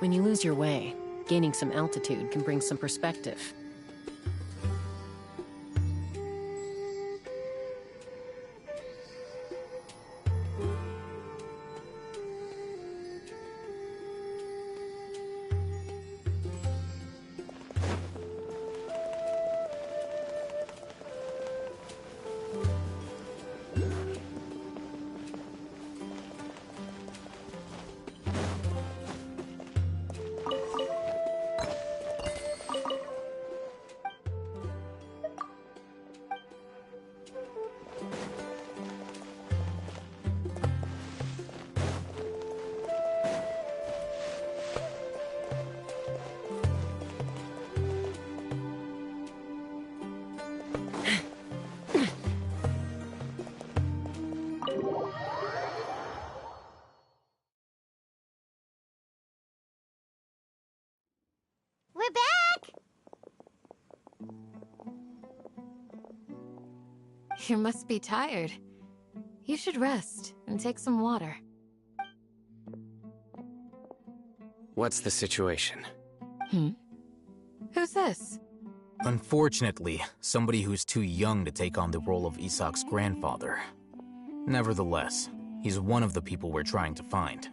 When you lose your way, gaining some altitude can bring some perspective. We're back! You must be tired. You should rest and take some water. What's the situation? Who's this? Unfortunately, somebody who's too young to take on the role of Isak's grandfather. Nevertheless, he's one of the people we're trying to find.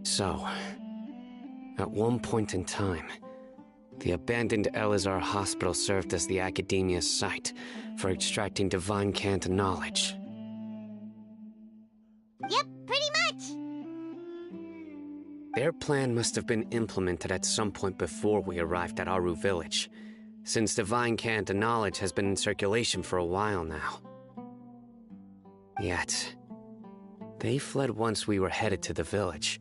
So, at one point in time, the abandoned Elazar hospital served as the Academia's site for extracting divine cant knowledge. Yep, pretty much! Their plan must have been implemented at some point before we arrived at Aru village, since divine cant knowledge has been in circulation for a while now. Yet, they fled once we were headed to the village,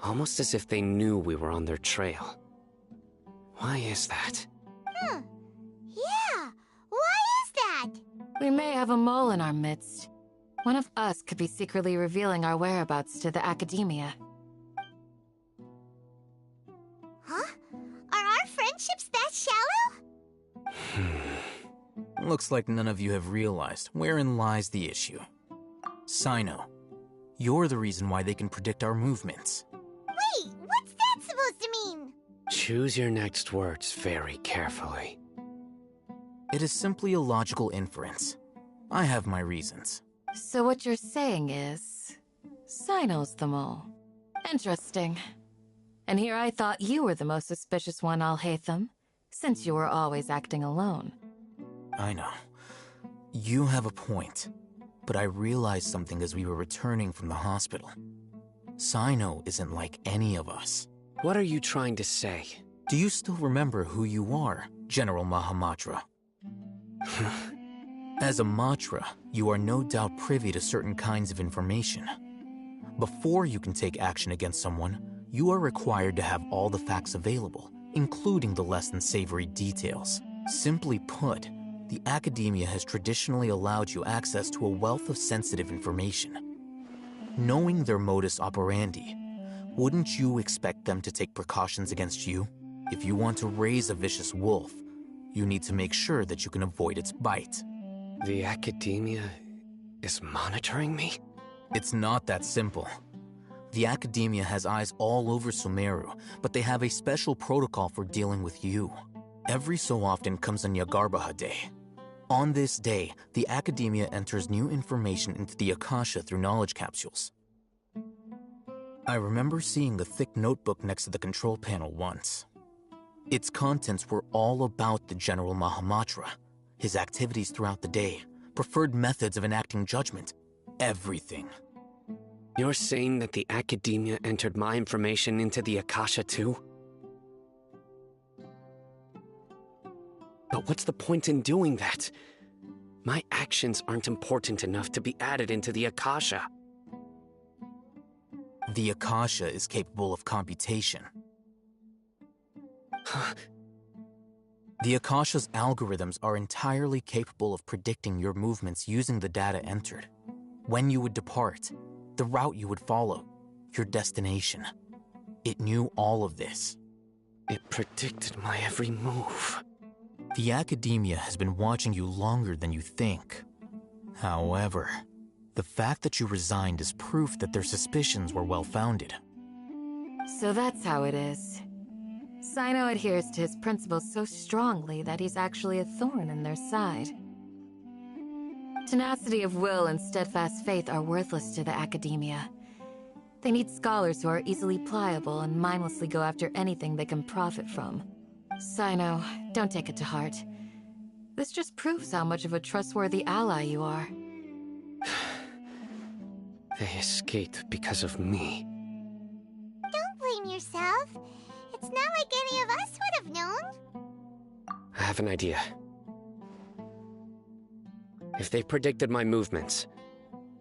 almost as if they knew we were on their trail. Why is that? Yeah, why is that? We may have a mole in our midst. One of us could be secretly revealing our whereabouts to the Academia. Huh? Are our friendships that shallow? Looks like none of you have realized wherein lies the issue. Sino, you're the reason why they can predict our movements. Wait, what's that supposed to mean? Choose your next words very carefully. It is simply a logical inference. I have my reasons. So what you're saying is... Sino's the mole. Interesting. And here I thought you were the most suspicious one, Alhaitham, since you were always acting alone. I know. You have a point. But I realized something as we were returning from the hospital. Sino isn't like any of us. What are you trying to say? Do you still remember who you are, General Mahamatra? As a Matra, you are no doubt privy to certain kinds of information. Before you can take action against someone, you are required to have all the facts available, including the less than savory details. Simply put, the Academia has traditionally allowed you access to a wealth of sensitive information. Knowing their modus operandi, wouldn't you expect them to take precautions against you? If you want to raise a vicious wolf, you need to make sure that you can avoid its bite. The Academia is monitoring me? It's not that simple. The Academia has eyes all over Sumeru, but they have a special protocol for dealing with you. Every so often comes a Nyagarbaha Day. On this day, the Academia enters new information into the Akasha through knowledge capsules. I remember seeing the thick notebook next to the control panel once. Its contents were all about the General Mahamatra, his activities throughout the day, preferred methods of enacting judgment, everything. You're saying that the Academia entered my information into the Akasha too? But what's the point in doing that? My actions aren't important enough to be added into the Akasha. The Akasha is capable of computation. The Akasha's algorithms are entirely capable of predicting your movements using the data entered. When you would depart, the route you would follow, your destination. It knew all of this. It predicted my every move. The Academia has been watching you longer than you think. However, The fact that you resigned is proof that their suspicions were well-founded. So that's how it is. Sino adheres to his principles so strongly that he's actually a thorn in their side. Tenacity of will and steadfast faith are worthless to the academia. They need scholars who are easily pliable and mindlessly go after anything they can profit from. Sino, don't take it to heart. This just proves how much of a trustworthy ally you are. They escaped because of me. Don't blame yourself. It's not like any of us would have known. I have an idea. If they predicted my movements,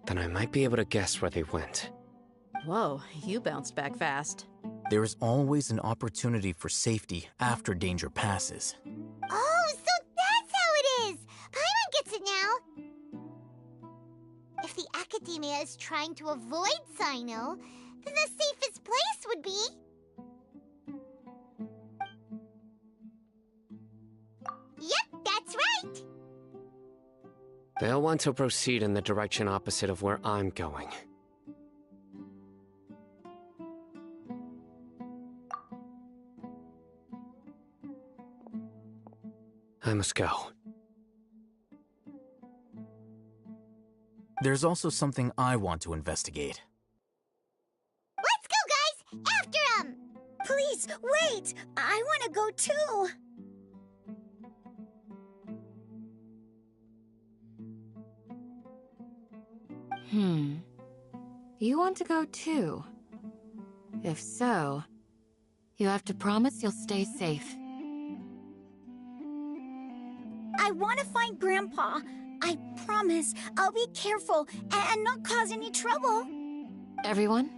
then I might be able to guess where they went. Whoa, you bounced back fast. There is always an opportunity for safety after danger passes. Oh, so that's how it is! Paimon gets it now! If the Academia is trying to avoid Sino, then the safest place would be... Yep, that's right! They'll want to proceed in the direction opposite of where I'm going. I must go. There's also something I want to investigate. Let's go, guys! After him! Please, wait! I want to go too! You want to go too? If so, you have to promise you'll stay safe. I want to find Grandpa. I promise I'll be careful and not cause any trouble. Everyone,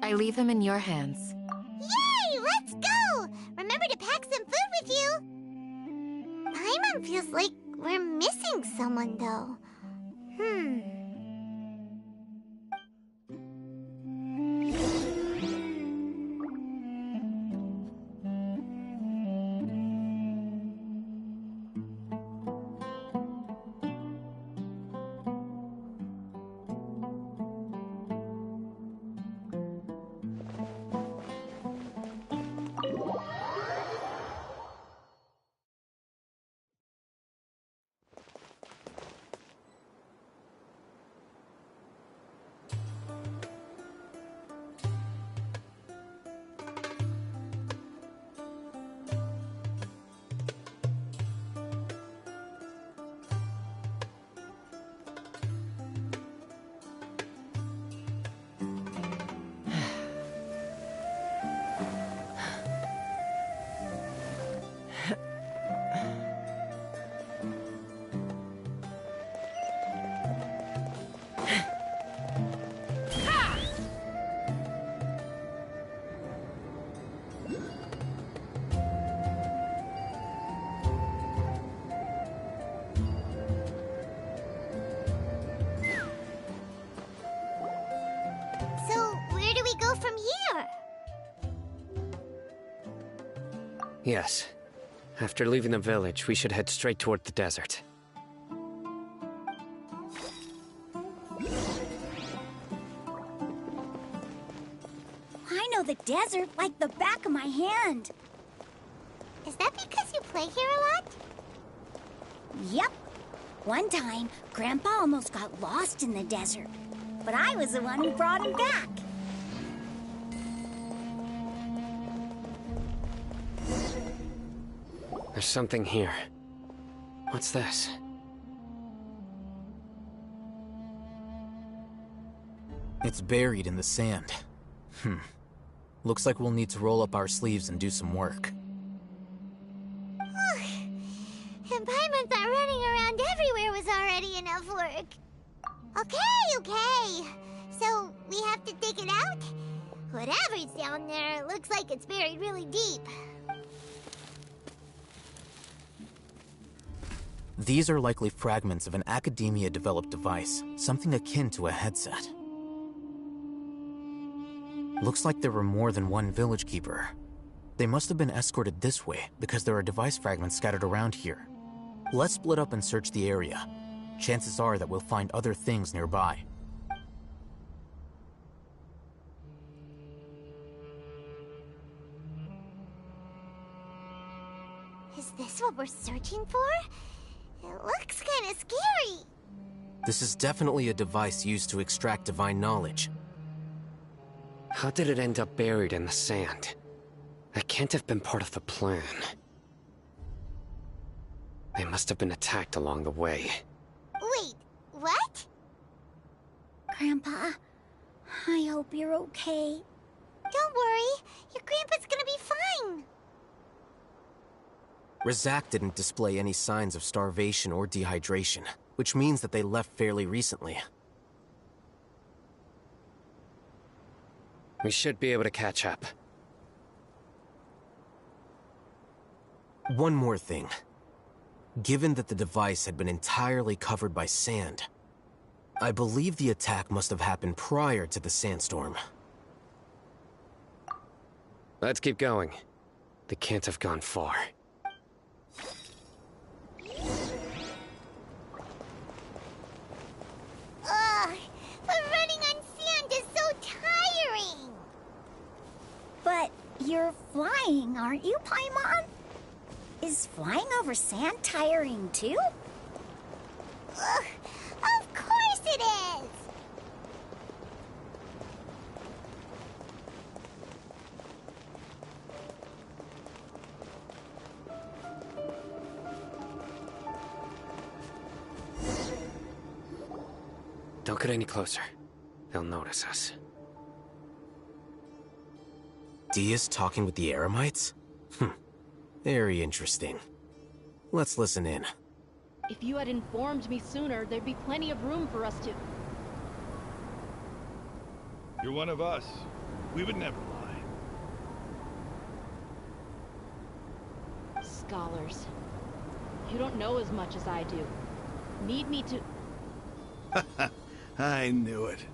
I leave him in your hands. Yay! Let's go! Remember to pack some food with you! Paimon feels like we're missing someone, though. From here? Yes. After leaving the village, we should head straight toward the desert. I know the desert like the back of my hand. Is that because you play here a lot? Yep. One time, Grandpa almost got lost in the desert, but I was the one who brought him back. There's something here. What's this? It's buried in the sand. Looks like we'll need to roll up our sleeves and do some work. And Paimon thought running around everywhere was already enough work. Okay. So, we have to dig it out? Whatever's down there, it looks like it's buried really deep. These are likely fragments of an Academia-developed device, something akin to a headset. Looks like there were more than one village keeper. They must have been escorted this way because there are device fragments scattered around here. Let's split up and search the area. Chances are that we'll find other things nearby. Is this what we're searching for? It looks kind of scary. This is definitely a device used to extract divine knowledge. How did it end up buried in the sand? That can't have been part of the plan. They must have been attacked along the way. Wait, what? Grandpa, I hope you're okay. Don't worry, your grandpa's gonna be fine. Razak didn't display any signs of starvation or dehydration, which means that they left fairly recently. We should be able to catch up. One more thing. Given that the device had been entirely covered by sand, I believe the attack must have happened prior to the sandstorm. Let's keep going. They can't have gone far. Ugh, but running on sand is so tiring. But you're flying, aren't you, Paimon? Is flying over sand tiring too? Ugh, of course it is. Don't get any closer. They'll notice us. Dia's talking with the Eremites? Very interesting. Let's listen in. If you had informed me sooner, there'd be plenty of room for us to... You're one of us. We would never lie. Scholars. You don't know as much as I do. Need me to... I knew it.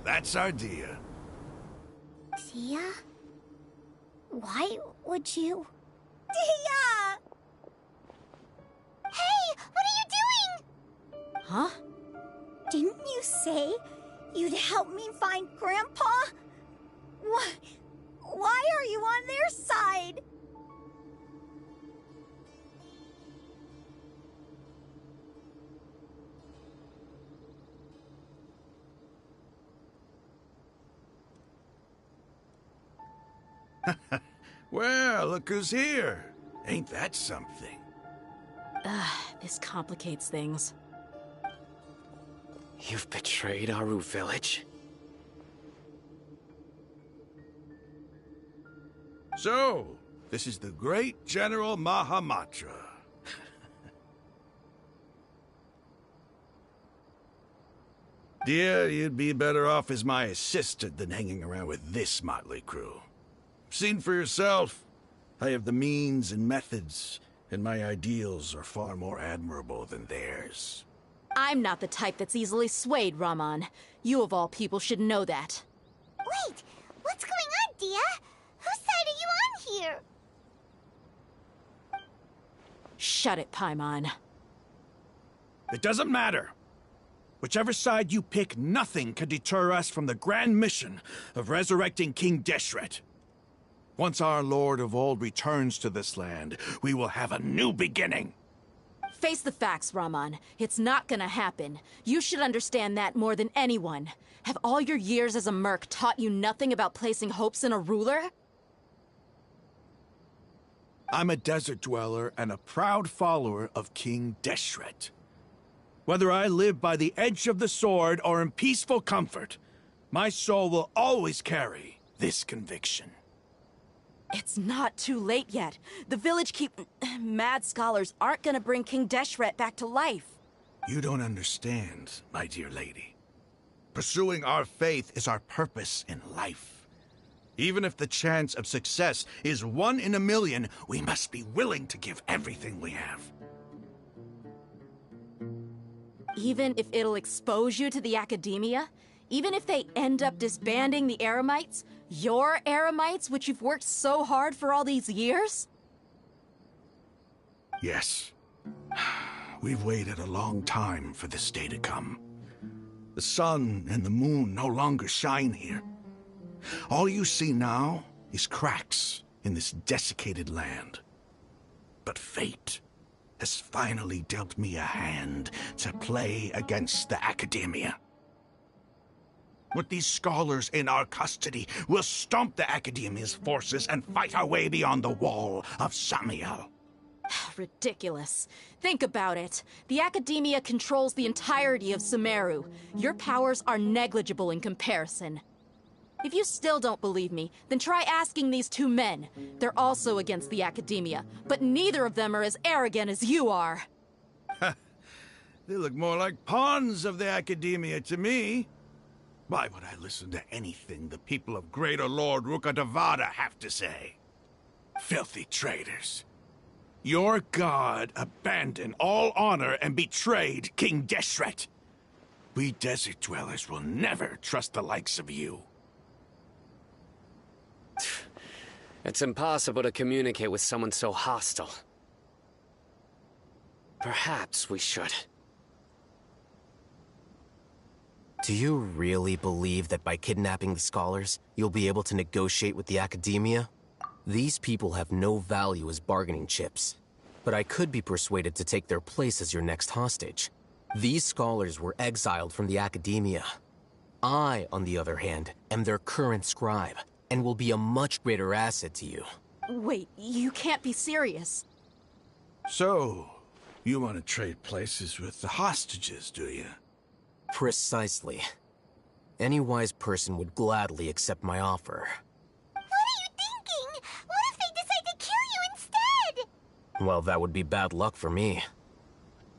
That's our Dia. Dia? Why would you... Dia! Hey, what are you doing? Huh? Didn't you say you'd help me find Grandpa? Why are you on their side? Well, look who's here. Ain't that something? This complicates things. You've betrayed Aru village? So, this is the great General Mahamatra. Dear, you'd be better off as my assistant than hanging around with this motley crew. Seen for yourself. I have the means and methods, and my ideals are far more admirable than theirs. I'm not the type that's easily swayed, Raman. You of all people should know that. Wait, what's going on, Dia? Whose side are you on here? Shut it, Paimon. It doesn't matter. Whichever side you pick, nothing can deter us from the grand mission of resurrecting King Deshret. Once our Lord of Old returns to this land, we will have a new beginning. Face the facts, Raman. It's not gonna happen. You should understand that more than anyone. Have all your years as a merc taught you nothing about placing hopes in a ruler? I'm a desert dweller and a proud follower of King Deshret. Whether I live by the edge of the sword or in peaceful comfort, my soul will always carry this conviction. It's not too late yet. The village mad scholars aren't gonna bring King Deshret back to life. You don't understand, my dear lady. Pursuing our faith is our purpose in life. Even if the chance of success is 1 in a million, we must be willing to give everything we have. Even if it'll expose you to the academia? Even if they end up disbanding the Eremites? Your Eremites, which you've worked so hard for all these years? Yes. We've waited a long time for this day to come. The sun and the moon no longer shine here. All you see now is cracks in this desiccated land. but fate has finally dealt me a hand to play against the Academia. With these scholars in our custody, we'll stomp the Academia's forces and fight our way beyond the wall of Samiel. Ridiculous. Think about it. The Academia controls the entirety of Sumeru. Your powers are negligible in comparison. If you still don't believe me, then try asking these two men. They're also against the Academia, but neither of them are as arrogant as you are. They look more like pawns of the Academia to me. Why would I listen to anything the people of Greater Lord Rukkhadevada have to say? Filthy traitors. Your god abandoned all honor and betrayed King Deshret. We desert dwellers will never trust the likes of you. It's impossible to communicate with someone so hostile. Perhaps we should. Do you really believe that by kidnapping the scholars, you'll be able to negotiate with the Academia? These people have no value as bargaining chips, but I could be persuaded to take their place as your next hostage. These scholars were exiled from the Academia. I, on the other hand, am their current scribe, and will be a much greater asset to you. Wait, you can't be serious. So, you want to trade places with the hostages, do you? Precisely. Any wise person would gladly accept my offer. What are you thinking? What if they decide to kill you instead? Well, that would be bad luck for me.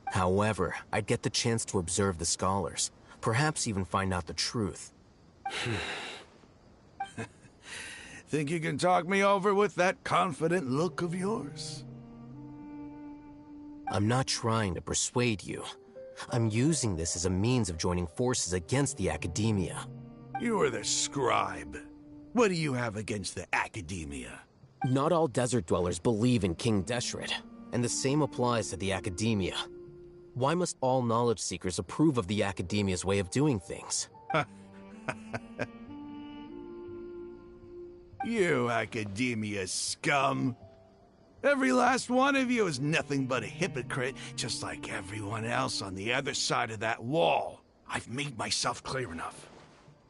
However, I'd get the chance to observe the scholars, perhaps even find out the truth. Think you can talk me over with that confident look of yours? I'm not trying to persuade you. I'm using this as a means of joining forces against the Academia. You are the scribe. What do you have against the Academia? Not all desert dwellers believe in King Deshret, and the same applies to the Academia. Why must all knowledge seekers approve of the Academia's way of doing things? You Academia scum. Every last one of you is nothing but a hypocrite, just like everyone else on the other side of that wall. I've made myself clear enough.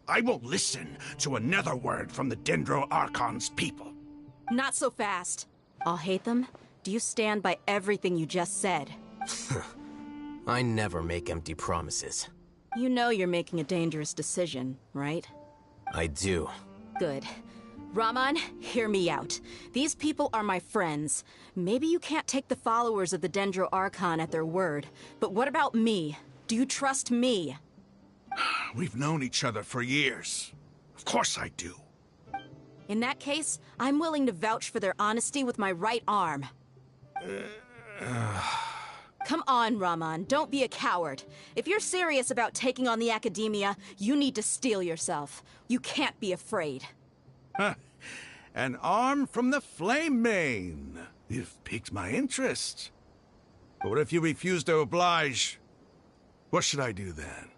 I won't listen to another word from the Dendro Archon's people. Not so fast. I'll hate them. Do you stand by everything you just said? I never make empty promises. You know you're making a dangerous decision, right? I do. Good. Raman, hear me out. These people are my friends. Maybe you can't take the followers of the Dendro Archon at their word, but what about me? Do you trust me? We've known each other for years. Of course I do. In that case, I'm willing to vouch for their honesty with my right arm. Come on, Raman, don't be a coward. If you're serious about taking on the Academia, you need to steel yourself. You can't be afraid. An arm from the Flame Mane. You've piqued my interest. But what if you refuse to oblige? What should I do then?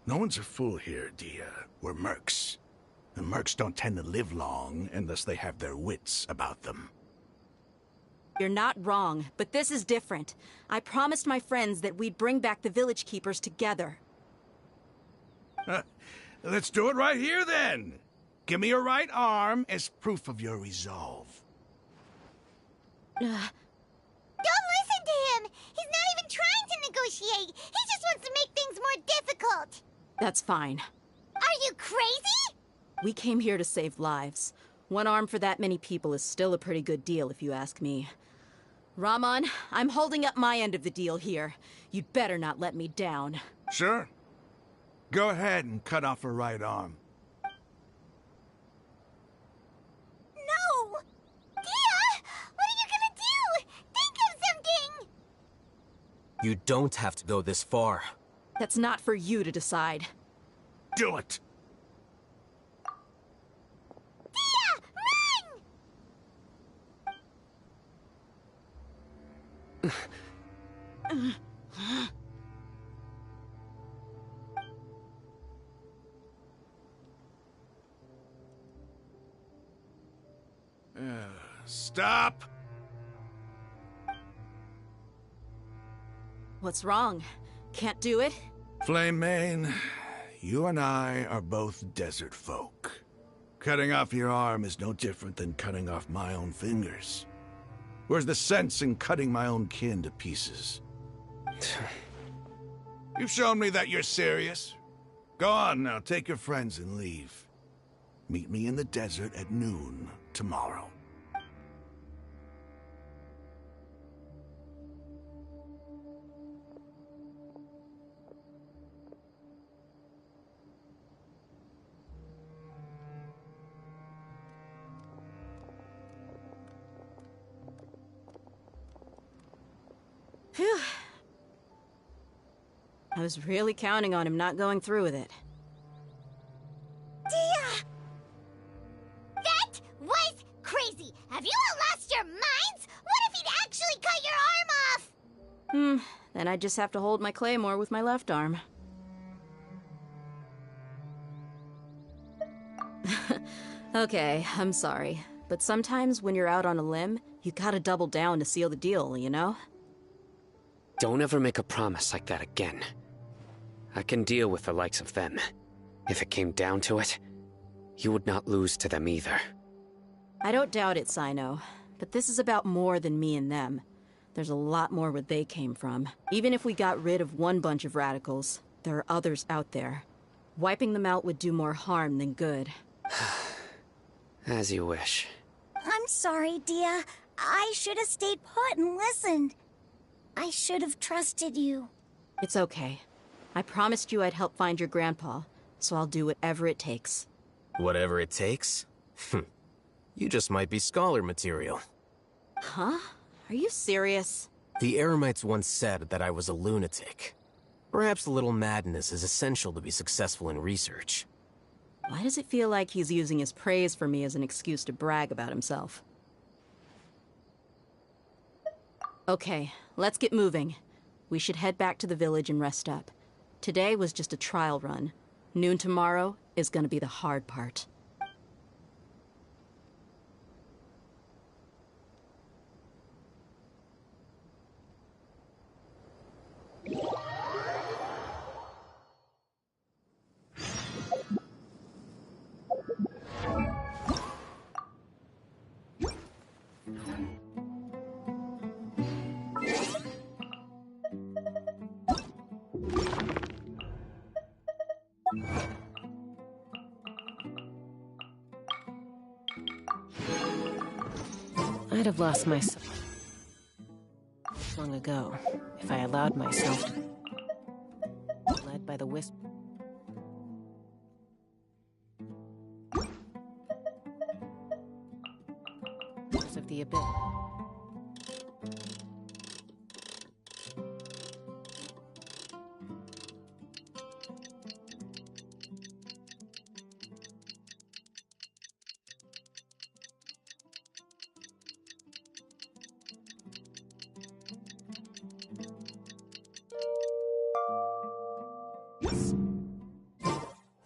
No one's a fool here, Dia. We're mercs. And mercs don't tend to live long unless they have their wits about them. You're not wrong, but this is different. I promised my friends that we'd bring back the village keepers together. Let's do it right here then. Give me your right arm as proof of your resolve. Don't listen to him! He's not even trying to negotiate! He just wants to make things more difficult! That's fine. Are you crazy? We came here to save lives. One arm for that many people is still a pretty good deal, if you ask me. Raman, I'm holding up my end of the deal here. You'd better not let me down. Sure. Go ahead and cut off her right arm. No! Dia! What are you gonna do? Think of something! You don't have to go this far. That's not for you to decide. Do it! Dia! Run! Stop! What's wrong? Can't do it? Flame Mane, you and I are both desert folk. Cutting off your arm is no different than cutting off my own fingers. Where's the sense in cutting my own kin to pieces? You've shown me that you're serious. Go on now, take your friends and leave. Meet me in the desert at noon tomorrow. Phew. I was really counting on him not going through with it. Dia! That was crazy! Have you all lost your minds? What if he'd actually cut your arm off? Then I'd just have to hold my claymore with my left arm. Okay, I'm sorry. But sometimes when you're out on a limb, you gotta double down to seal the deal, you know? Don't ever make a promise like that again. I can deal with the likes of them. If it came down to it, you would not lose to them either. I don't doubt it, Sino. But this is about more than me and them. There's a lot more where they came from. Even if we got rid of one bunch of radicals, there are others out there. Wiping them out would do more harm than good. As you wish. I'm sorry, Dia. I should have stayed put and listened. I should have trusted you. It's okay. I promised you I'd help find your grandpa, so I'll do whatever it takes. Whatever it takes? You just might be scholar material. Huh? Are you serious? The Eremites once said that I was a lunatic. Perhaps a little madness is essential to be successful in research. Why does it feel like he's using his praise for me as an excuse to brag about himself? Okay, let's get moving. We should head back to the village and rest up. Today was just a trial run. Noon tomorrow is gonna be the hard part. I'd have lost myself long ago if I allowed myself to be led by the whispers of the abyss.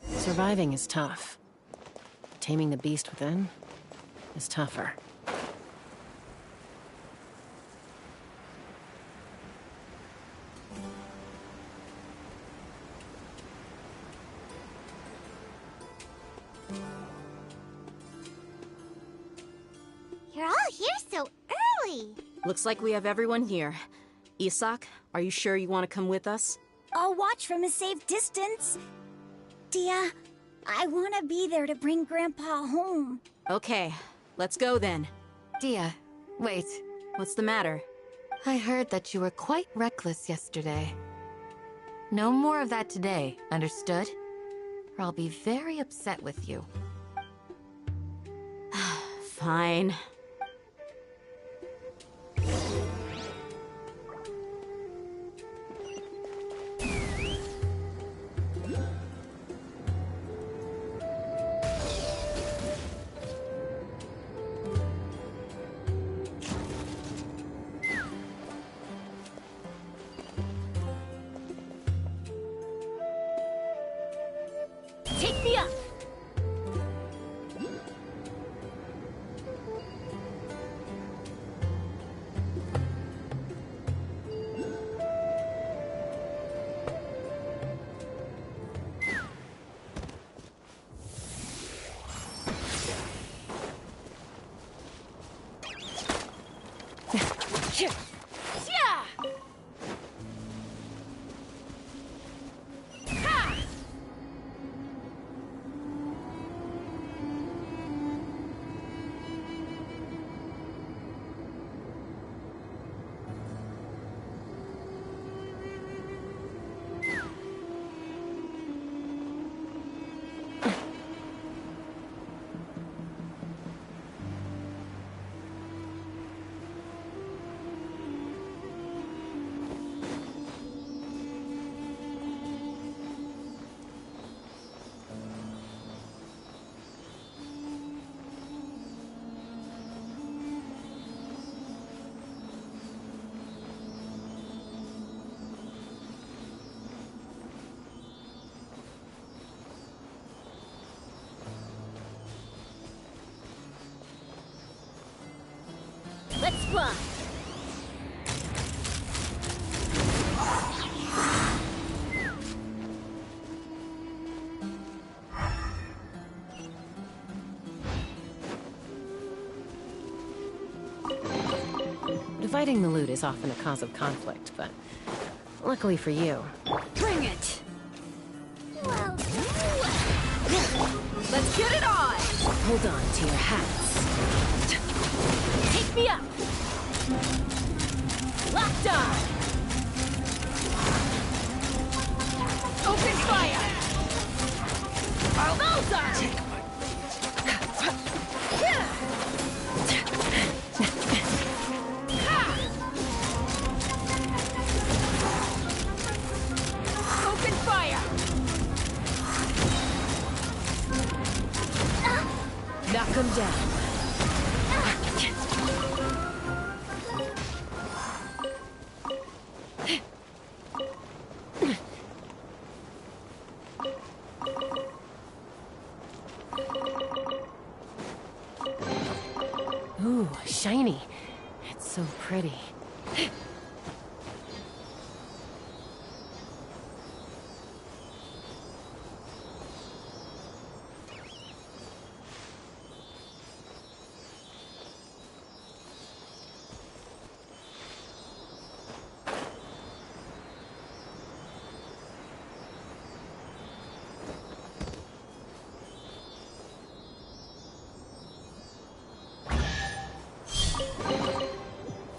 Surviving is tough. Taming the beast within is tougher. You're all here so early. Looks like we have everyone here. Isak, are you sure you want to come with us? I'll watch from a safe distance. Dia, I want to be there to bring Grandpa home. Okay, let's go then. Dia, wait. What's the matter? I heard that you were quite reckless yesterday. No more of that today, understood? Or I'll be very upset with you. Fine. Take me up! fun! Dividing the loot is often a cause of conflict, but luckily for you... Bring it! Well, Let's get it on! Hold on to your hats. Take me up! Locked on! Open fire! Bullseye! Open fire! Knock him down. Ooh, shiny. It's so pretty.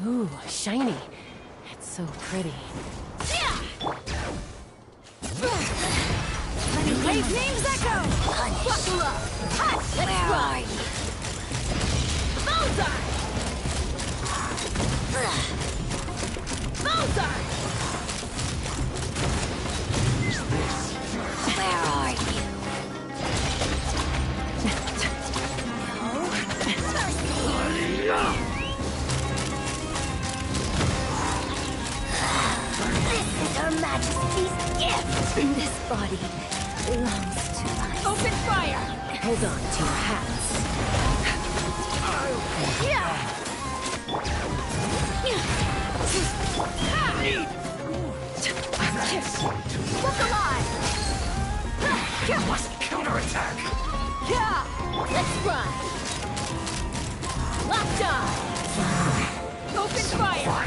Ooh, shiny. It's so pretty. Lightning's echo! Buckle up! Let's ride! Bullseye! Bullseye! Where are you? This is Her Majesty's gift! This body belongs to us. Open fire! Hold on to your hats. Look alive! Must counterattack! Yeah! Let's run! Locked on! Open fire!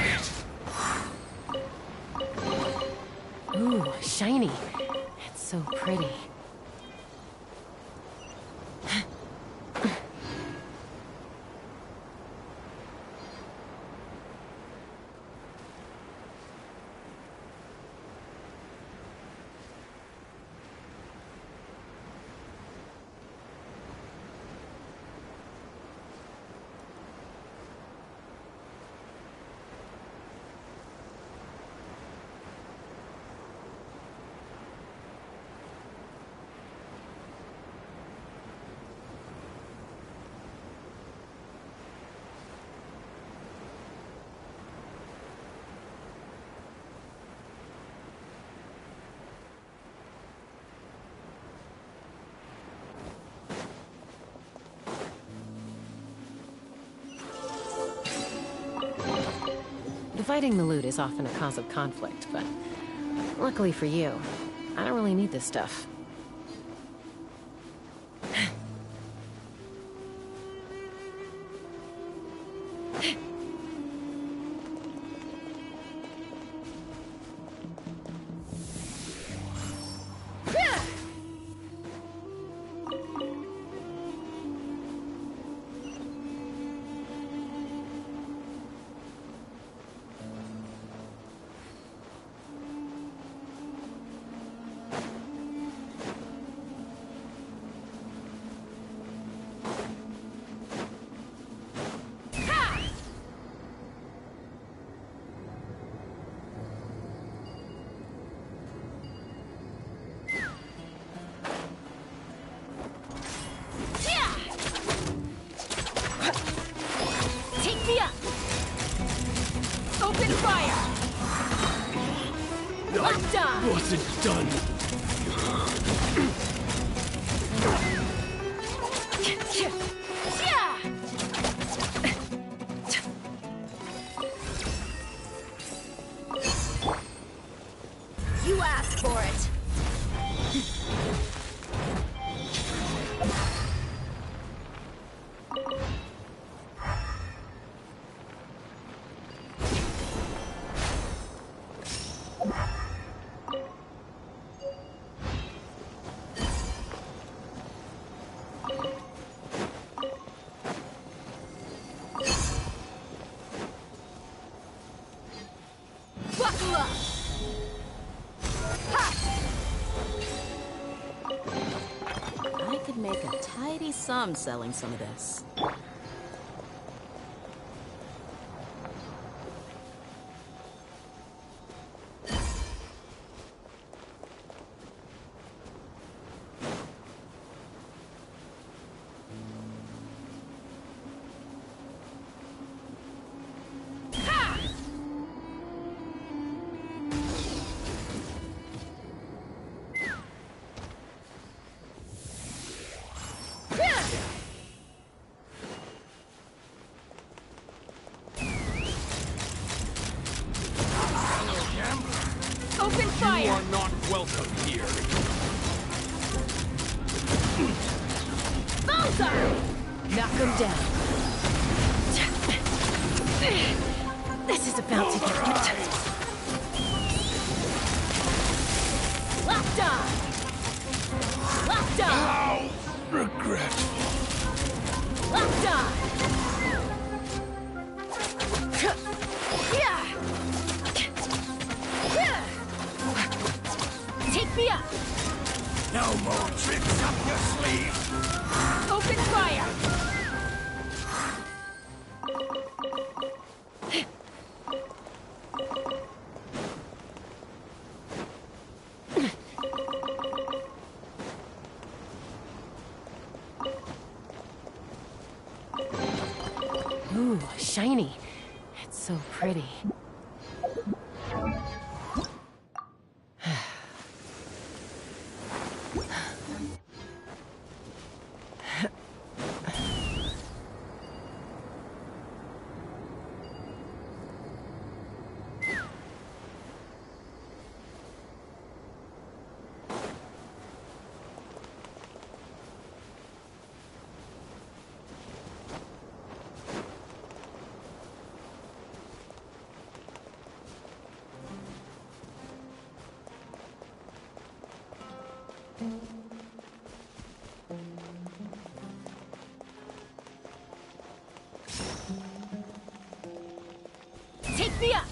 Ooh, shiny. It's so pretty. Dividing the loot is often a cause of conflict, but luckily for you, I don't really need this stuff. Wasn't done. I'd make a tidy sum selling some of this. Open fire! You are not welcome here. Bullseye! Knock him down. This is about to get intense. Locked on! Locked on! Ow! Regret. Locked on! Take me up! No more tricks up your sleeve. Open fire! Ooh, shiny. It's so pretty. Take me up!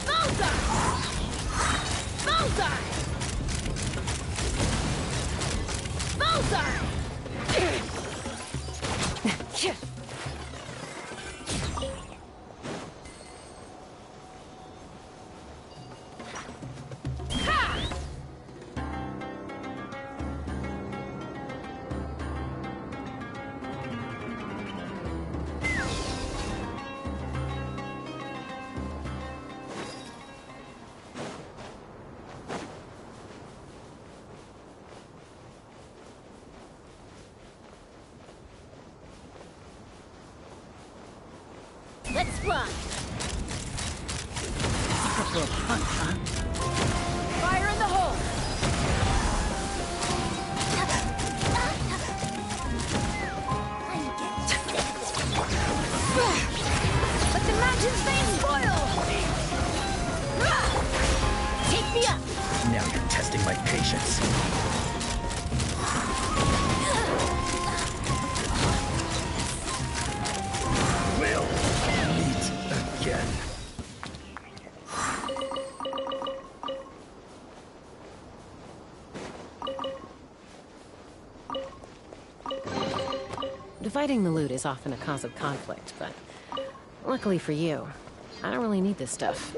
Bullseye! Bullseye! Bullseye! Let's fly! Such a little punk, huh? Fire in the hole! Let the mountains veins boil! Take me up! Now you're testing my patience. We'll meet again. Dividing the loot is often a cause of conflict, but luckily for you, I don't really need this stuff.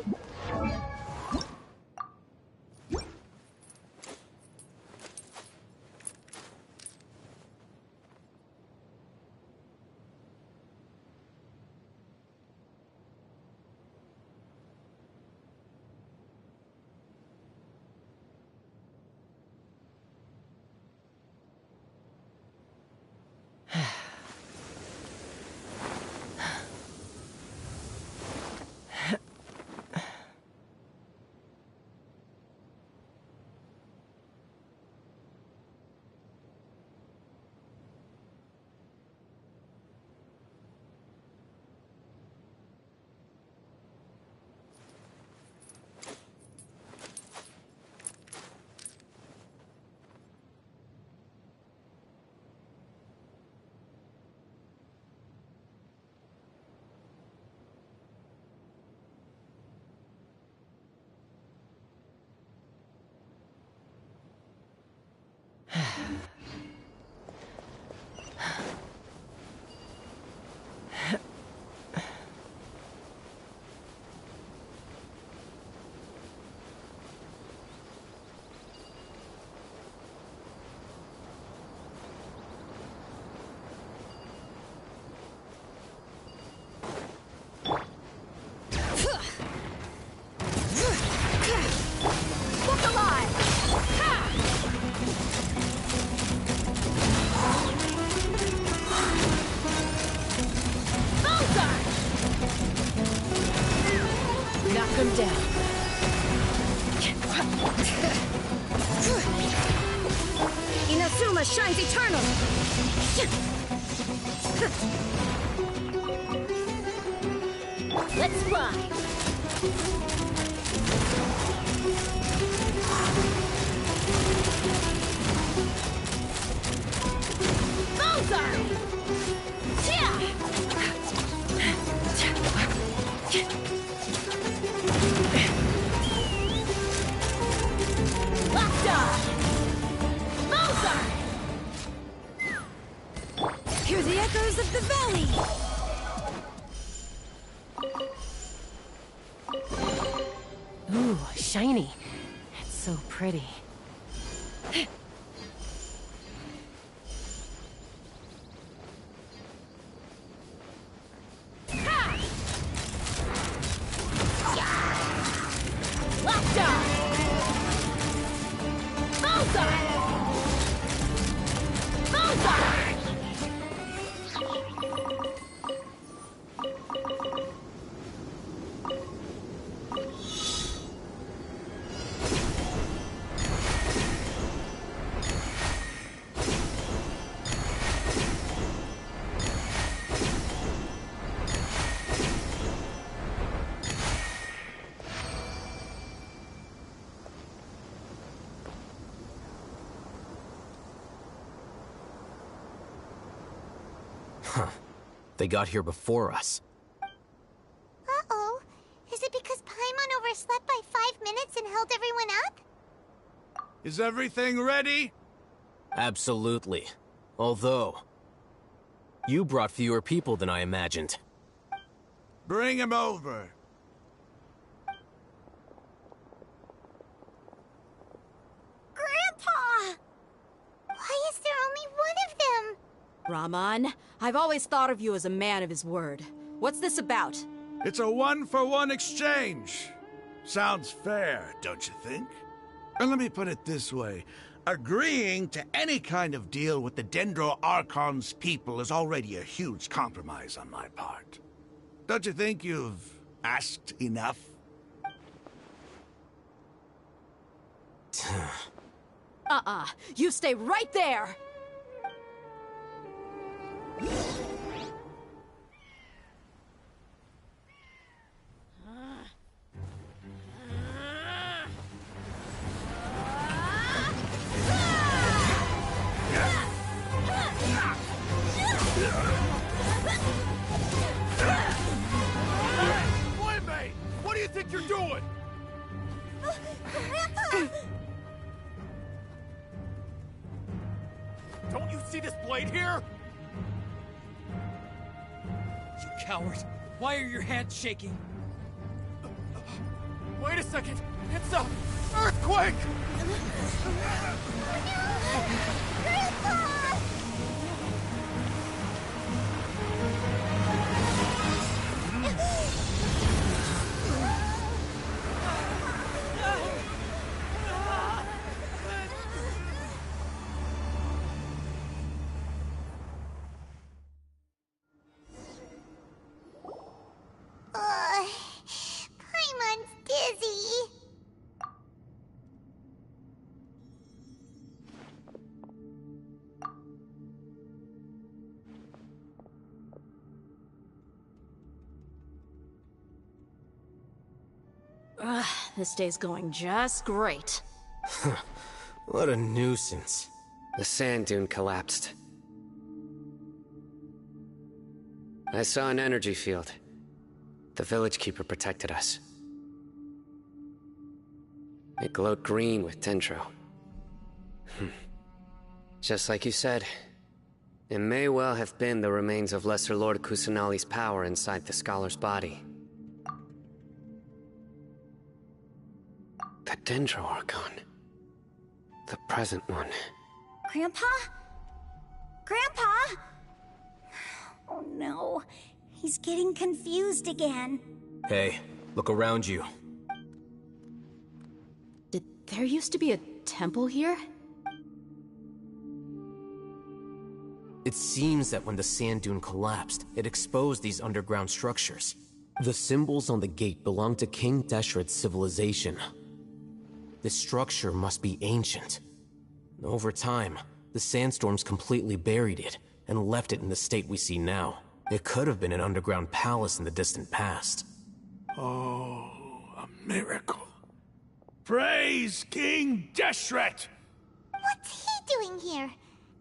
Knock him down. Inazuma shines eternal! Let's fly! Hear the echoes of the valley! Ooh, shiny. It's so pretty. They got here before us. Uh-oh. Is it because Paimon overslept by 5 minutes and held everyone up? Is everything ready? Absolutely. Although, you brought fewer people than I imagined. Bring him over. Grandpa! Why is there only one of them? Raman, I've always thought of you as a man of his word. What's this about? It's a 1-for-1 exchange. Sounds fair, don't you think? And let me put it this way. Agreeing to any kind of deal with the Dendro Archon's people is already a huge compromise on my part. Don't you think you've asked enough? You stay right there! Wait, what do you think you're doing? Don't you see this blade here? You coward! Why are your hands shaking? Wait a second! It's a earthquake! Paimon's dizzy. This day's going just great. What a nuisance. The sand dune collapsed. I saw an energy field. The village keeper protected us. It glowed green with dendro. Just like you said, it may well have been the remains of Lesser Lord Kusanali's power inside the scholar's body. The Dendro Archon. The present one. Grandpa? Grandpa? Oh no, he's getting confused again. Hey, look around you. Did there used to be a temple here? It seems that when the sand dune collapsed, it exposed these underground structures. The symbols on the gate belong to King Deshret's civilization. This structure must be ancient. Over time, the sandstorms completely buried it and left it in the state we see now. It could have been an underground palace in the distant past. Oh, a miracle. Praise King Deshret! What's he doing here?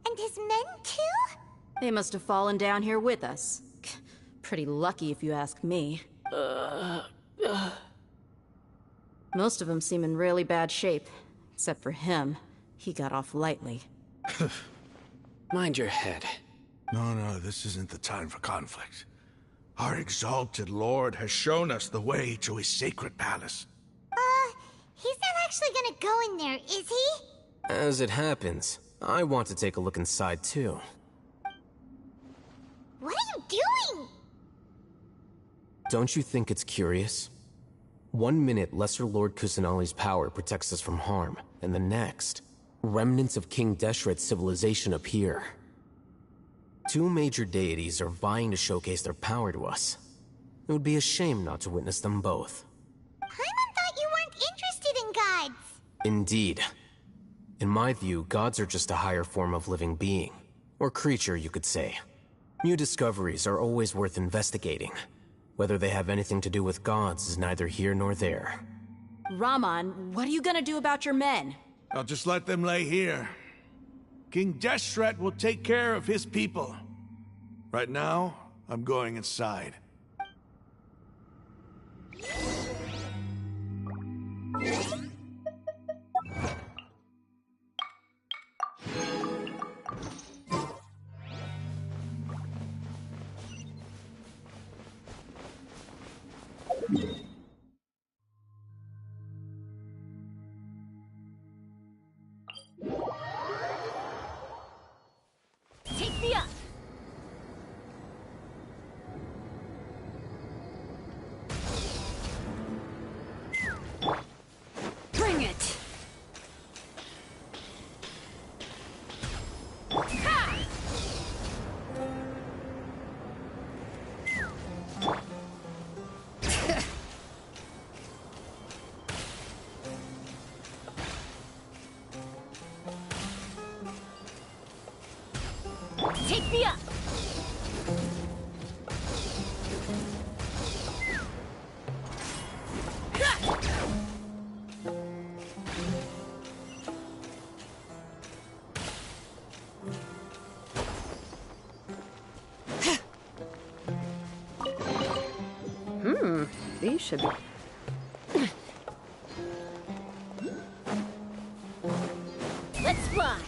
And his men too? They must have fallen down here with us. Pretty lucky if you ask me. Most of them seem in really bad shape. Except for him. He got off lightly. Mind your head. No, this isn't the time for conflict. Our exalted lord has shown us the way to his sacred palace. He's not actually gonna go in there, is he? As it happens, I want to take a look inside too. What are you doing? Don't you think it's curious? 1 minute, Lesser Lord Kusanali's power protects us from harm, and the next, remnants of King Deshret's civilization appear. 2 major deities are vying to showcase their power to us. It would be a shame not to witness them both. Paimon thought you weren't interested in gods. Indeed. In my view, gods are just a higher form of living being. Or creature, you could say. New discoveries are always worth investigating. Whether they have anything to do with gods is neither here nor there. Raman, what are you gonna do about your men? I'll just let them lay here. King Deshret will take care of his people. Right now, I'm going inside. Take me up! Bring it! Ha! Take me up! These should be... Let's fly!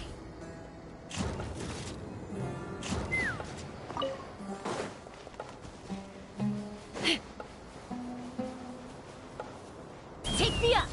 Take me up!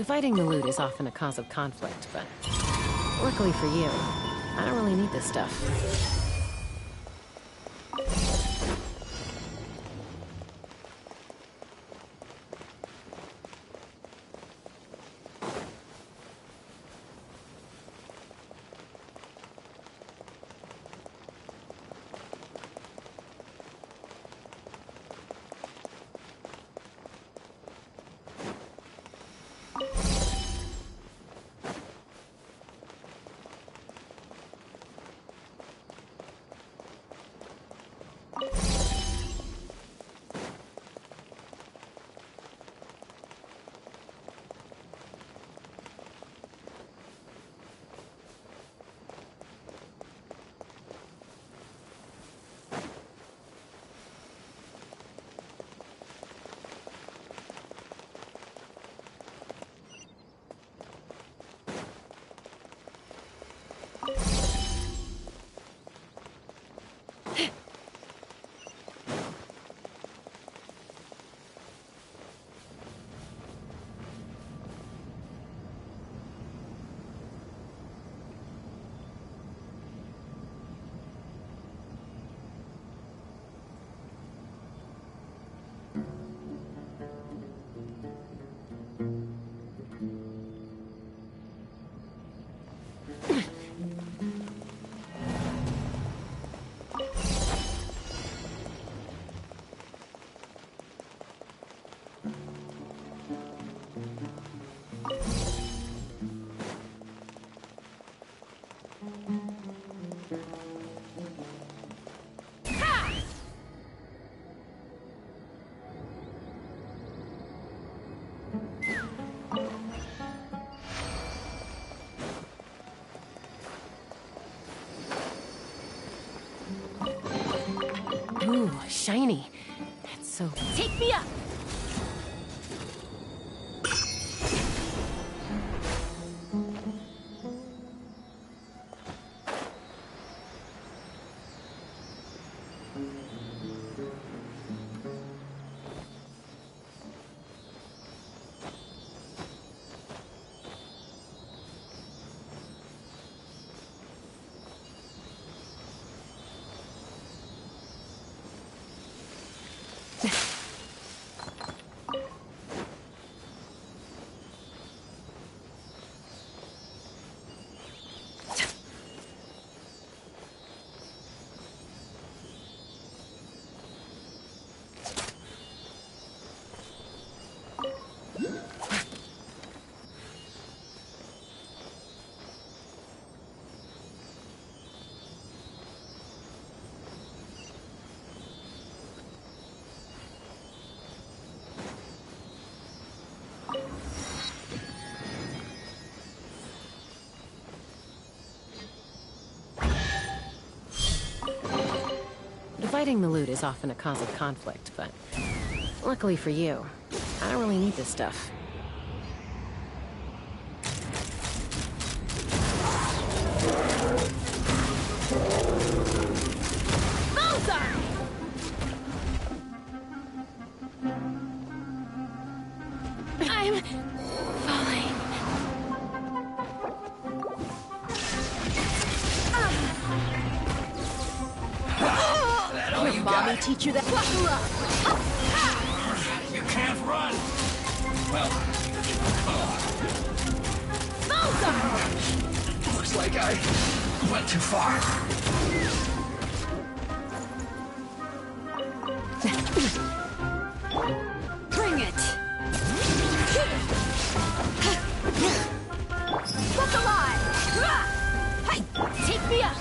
Dividing the loot is often a cause of conflict, but luckily for you, I don't really need this stuff. Ooh, shiny. It's so... Take me up! Dividing the loot is often a cause of conflict, but luckily for you, I don't really need this stuff. I'm falling. Did mommy teach you that? Buckle up! You can't run! Well... Looks like I went too far. Bring it! Look alive! Hey, take me up!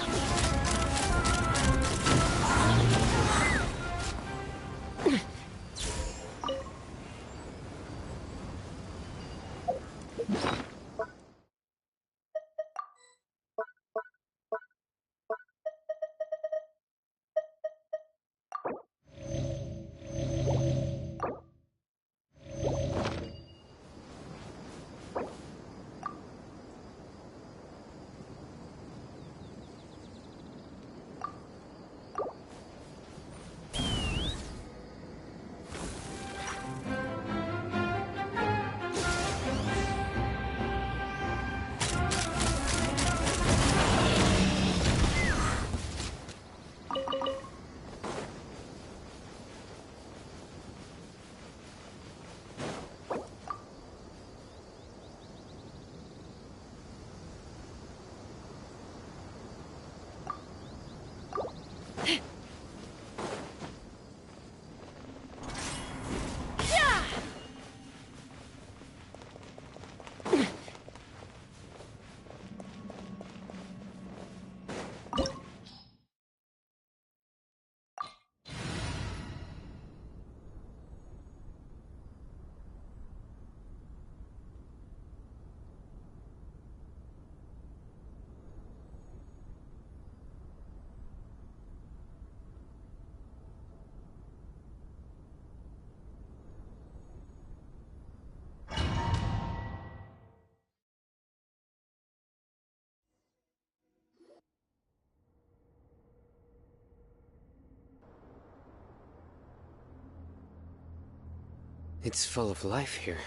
It's full of life here.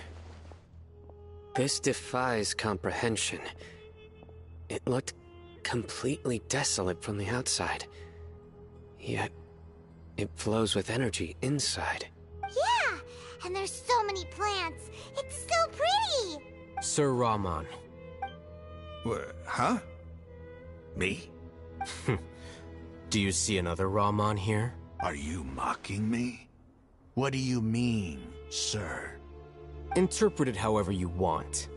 This defies comprehension. It looked completely desolate from the outside. Yet, it flows with energy inside. Yeah, and there's so many plants. It's so pretty. Sir Rahman. Huh? Me? Do you see another Rahman here? Are you mocking me? What do you mean, sir? Interpret it however you want,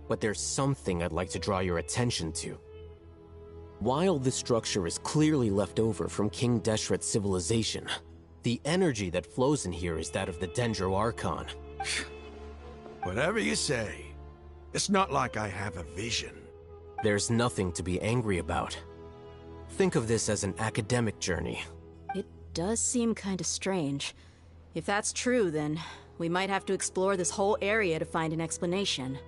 but there's something I'd like to draw your attention to. While this structure is clearly left over from King Deshret's civilization, the energy that flows in here is that of the Dendro Archon. Whatever you say. It's not like I have a vision. There's nothing to be angry about. Think of this as an academic journey. It does seem kinda strange. If that's true, then we might have to explore this whole area to find an explanation.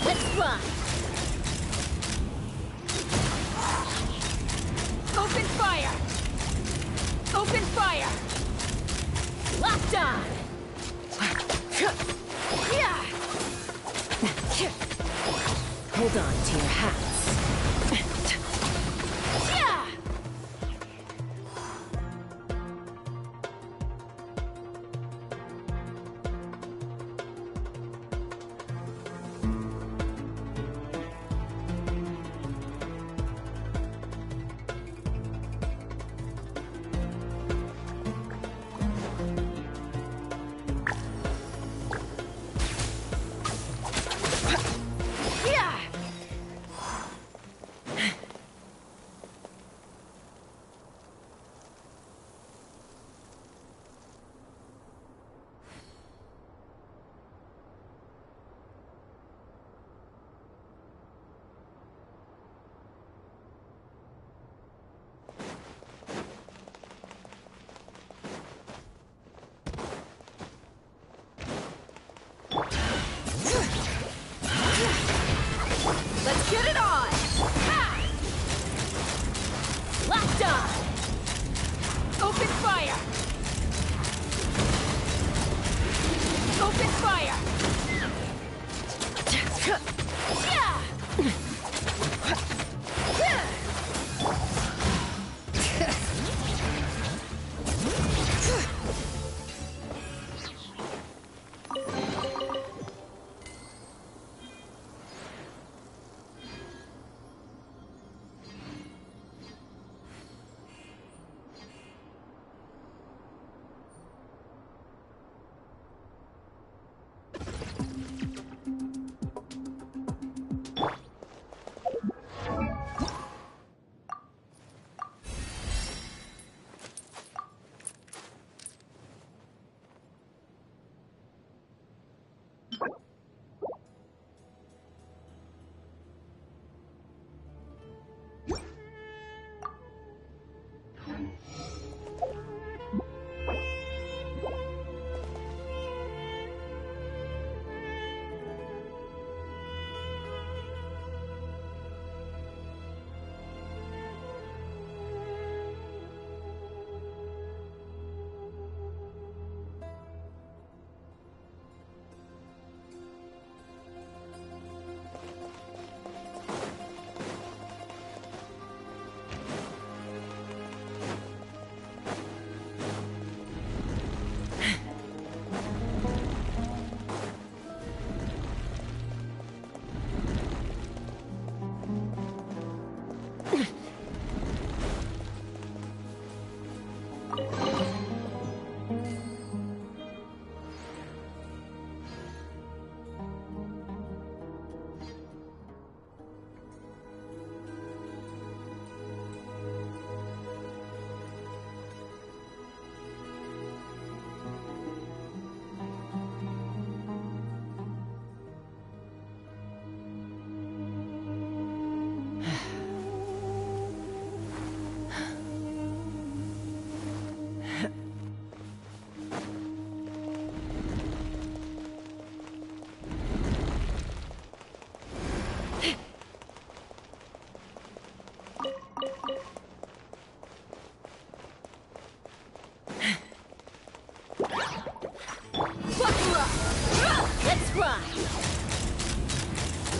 Let's fly! Open fire! Open fire! Locked on! Hold on to your hats. Let's get it on! Ha! Locked on! Open fire! Open fire!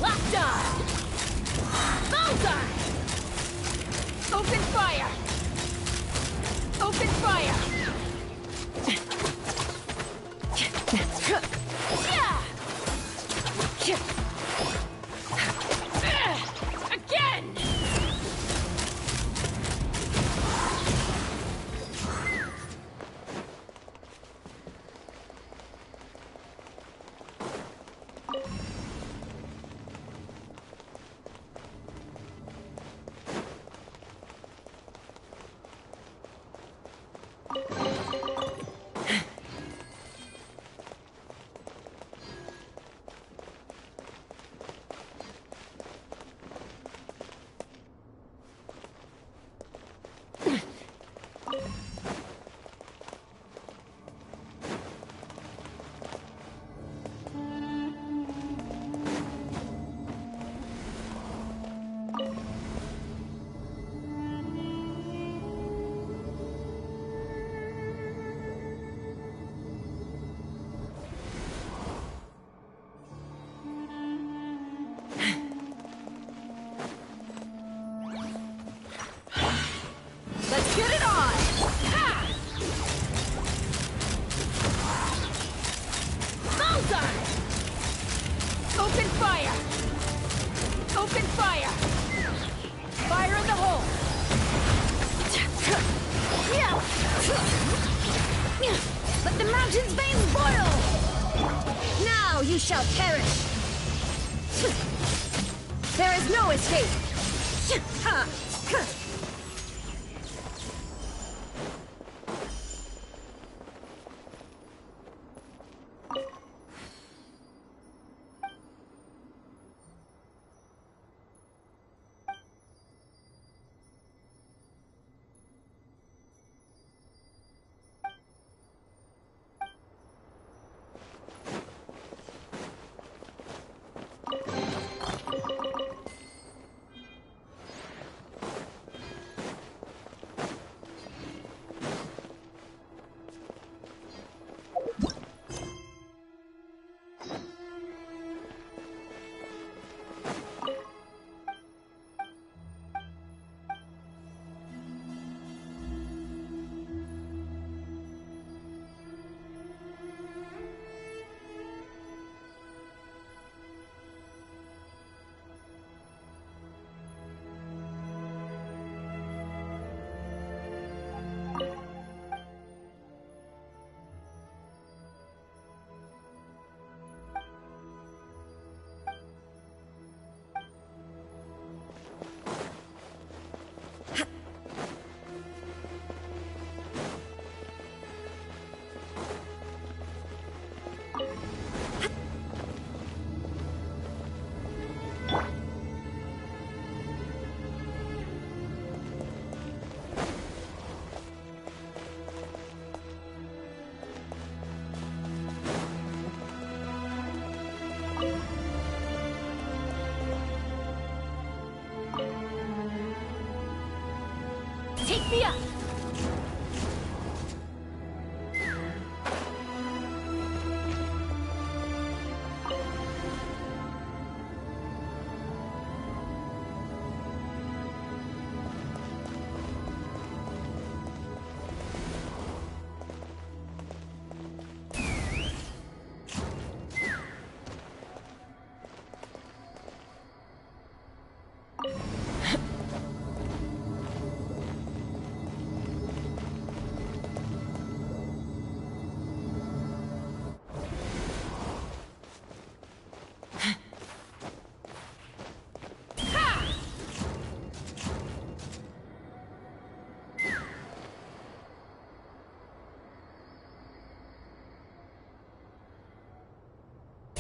Locked on! Bullseye! Open fire! Open fire! Again! Let's get it on! Ha! Bullseye! Open fire! Open fire! Fire in the hole! Let the mountain's veins boil! Now you shall perish! There is no escape! Ha! Take me up!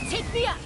Take me up!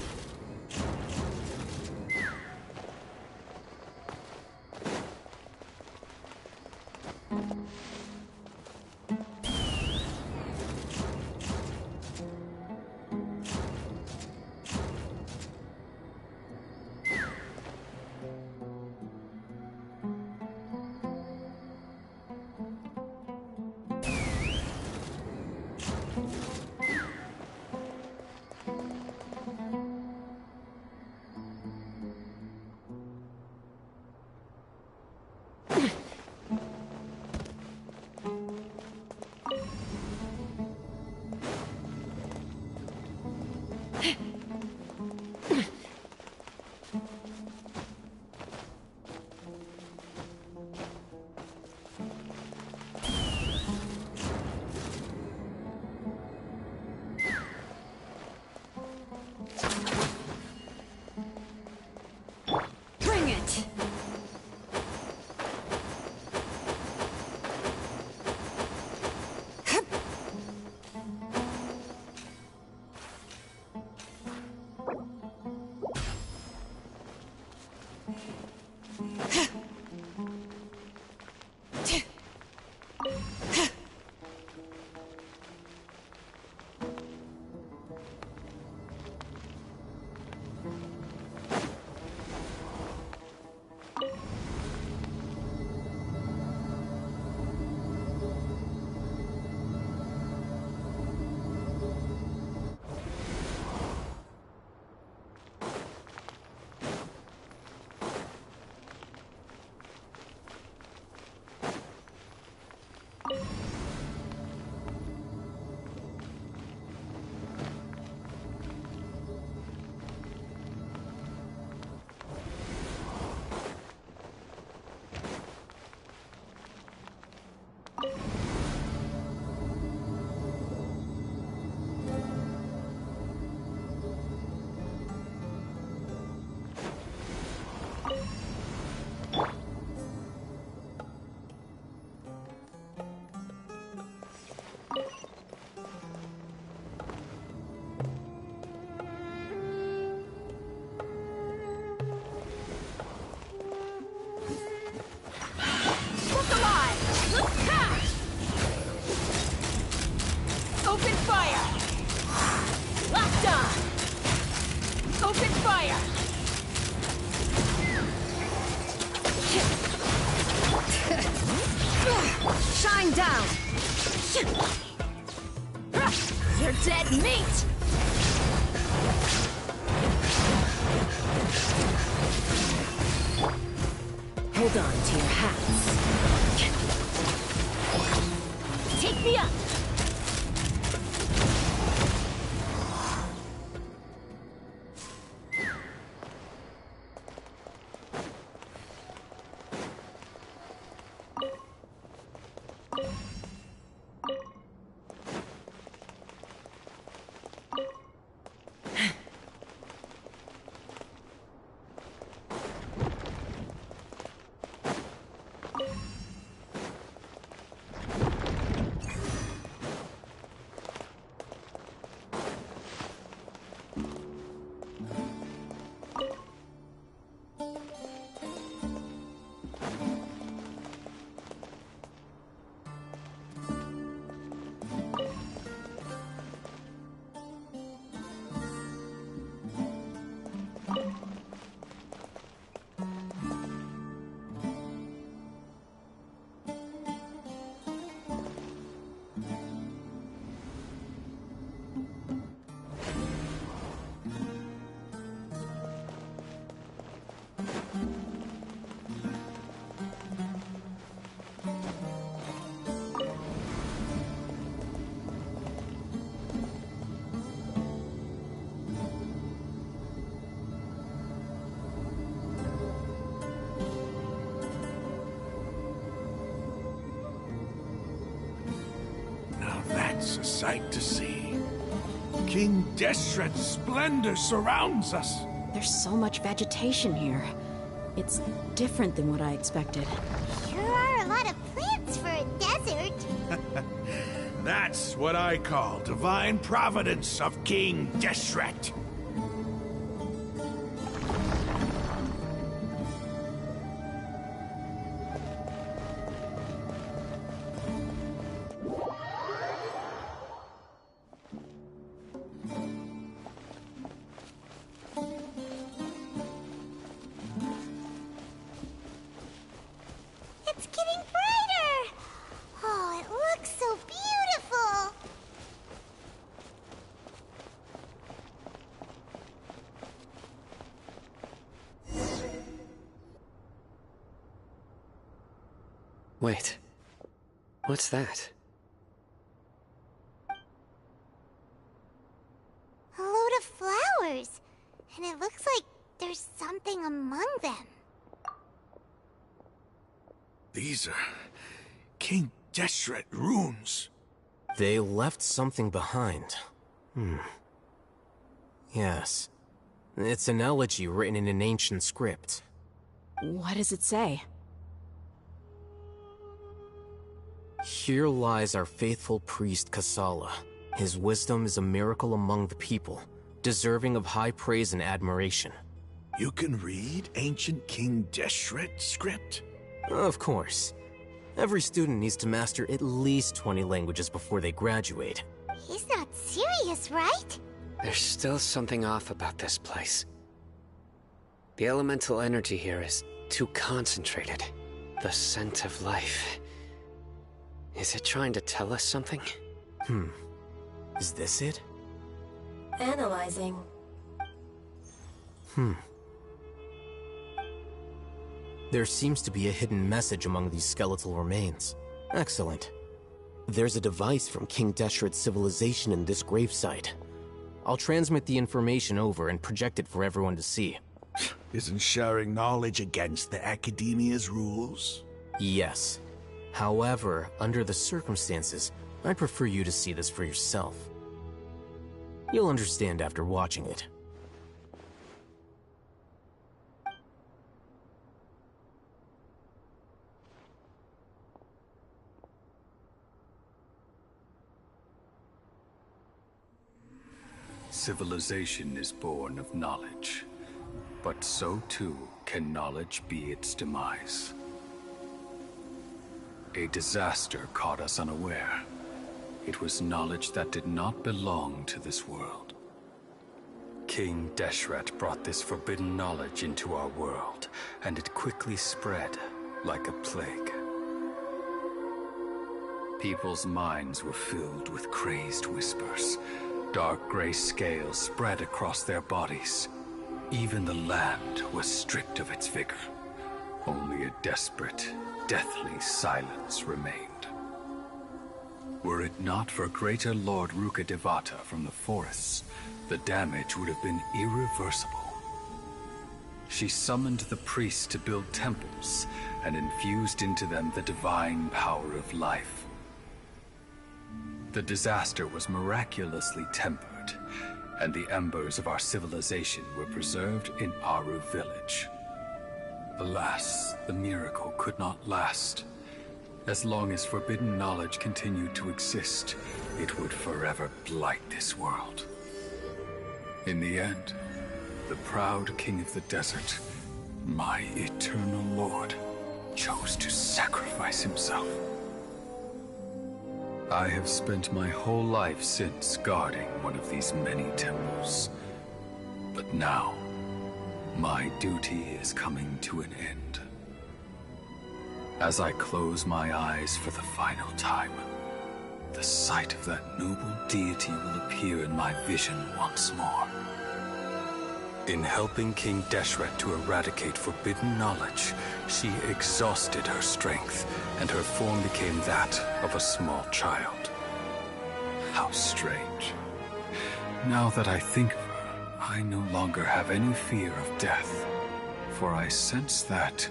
You're dead meat! Hold on to your hats. Take me up! That's a sight to see. King Deshret's splendor surrounds us. There's so much vegetation here. It's different than what I expected. Sure are a lot of plants for a desert. That's what I call divine providence of King Deshret. It's getting brighter! Oh, it looks so beautiful! Wait. What's that? A load of flowers. And it looks like there's something among them. These are King Deshret runes. They left something behind. Yes. It's an elegy written in an ancient script. What does it say? Here lies our faithful priest Kasala. His wisdom is a miracle among the people, deserving of high praise and admiration. You can read ancient King Deshret script? Of course. Every student needs to master at least 20 languages before they graduate. He's not serious, right? There's still something off about this place. The elemental energy here is too concentrated. The scent of life. Is it trying to tell us something? Is this it? Analyzing. There seems to be a hidden message among these skeletal remains. Excellent. There's a device from King Deshret's civilization in this gravesite. I'll transmit the information over and project it for everyone to see. Isn't sharing knowledge against the Academia's rules? Yes. However, under the circumstances, I'd prefer you to see this for yourself. You'll understand after watching it. Civilization is born of knowledge, but so too can knowledge be its demise. A disaster caught us unaware. It was knowledge that did not belong to this world. King Deshret brought this forbidden knowledge into our world, and it quickly spread like a plague. People's minds were filled with crazed whispers. Dark gray scales spread across their bodies. Even the land was stripped of its vigor. Only a desperate, deathly silence remained. Were it not for Greater Lord Rukkhadevata from the forests, the damage would have been irreversible. She summoned the priests to build temples and infused into them the divine power of life. The disaster was miraculously tempered, and the embers of our civilization were preserved in Aru village. Alas, the miracle could not last. As long as forbidden knowledge continued to exist, it would forever blight this world. In the end, the proud king of the desert, my eternal lord, chose to sacrifice himself. I have spent my whole life since guarding one of these many temples. But now, my duty is coming to an end. As I close my eyes for the final time, the sight of that noble deity will appear in my vision once more. In helping King Deshret to eradicate forbidden knowledge, she exhausted her strength, and her form became that of a small child. How strange. Now that I think of her, I no longer have any fear of death, for I sense that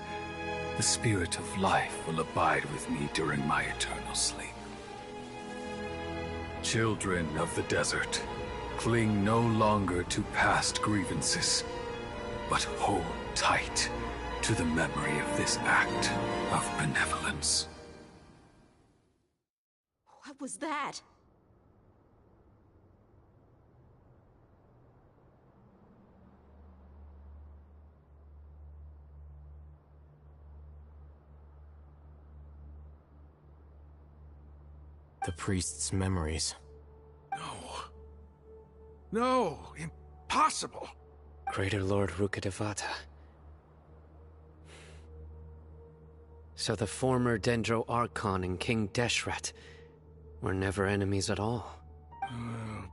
the spirit of life will abide with me during my eternal sleep. Children of the desert, cling no longer to past grievances, but hold tight to the memory of this act of benevolence. What was that? The priest's memories. No, impossible. Greater Lord Rukkhadevata. So the former Dendro Archon and King Deshret were never enemies at all.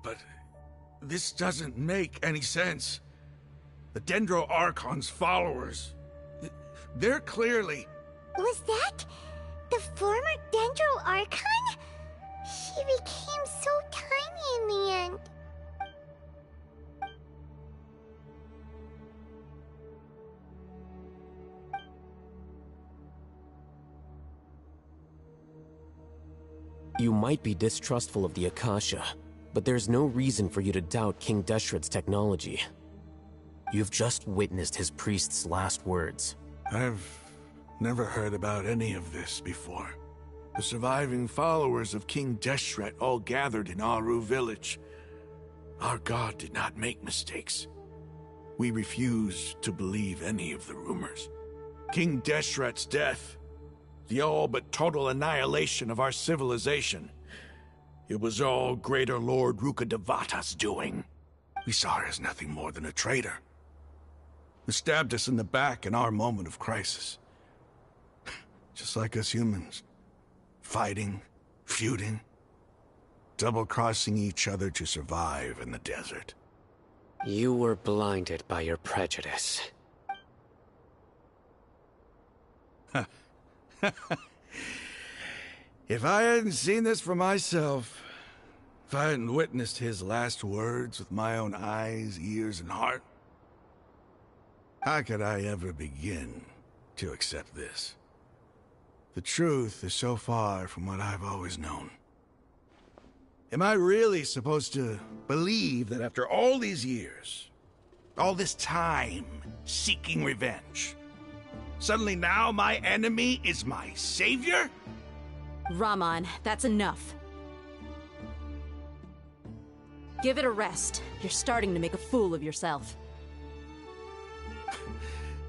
But this doesn't make any sense. The Dendro Archon's followers, they're clearly... Was that the former Dendro Archon? She became so tiny in the end. You might be distrustful of the Akasha, but there's no reason for you to doubt King Deshret's technology. You've just witnessed his priest's last words. I've never heard about any of this before. The surviving followers of King Deshret all gathered in Aru village. Our god did not make mistakes. We refused to believe any of the rumors. King Deshret's death, the all but total annihilation of our civilization, it was all Greater Lord Rukkhadevata's doing. We saw her as nothing more than a traitor, who stabbed us in the back in our moment of crisis. Just like us humans. Fighting, feuding, double-crossing each other to survive in the desert. You were blinded by your prejudice. If I hadn't seen this for myself, if I hadn't witnessed his last words with my own eyes, ears, and heart, how could I ever begin to accept this? The truth is so far from what I've always known. Am I really supposed to believe that after all these years, all this time seeking revenge, suddenly now my enemy is my savior? Raman, that's enough. Give it a rest. You're starting to make a fool of yourself.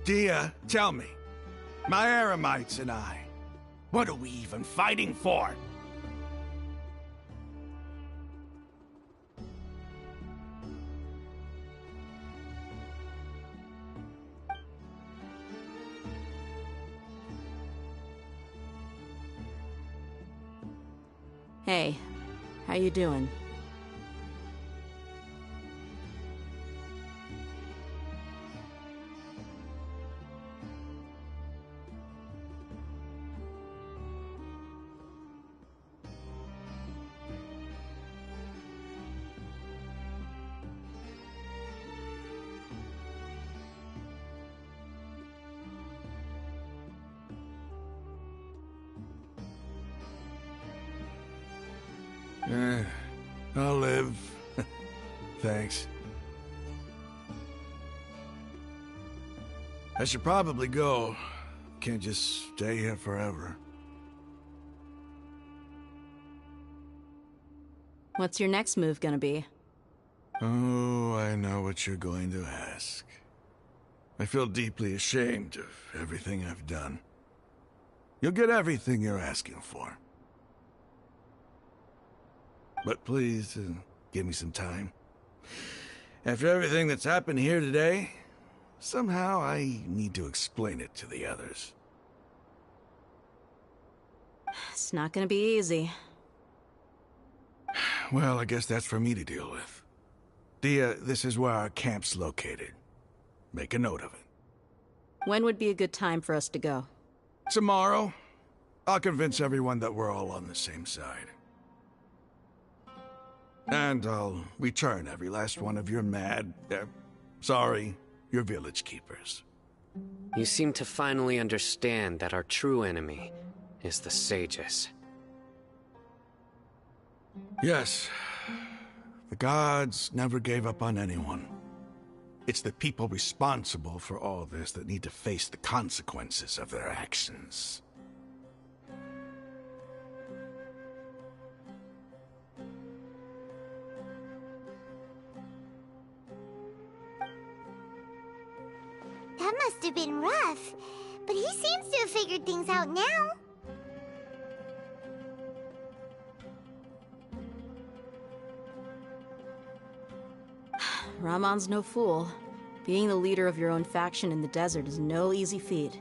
Dia, tell me, my Aramites and I, what are we even fighting for? Hey, how you doing? I'll live. Thanks. I should probably go. Can't just stay here forever. What's your next move gonna be? Oh, I know what you're going to ask. I feel deeply ashamed of everything I've done. You'll get everything you're asking for. But please, give me some time. After everything that's happened here today, somehow I need to explain it to the others. It's not gonna be easy. Well, I guess that's for me to deal with. Dia, this is where our camp's located. Make a note of it. When would be a good time for us to go? Tomorrow, I'll convince everyone that we're all on the same side. And I'll return every last one of your your village keepers. You seem to finally understand that our true enemy is the sages. Yes. The gods never gave up on anyone. It's the people responsible for all this that need to face the consequences of their actions. That must have been rough, but he seems to have figured things out now. Ramon's no fool. Being the leader of your own faction in the desert is no easy feat.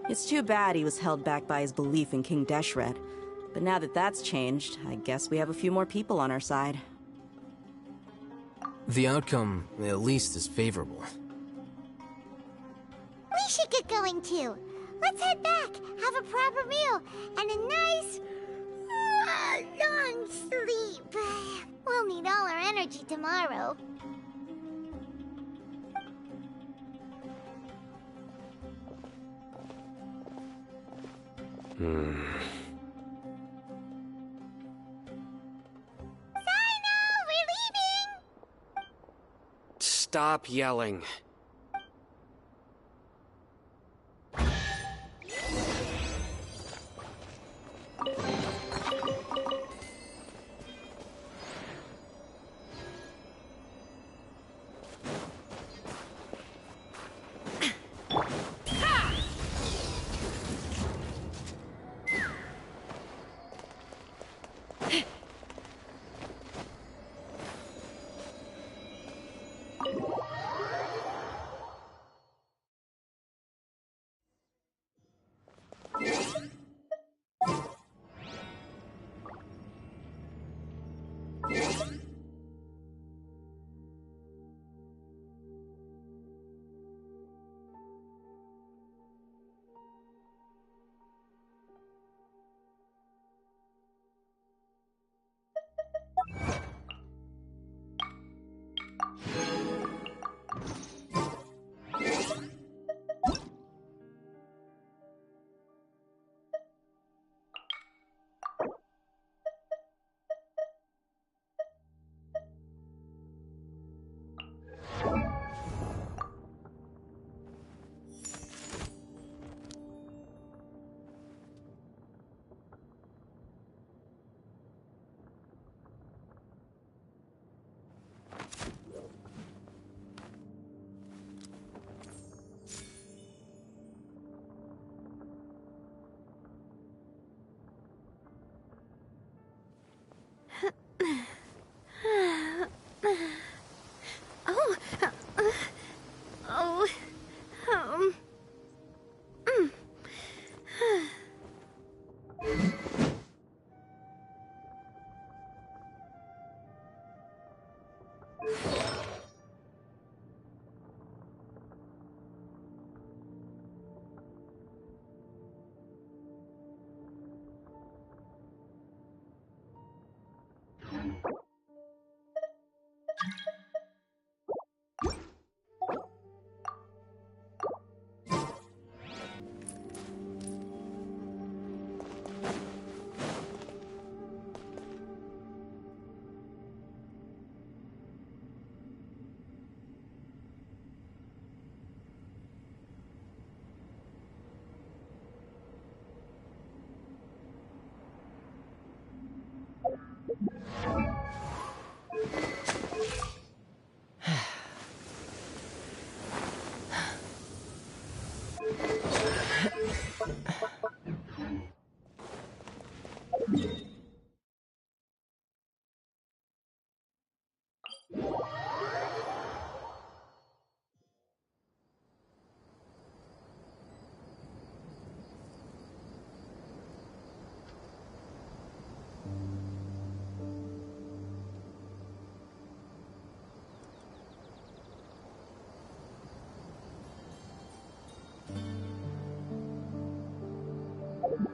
It's too bad he was held back by his belief in King Deshret. But now that that's changed, I guess we have a few more people on our side. The outcome, at least, is favorable. We should get going too. Let's head back, have a proper meal, and a nice, long sleep. We'll need all our energy tomorrow. Stop yelling.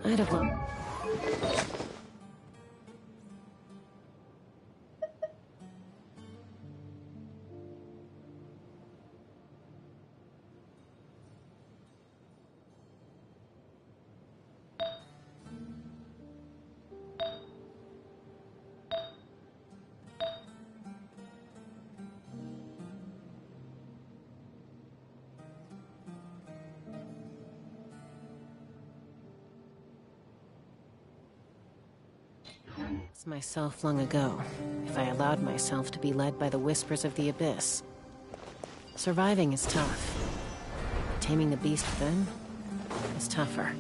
I'd have loved... myself long ago, if I allowed myself to be led by the whispers of the abyss. Surviving is tough. Taming the beast within is tougher.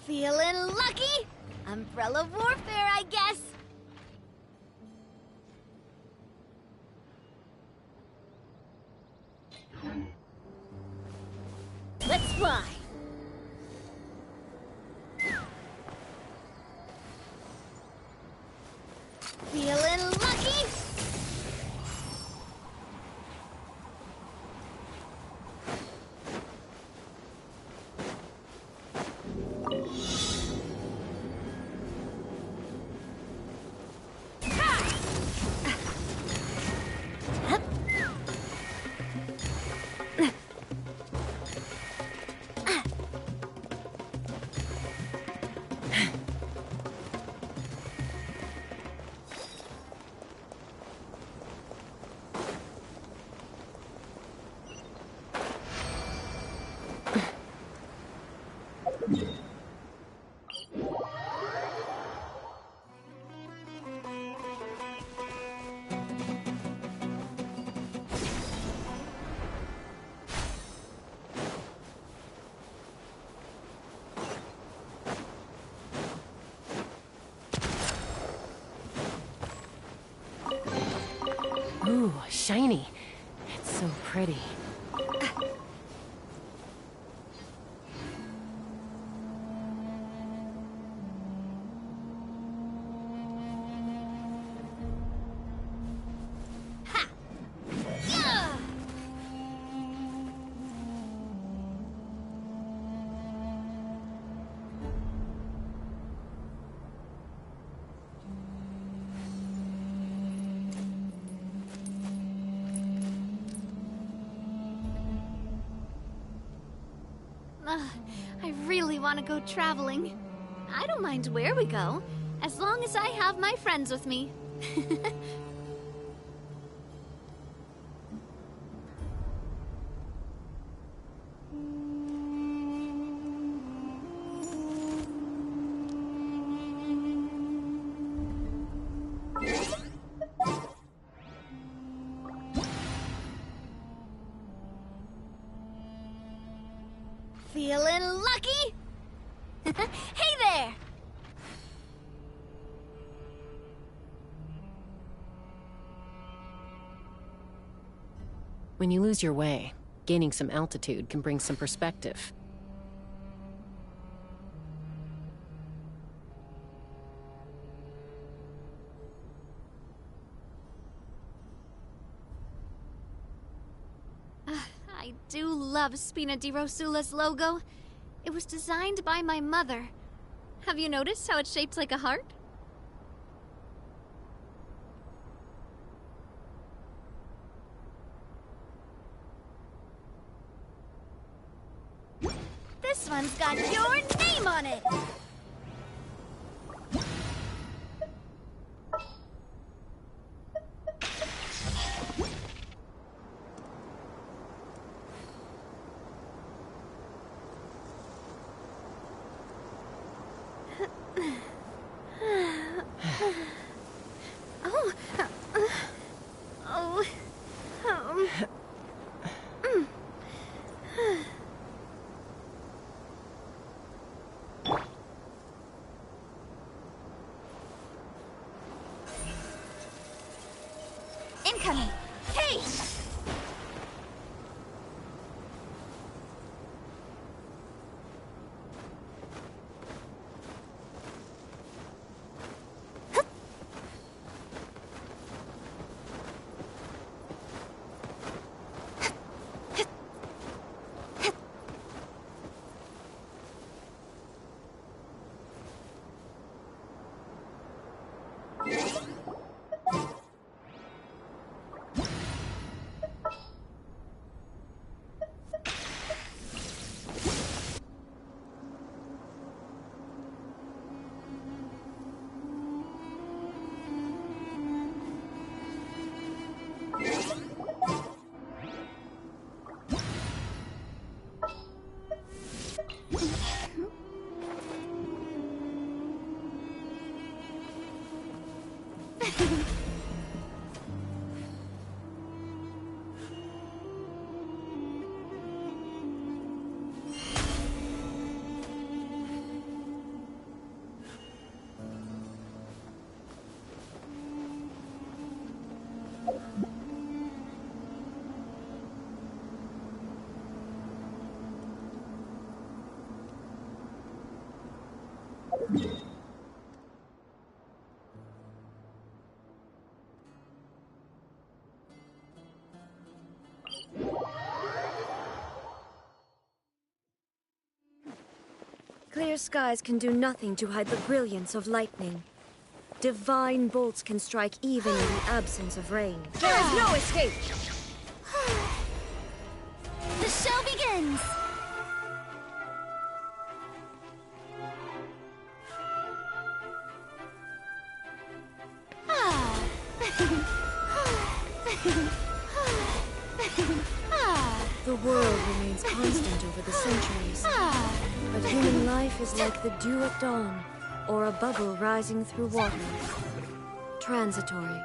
Feeling lucky? Umbrella warfare, I guess. Let's fly. Feeling lucky? Ooh, shiny. It's so pretty. I really want to go traveling. I don't mind where we go, as long as I have my friends with me. Feeling lucky? Hey there! When you lose your way, gaining some altitude can bring some perspective. I do love Spina di Rosula's logo. It was designed by my mother. Have you noticed how it's shaped like a heart? This one's got your name on it! Clear skies can do nothing to hide the brilliance of lightning. Divine bolts can strike even in the absence of rain. There is no escape! The show begins! The world remains constant over the centuries. But human life is like the dew at dawn, or a bubble rising through water. Transitory.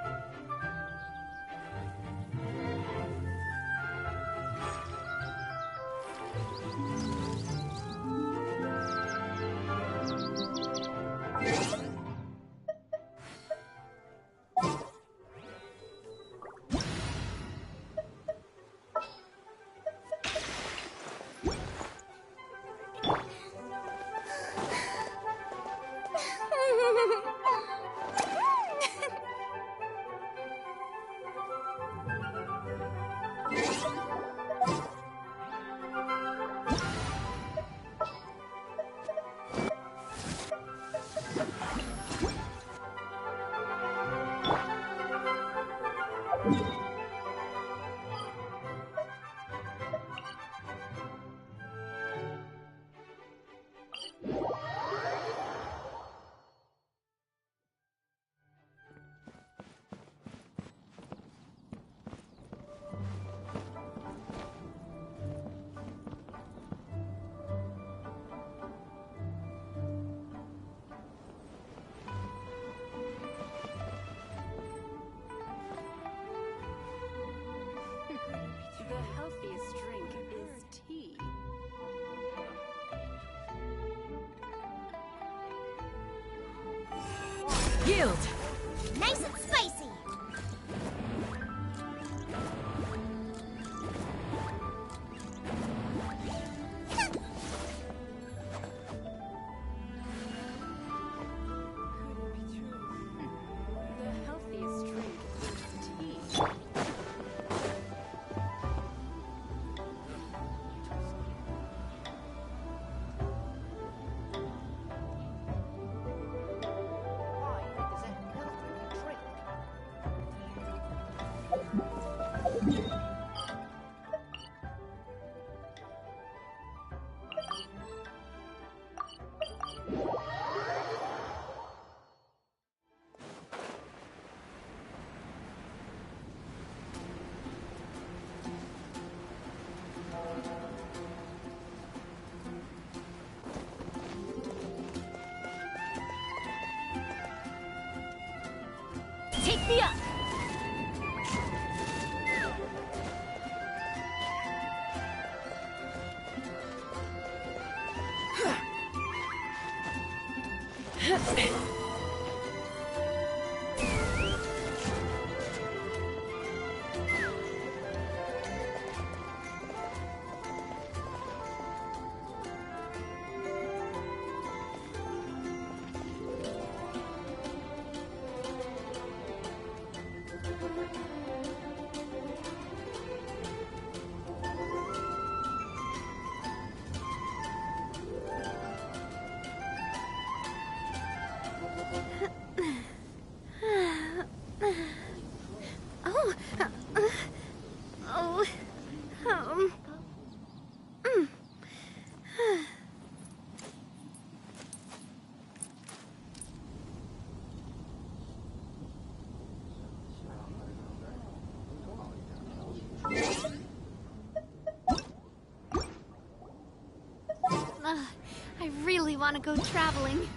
The healthiest drink is tea. Yield! Nice and spicy! The healthiest drink is tea. Take me up! I really want to go traveling.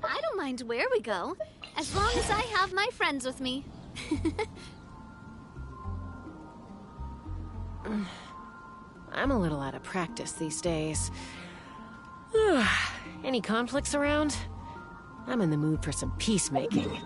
I don't mind where we go. As long as I have my friends with me. I'm a little out of practice these days. Any conflicts around? I'm in the mood for some peacemaking.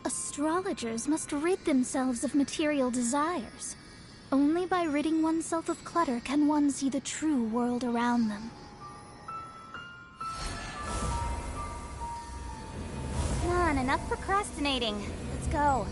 Astrologers must rid themselves of material desires. Only by ridding oneself of clutter can one see the true world around them. Come on, enough procrastinating. Let's go.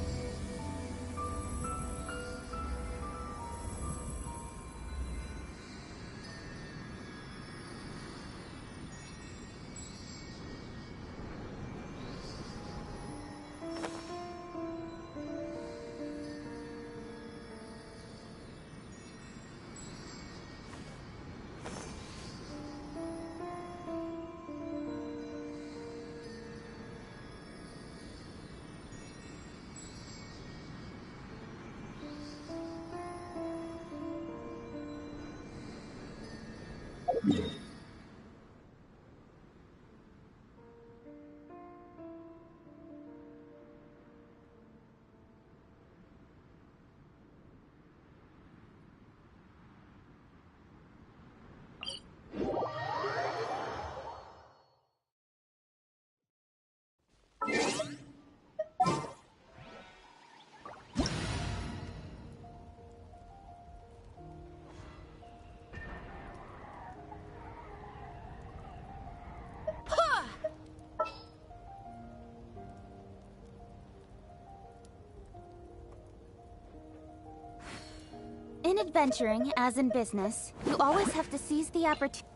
In adventuring, as in business, you always have to seize the opportunity.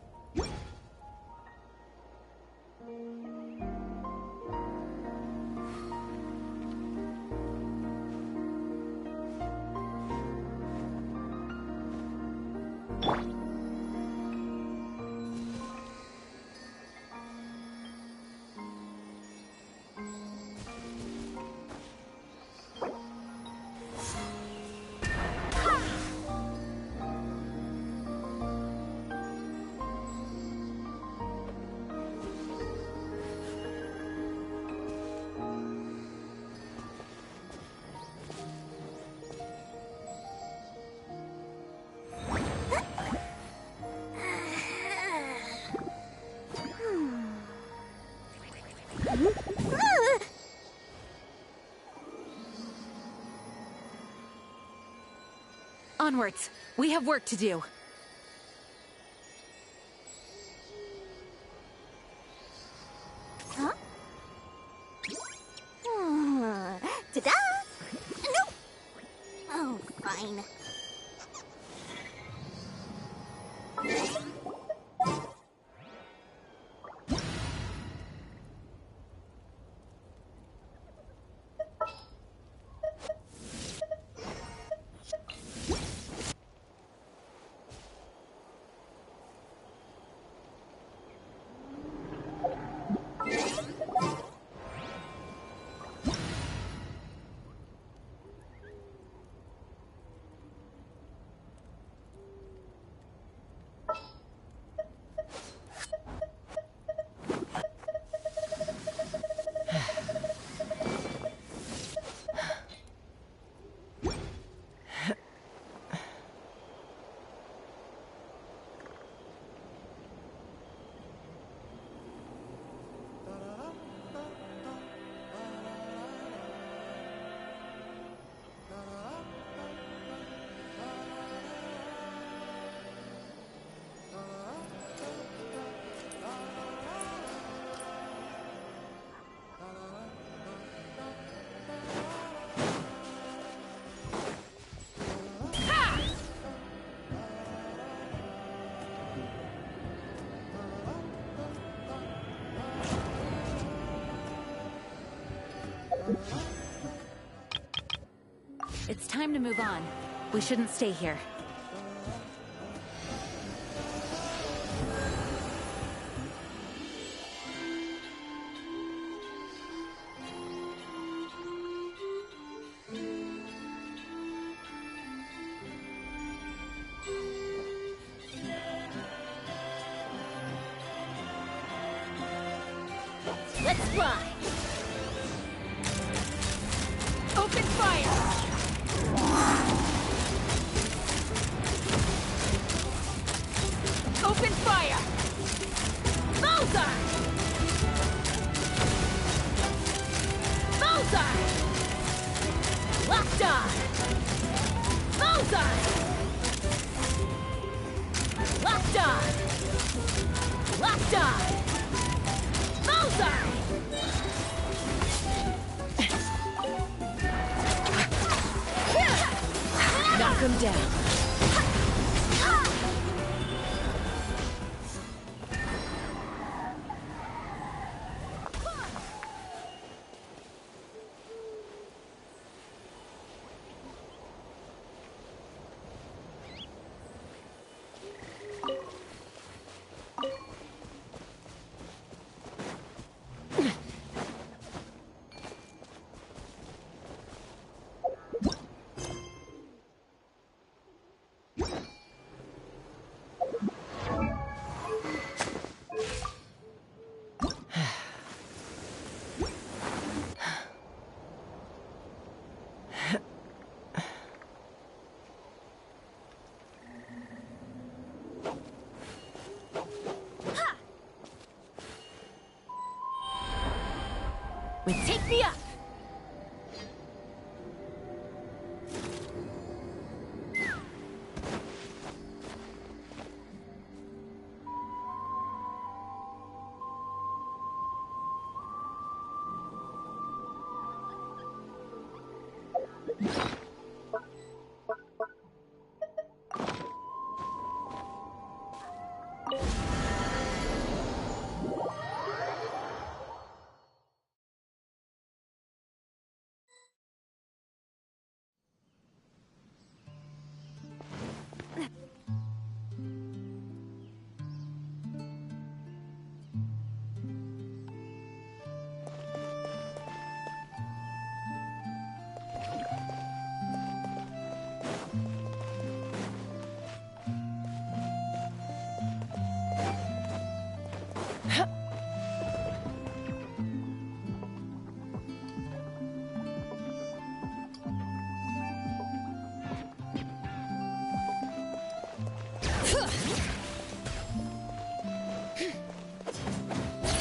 Onwards! We have work to do. Huh? Ta-da! Nope! Oh, fine. It's time to move on. We shouldn't stay here. Let's fly! Open fire! Open fire! Bullseye! Bullseye! Locked on! Bullseye! Locked on! Locked on! Bullseye! Knock him down. Take me up!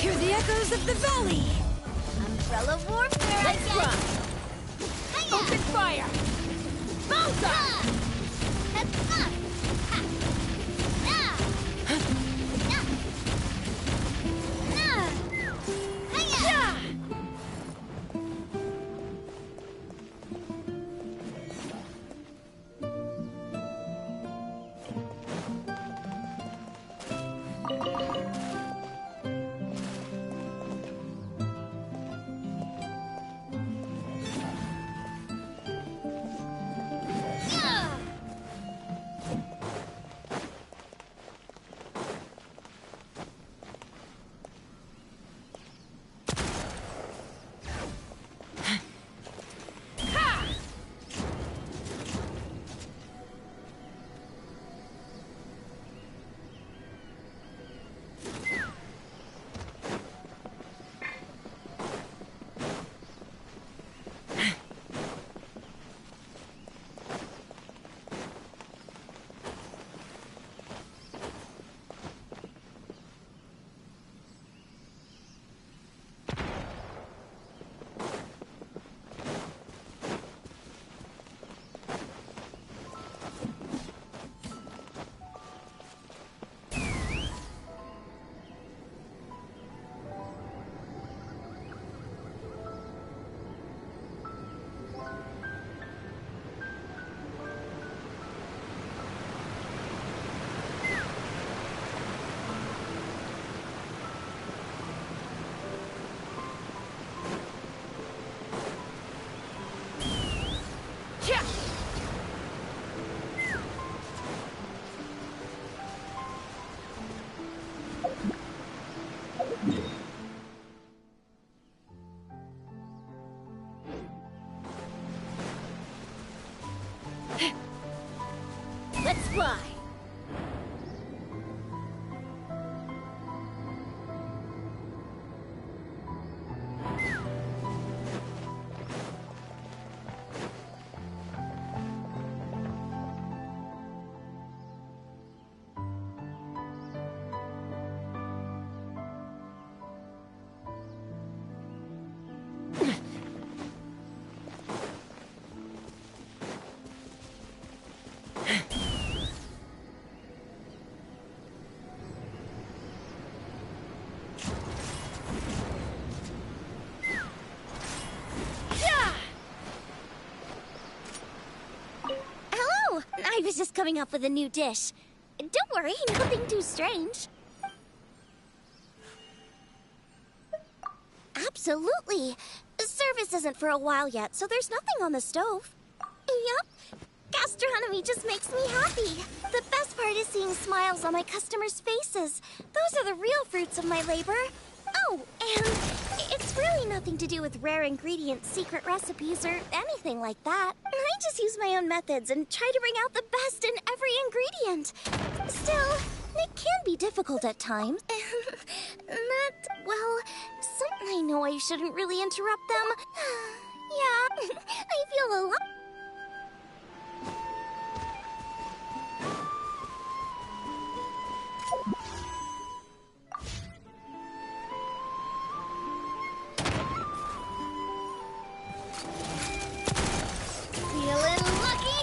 Hear the echoes of the valley! Umbrella warfare, I Let's guess! run! Open fire! Bullseye! coming up with a new dish. Don't worry, nothing too strange. Absolutely. Service isn't for a while yet, so there's nothing on the stove. Yup. Gastronomy just makes me happy. The best part is seeing smiles on my customers' faces. Those are the real fruits of my labor. Oh, and it's really nothing to do with rare ingredients, secret recipes, or anything like that. I just use my own methods and try to bring out the best in every ingredient. Still, it can be difficult at times. Well, some I know I shouldn't really interrupt them. Yeah, I feel a lot. Feeling lucky?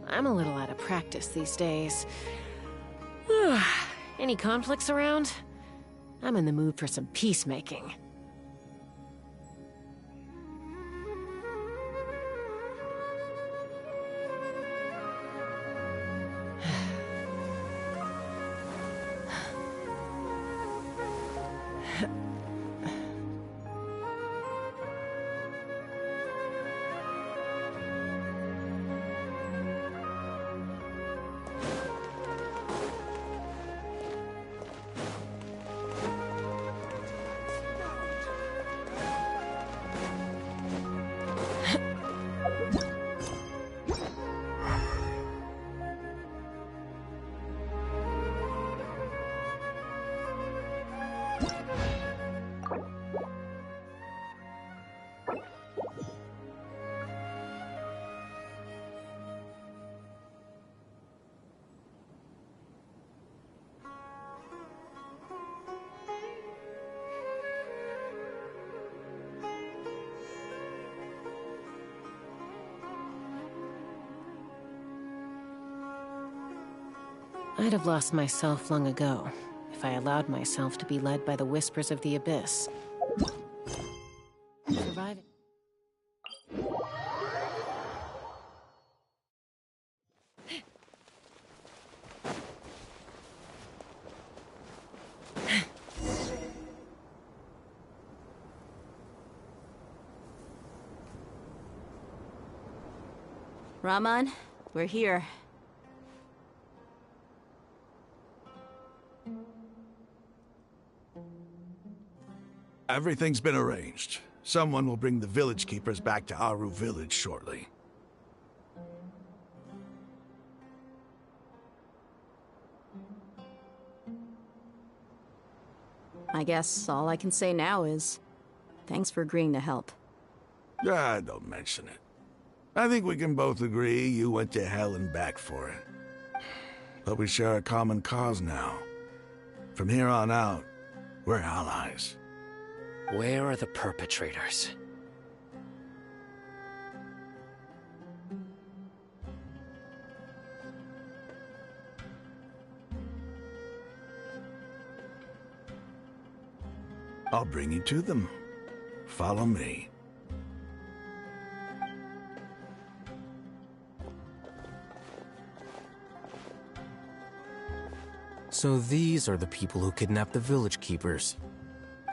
I'm a little out of practice these days. Any conflicts around? I'm in the mood for some peacemaking. I'd have lost myself long ago, if I allowed myself to be led by the whispers of the abyss. Surviving. Raman, we're here. Everything's been arranged. Someone will bring the village keepers back to Aru village shortly. I guess all I can say now is, thanks for agreeing to help. Ah, don't mention it. I think we can both agree you went to hell and back for it. But we share a common cause now. From here on out, we're allies. Where are the perpetrators? I'll bring you to them. Follow me. So these are the people who kidnapped the village keepers.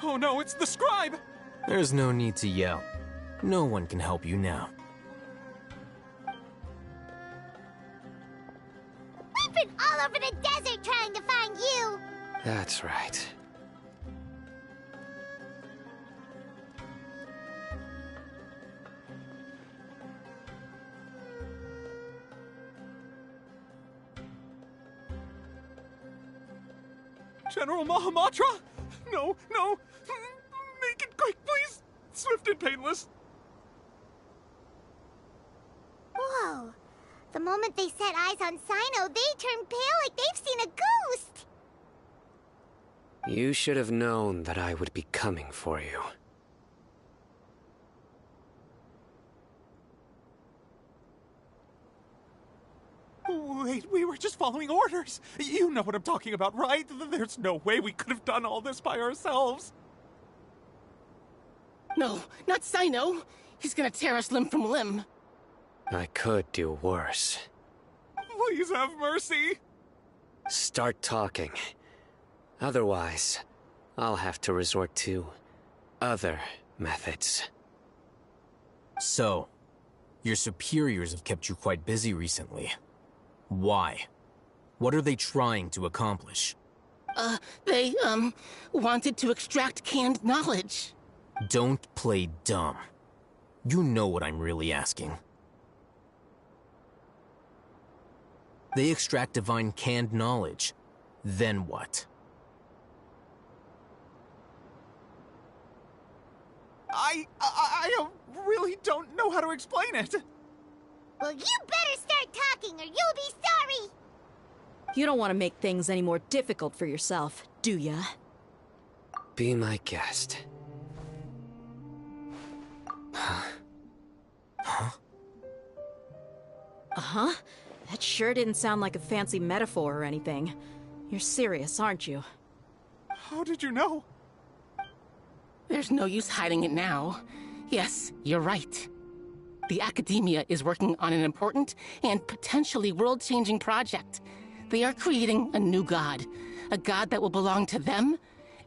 Oh no, it's the scribe! There's no need to yell. No one can help you now. We've been all over the desert trying to find you! That's right. General Mahamatra? No, no! Make it quick, please! Swift and painless. Whoa. The moment they set eyes on Sino, they turn pale like they've seen a ghost! You should have known that I would be coming for you. Wait, we were just following orders. You know what I'm talking about, right? There's no way we could have done all this by ourselves. No, not Sino. He's gonna tear us limb from limb. I could do worse. Please have mercy. Start talking. Otherwise, I'll have to resort to other methods. So, your superiors have kept you quite busy recently. Why? What are they trying to accomplish? They wanted to extract canned knowledge. Don't play dumb. You know what I'm really asking. They extract divine canned knowledge. Then what? I really don't know how to explain it. Well, you better start talking or you'll be sorry! You don't want to make things any more difficult for yourself, do ya? Be my guest. Huh? Uh-huh. That sure didn't sound like a fancy metaphor or anything. You're serious, aren't you? How did you know? There's no use hiding it now. Yes, you're right. The Academia is working on an important and potentially world-changing project. They are creating a new god. A god that will belong to them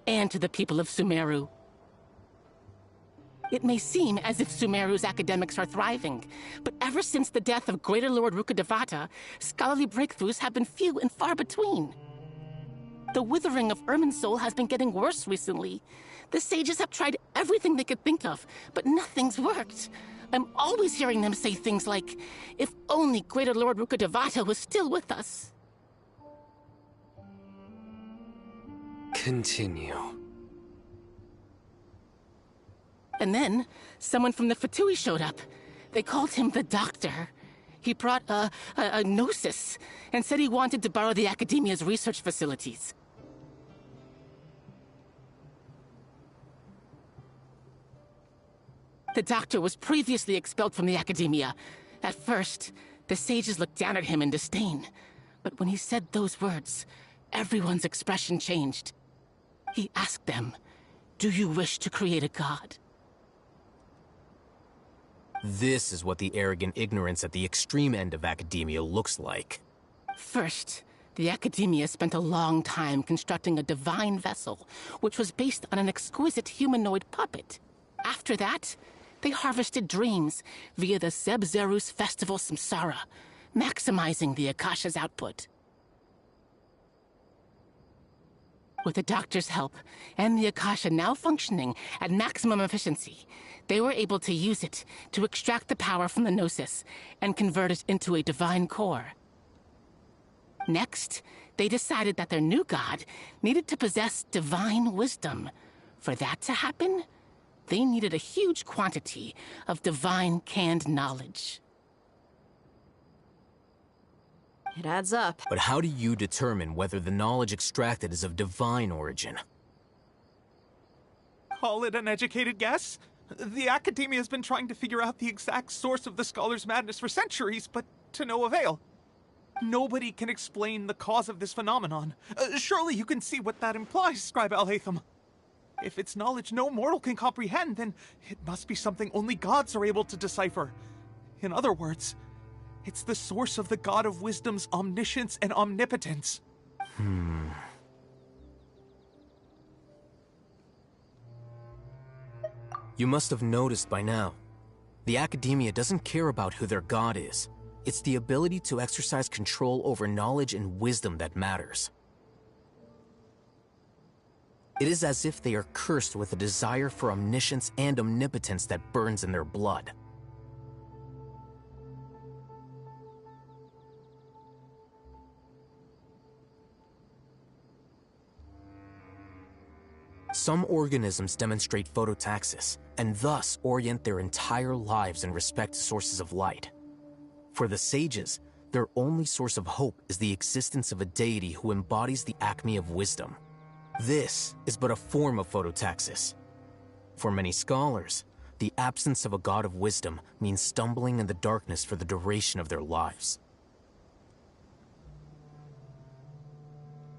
and to the people of Sumeru. It may seem as if Sumeru's academics are thriving, but ever since the death of Greater Lord Rukkhadevata, scholarly breakthroughs have been few and far between. The withering of Irminsul has been getting worse recently. The sages have tried everything they could think of, but nothing's worked. I'm always hearing them say things like, if only Greater Lord Rukkhadevata was still with us. Continue. And then, someone from the Fatui showed up. They called him the Doctor. He brought a gnosis and said he wanted to borrow the Academia's research facilities. The Doctor was previously expelled from the Academia. At first, the sages looked down at him in disdain. But when he said those words, everyone's expression changed. He asked them, "Do you wish to create a god?" This is what the arrogant ignorance at the extreme end of academia looks like. First, the Academia spent a long time constructing a divine vessel, which was based on an exquisite humanoid puppet. After that, they harvested dreams via the Zeb-Zerus Festival Samsara, maximizing the Akasha's output. With the Doctor's help, and the Akasha now functioning at maximum efficiency, they were able to use it to extract the power from the Gnosis and convert it into a divine core. Next, they decided that their new god needed to possess divine wisdom. For that to happen, they needed a huge quantity of divine canned knowledge. It adds up. But how do you determine whether the knowledge extracted is of divine origin? Call it an educated guess? The Academia has been trying to figure out the exact source of the Scholar's madness for centuries, but to no avail. Nobody can explain the cause of this phenomenon. Surely you can see what that implies, Scribe Alhaitham. If it's knowledge no mortal can comprehend, then it must be something only gods are able to decipher. In other words, it's the source of the God of Wisdom's omniscience and omnipotence. You must have noticed by now. The Academia doesn't care about who their god is. It's the ability to exercise control over knowledge and wisdom that matters. It is as if they are cursed with a desire for omniscience and omnipotence that burns in their blood. Some organisms demonstrate phototaxis, and thus orient their entire lives in respect to sources of light. For the sages, their only source of hope is the existence of a deity who embodies the acme of wisdom. This is but a form of phototaxis. For many scholars, the absence of a god of wisdom means stumbling in the darkness for the duration of their lives.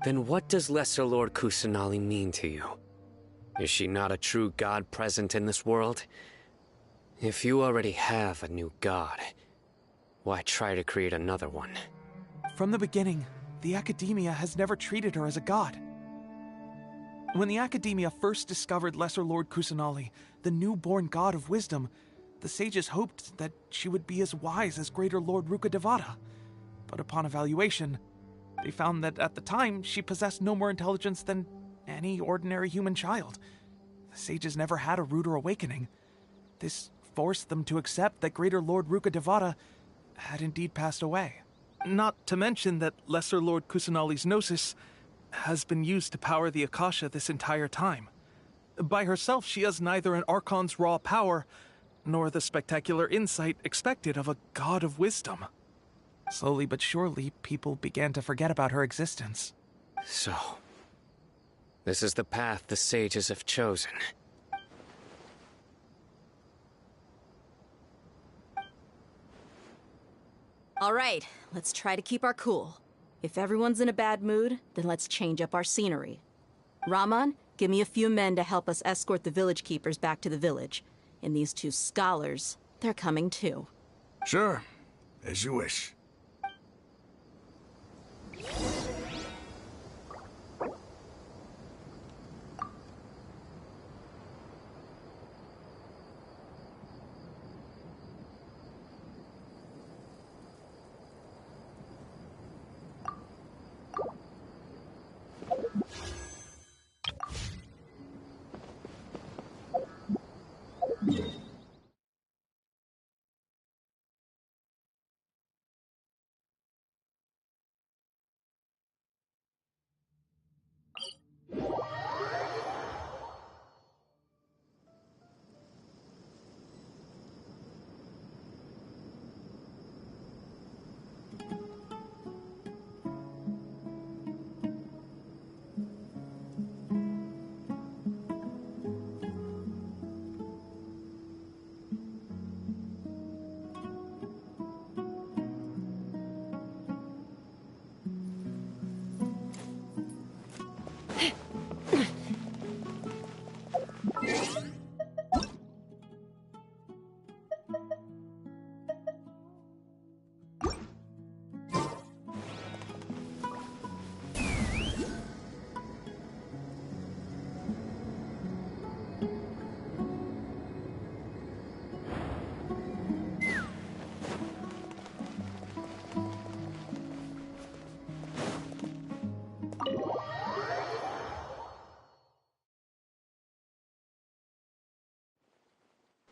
Then what does Lesser Lord Kusanali mean to you? Is she not a true god present in this world? If you already have a new god, why try to create another one? From the beginning, the Academia has never treated her as a god. When the Academia first discovered Lesser Lord Kusanali, the newborn god of wisdom, the sages hoped that she would be as wise as Greater Lord Rukkhadevata. But upon evaluation, they found that at the time she possessed no more intelligence than any ordinary human child. The sages never had a ruder awakening. This forced them to accept that Greater Lord Rukkhadevata had indeed passed away. Not to mention that Lesser Lord Kusanali's Gnosis has been used to power the Akasha this entire time. By herself, she has neither an Archon's raw power, nor the spectacular insight expected of a god of wisdom. Slowly but surely, people began to forget about her existence. So, this is the path the sages have chosen. All right, let's try to keep our cool. If everyone's in a bad mood, then let's change up our scenery. Rahman, give me a few men to help us escort the village keepers back to the village. And these two scholars, they're coming too. Sure, as you wish.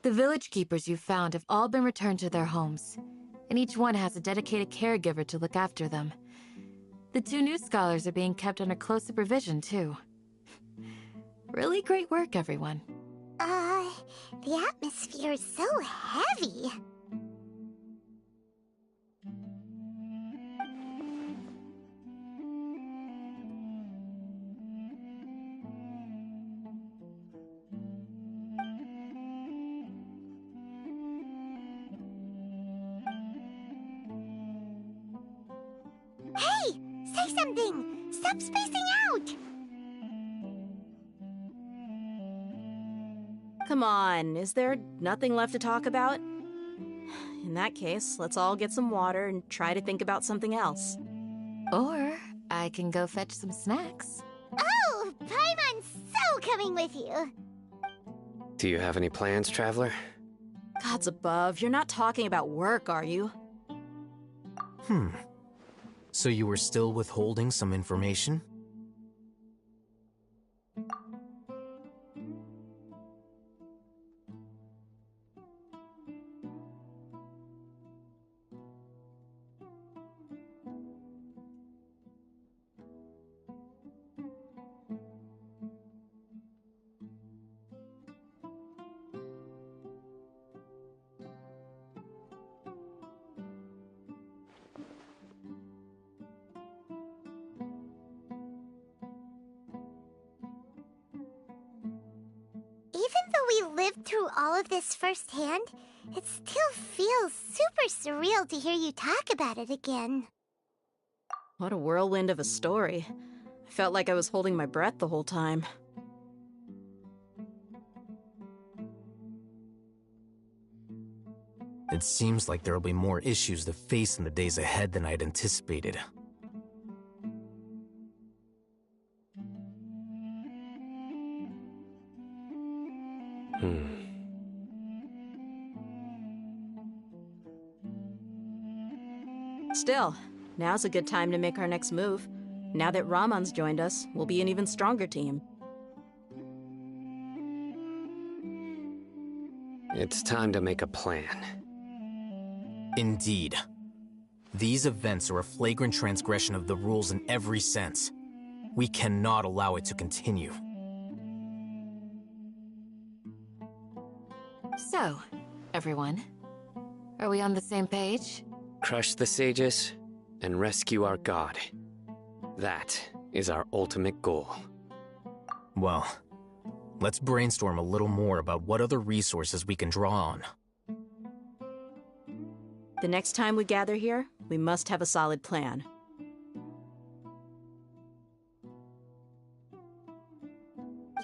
The village keepers you've found have all been returned to their homes, and each one has a dedicated caregiver to look after them. The 2 new scholars are being kept under close supervision, too. Really great work, everyone. The atmosphere is so heavy. Hey! Say something! Stop spacing out! Come on, is there nothing left to talk about? In that case, let's all get some water and try to think about something else. Or I can go fetch some snacks. Oh! Paimon's so coming with you! Do you have any plans, Traveler? Gods above, you're not talking about work, are you? So you were still withholding some information? Even though we lived through all of this firsthand, it still feels super surreal to hear you talk about it again. What a whirlwind of a story. I felt like I was holding my breath the whole time. It seems like there'll be more issues to face in the days ahead than I'd anticipated. Still, now's a good time to make our next move. Now that Ramon's joined us, we'll be an even stronger team. It's time to make a plan. Indeed. These events are a flagrant transgression of the rules in every sense. We cannot allow it to continue. So, everyone, are we on the same page? Crush the sages and rescue our god. That is our ultimate goal. Well, let's brainstorm a little more about what other resources we can draw on. The next time we gather here, we must have a solid plan.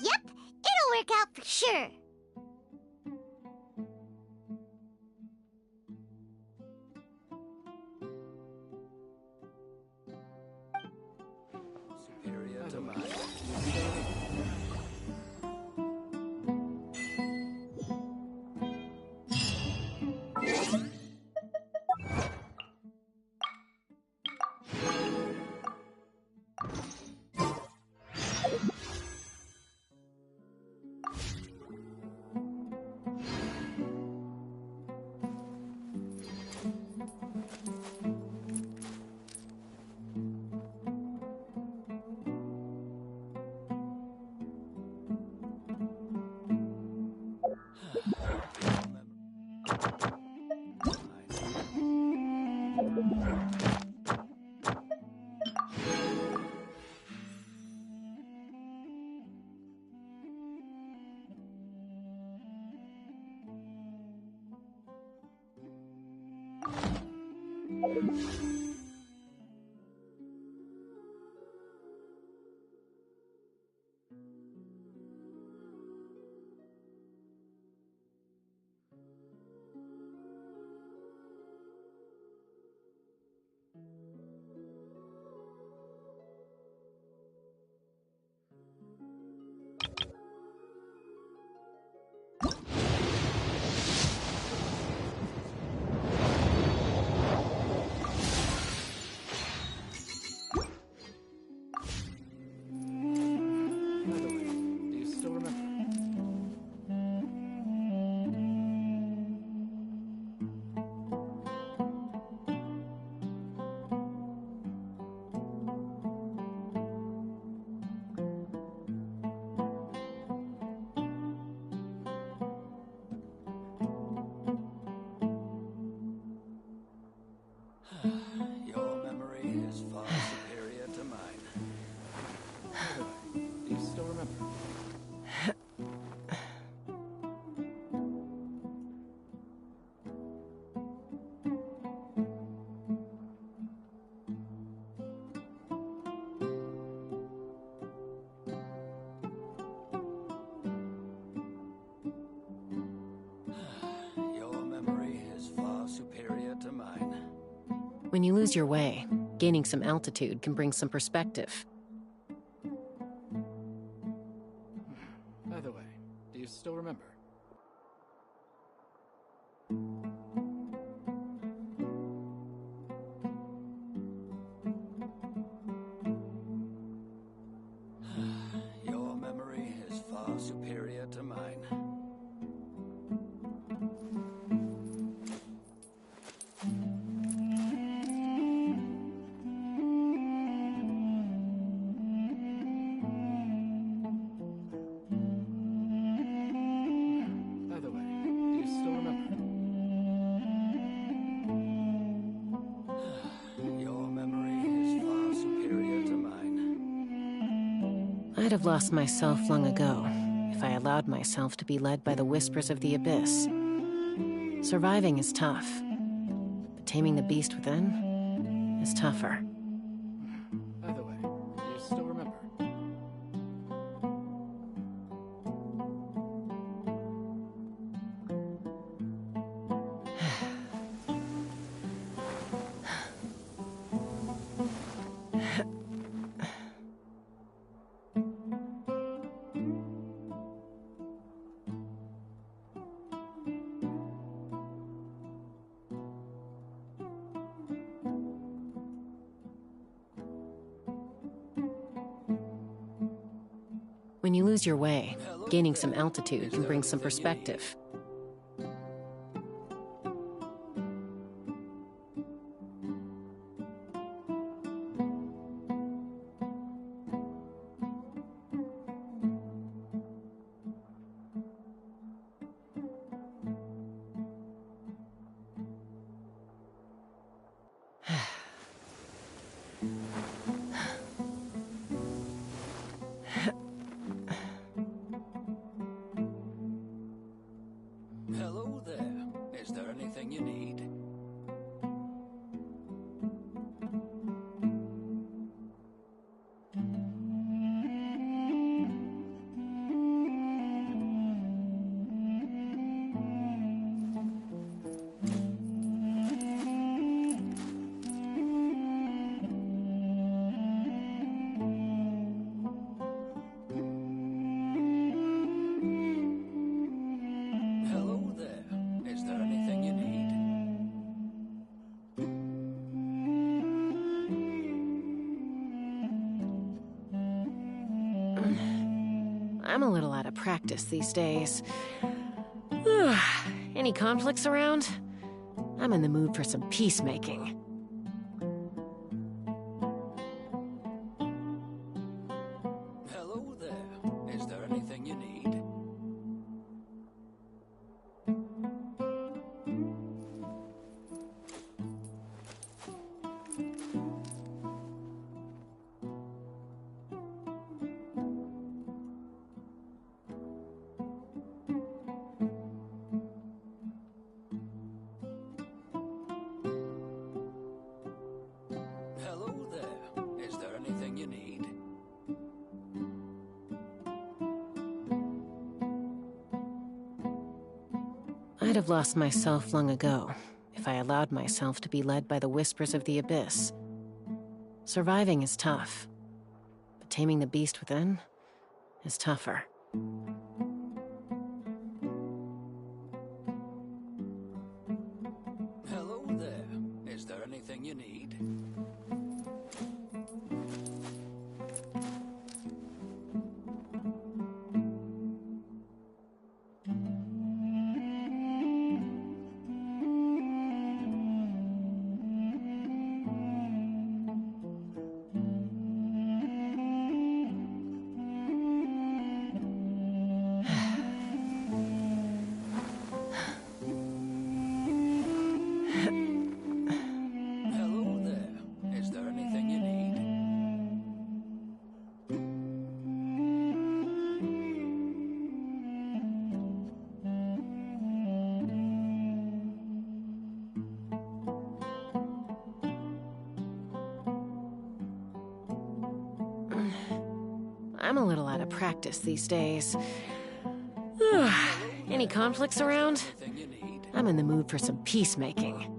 Yep, it'll work out for sure. When you lose your way, gaining some altitude can bring some perspective. By the way, do you still remember? Your memory is far superior to mine. By the way, do you still remember? Your memory is far superior to mine. I'd have lost myself long ago if I allowed myself to be led by the whispers of the abyss. Surviving is tough, but taming the beast within is tougher. By the way, do you still remember? When you lose your way, gaining some altitude can bring some perspective. Hello there. Is there anything you need? Hello there. Is there anything you need? I'm a little out of practice these days. Any conflicts around? I'm in the mood for some peacemaking. Hello there. Is there anything you need? Hello there. Is there anything you need? I'd have lost myself long ago if I allowed myself to be led by the whispers of the abyss. Surviving is tough, but taming the beast within is tougher. Hello there. Is there anything you need? Hello there. Is there anything you need? I'm a little out of practice these days. Any conflicts around? I'm in the mood for some peacemaking.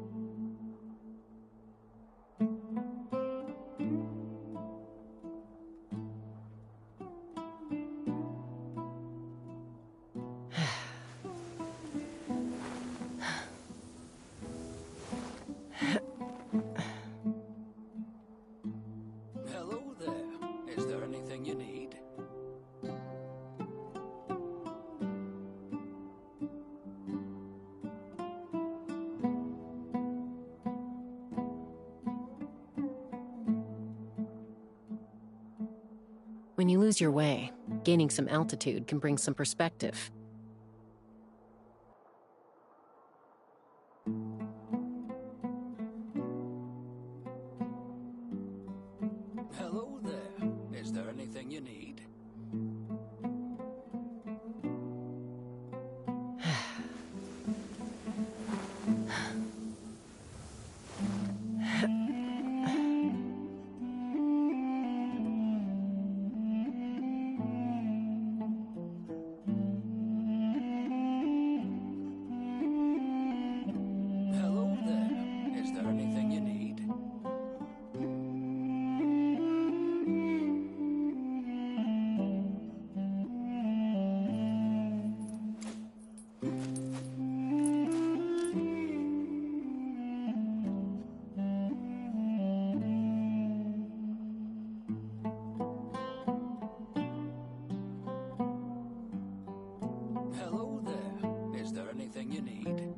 anything you need? When you lose your way, gaining some altitude can bring some perspective. Hello there. Is there anything you need? Hello there. Is there anything you need? Hello there. Is there anything you need?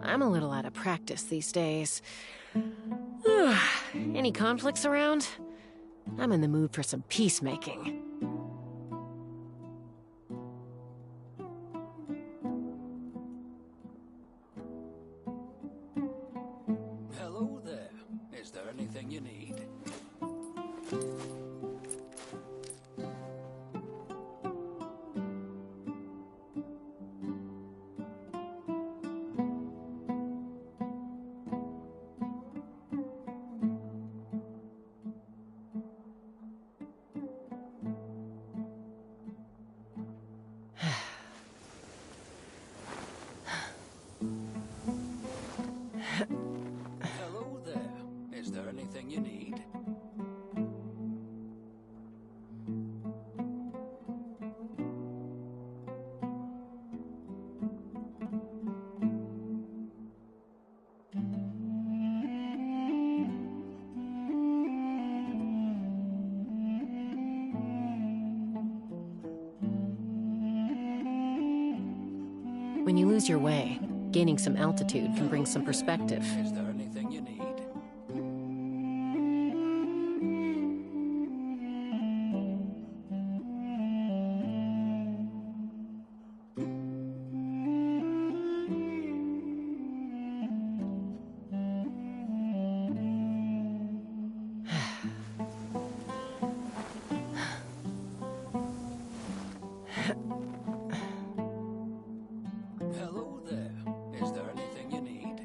I'm a little out of practice these days. Any conflicts around? I'm in the mood for some peacemaking. Hello there. Is there anything you need? Hello there. Is there anything you need? When you lose your way, gaining some altitude can bring some perspective. Is there anything you need? Hello there. Is there anything you need?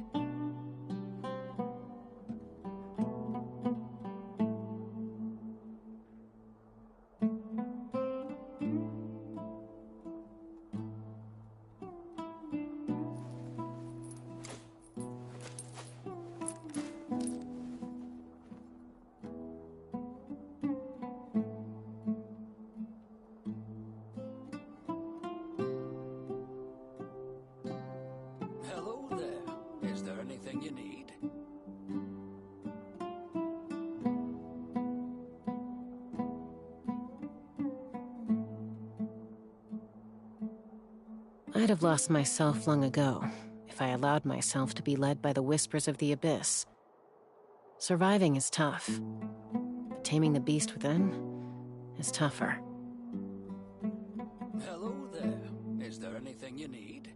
Hello there. Is there anything you need? I'd have lost myself long ago if I allowed myself to be led by the whispers of the abyss. Surviving is tough, but taming the beast within is tougher. Hello there. Is there anything you need?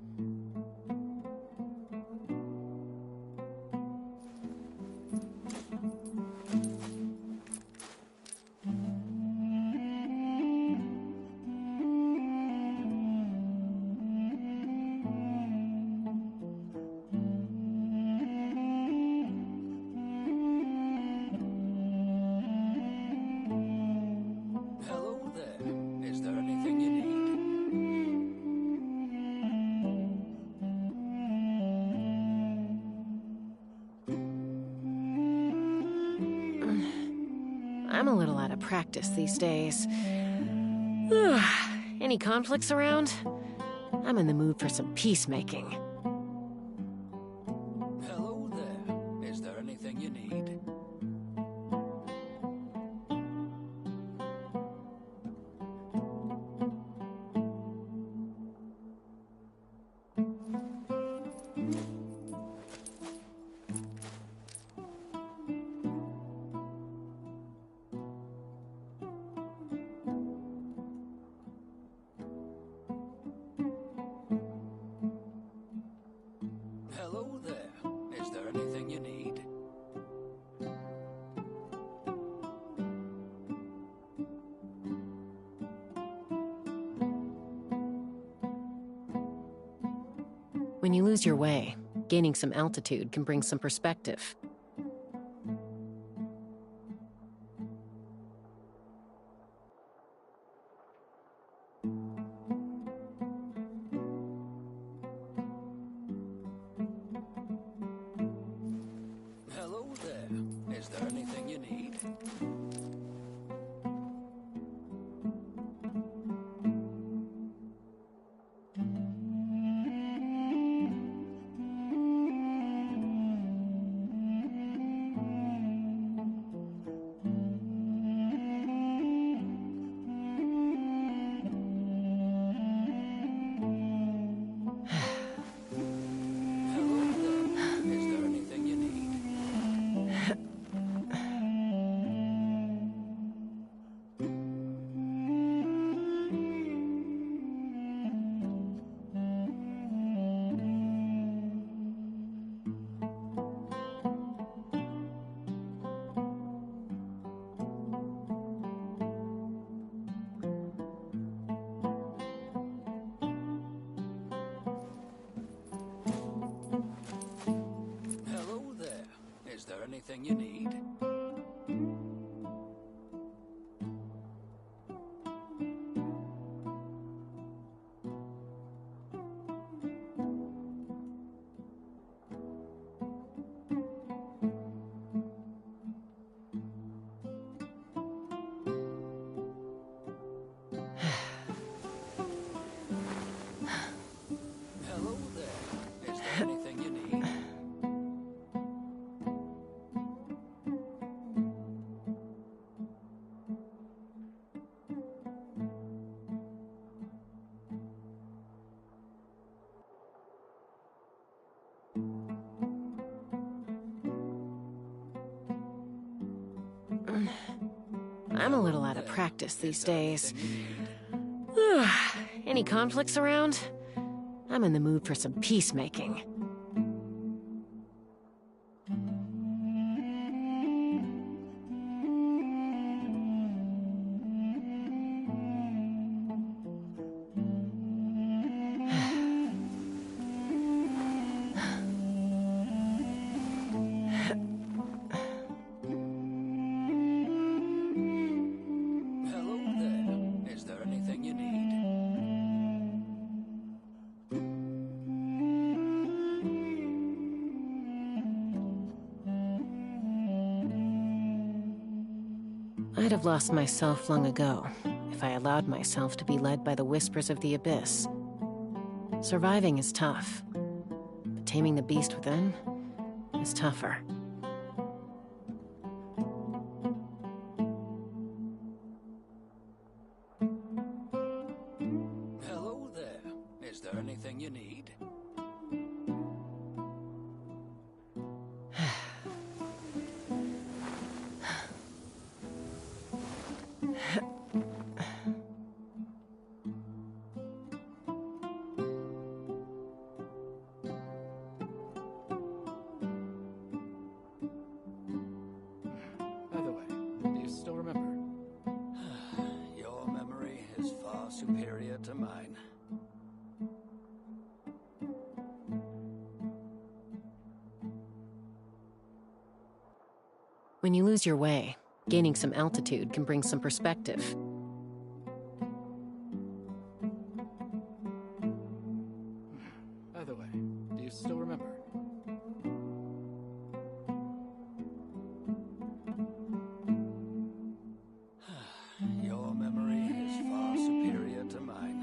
Hello there. Is there anything you need? I'm a little out of practice these days. Any conflicts around? I'm in the mood for some peacemaking. Hello there. anything you need? Hello there. Is there anything you need? When you lose your way, gaining some altitude can bring some perspective. Hello there. Is there anything you need? Is there anything you need? Hello there. Is there anything you need? Hello there. Is there anything you need? I'm a little out of practice these days. Any conflicts around? I'm in the mood for some peacemaking. Hello there. Is there anything you need? I'd have lost myself long ago if I allowed myself to be led by the whispers of the abyss. Surviving is tough, but taming the beast within is tougher. Hello there. Is there anything you need? By the way, do you still remember? Your memory is far superior to mine. When you lose your way, gaining some altitude can bring some perspective. By the way, do you still remember? Your memory is far superior to mine.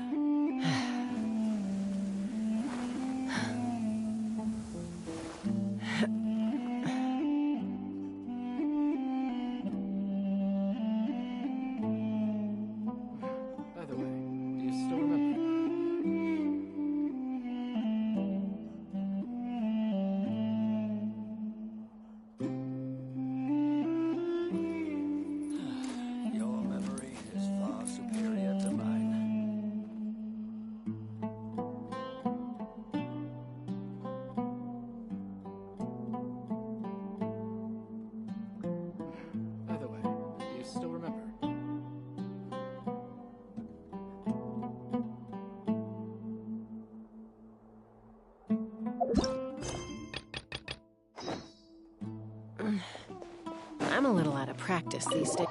I'm a little out of practice these days.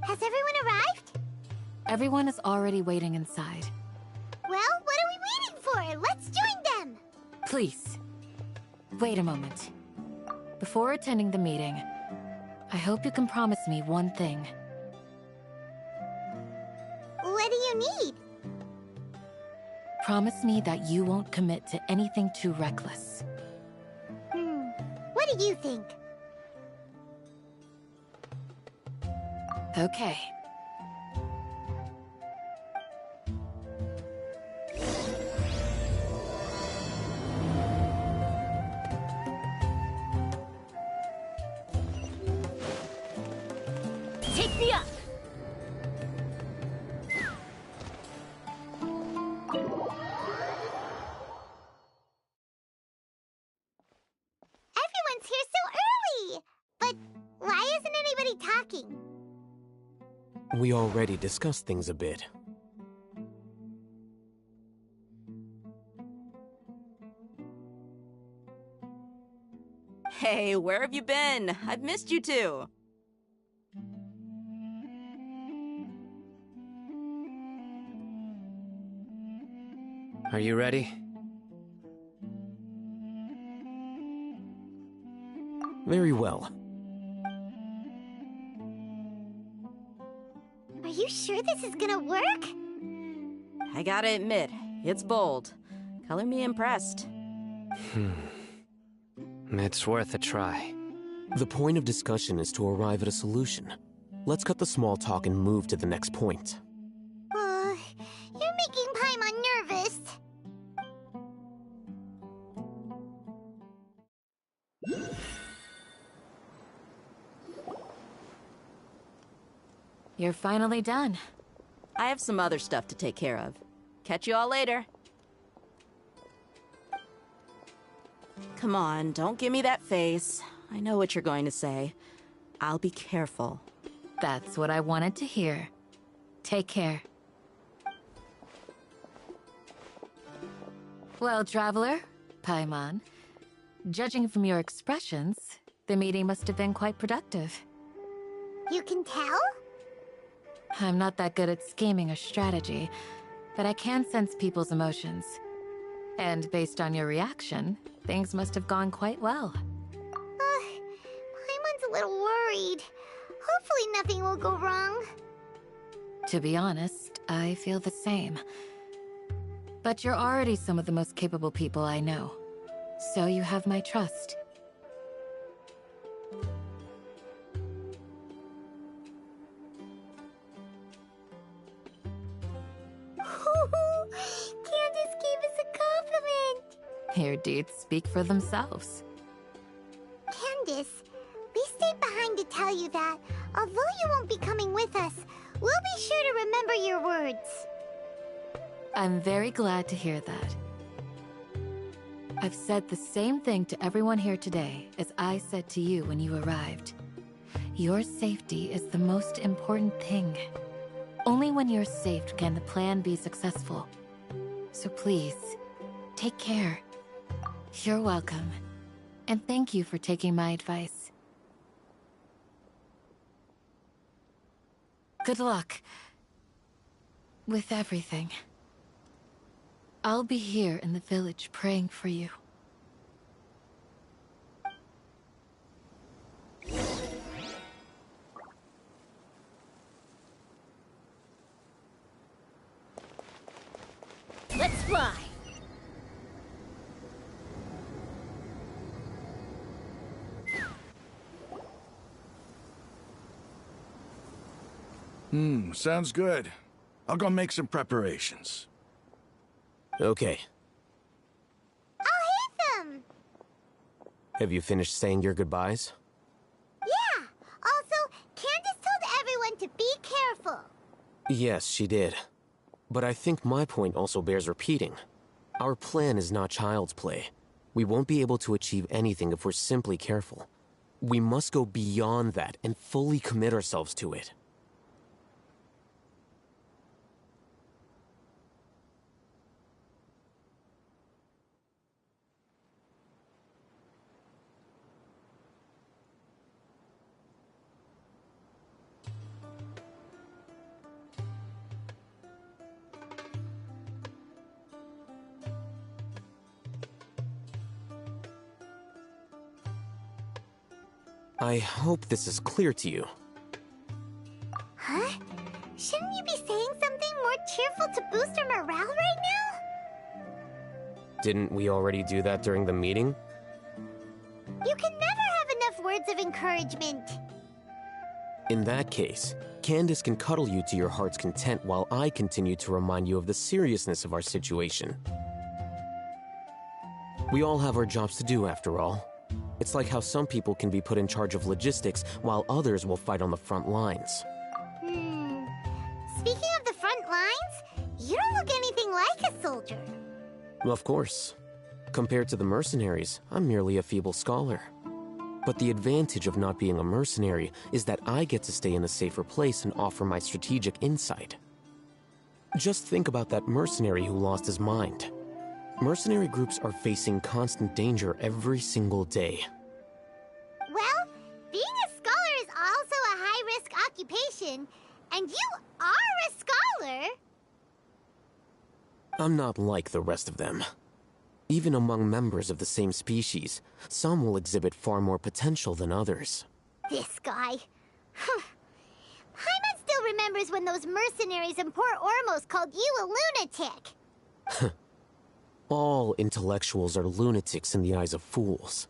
Has everyone arrived? Everyone is already waiting inside. Well, what are we waiting for? Let's join them! Please, wait a moment. Before attending the meeting, I hope you can promise me one thing. What do you need? Promise me that you won't commit to anything too reckless. What do you think? Okay. Take me up! Everyone's here so early! But why isn't anybody talking? We already discussed things a bit. Hey, where have you been? I've missed you too. Are you ready? Very well. Are you sure this is gonna work? I gotta admit, it's bold. Color me impressed. It's worth a try. The point of discussion is to arrive at a solution. Let's cut the small talk and move to the next point. You're making Paimon nervous. You're finally done. I have some other stuff to take care of. Catch you all later. Come on, don't give me that face. I know what you're going to say. I'll be careful. That's what I wanted to hear. Take care. Well, traveler, Paimon, judging from your expressions, the meeting must have been quite productive. You can tell? I'm not that good at scheming or strategy, but I can sense people's emotions. And based on your reaction, things must have gone quite well. Paimon's a little worried. Hopefully nothing will go wrong. To be honest, I feel the same. But you're already some of the most capable people I know. So you have my trust. Candace gave us a compliment! Your deeds speak for themselves. Candace, we stayed behind to tell you that, although you won't be coming with us, we'll be sure to remember your words. I'm very glad to hear that. I've said the same thing to everyone here today as I said to you when you arrived. Your safety is the most important thing. Only when you're safe can the plan be successful. So please, take care. You're welcome. And thank you for taking my advice. Good luck. With everything. I'll be here in the village praying for you. fly! Sounds good. I'll go make some preparations. Okay. I'll hate them! Have you finished saying your goodbyes? Yeah! Also, Candace told everyone to be careful. Yes, she did. But I think my point also bears repeating. Our plan is not child's play. We won't be able to achieve anything if we're simply careful. We must go beyond that and fully commit ourselves to it. I hope this is clear to you. Huh? Shouldn't you be saying something more cheerful to boost our morale right now? Didn't we already do that during the meeting? You can never have enough words of encouragement. In that case, Candace can cuddle you to your heart's content while I continue to remind you of the seriousness of our situation. We all have our jobs to do, after all. It's like how some people can be put in charge of logistics while others will fight on the front lines. Speaking of the front lines, you don't look anything like a soldier. Of course. Compared to the mercenaries, I'm merely a feeble scholar. But the advantage of not being a mercenary is that I get to stay in a safer place and offer my strategic insight. Just think about that mercenary who lost his mind. Mercenary groups are facing constant danger every single day. Well, being a scholar is also a high-risk occupation, and you are a scholar! I'm not like the rest of them. Even among members of the same species, some will exhibit far more potential than others. This guy. Paimon still remembers when those mercenaries in Port Ormos called you a lunatic. All intellectuals are lunatics in the eyes of fools.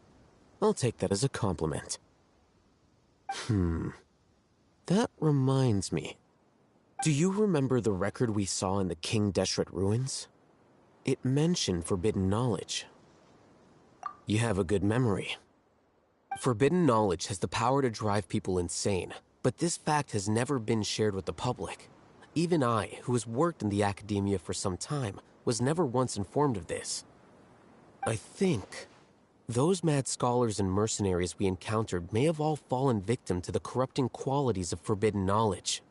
I'll take that as a compliment. That reminds me. Do you remember the record we saw in the King Deshret ruins? It mentioned forbidden knowledge. You have a good memory. Forbidden knowledge has the power to drive people insane, but this fact has never been shared with the public. Even I, who has worked in the academia for some time, was never once informed of this. I think those mad scholars and mercenaries we encountered may have all fallen victim to the corrupting qualities of forbidden knowledge.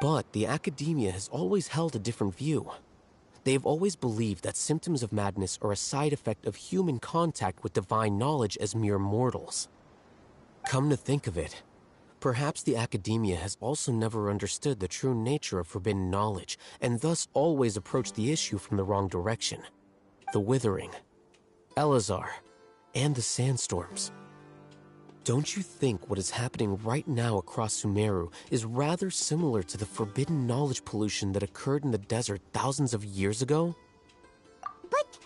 But the academia has always held a different view. They have always believed that symptoms of madness are a side effect of human contact with divine knowledge as mere mortals. Come to think of it, perhaps the academia has also never understood the true nature of forbidden knowledge, and thus always approached the issue from the wrong direction. The Withering, Elazar, and the sandstorms. Don't you think what is happening right now across Sumeru is rather similar to the forbidden knowledge pollution that occurred in the desert thousands of years ago? But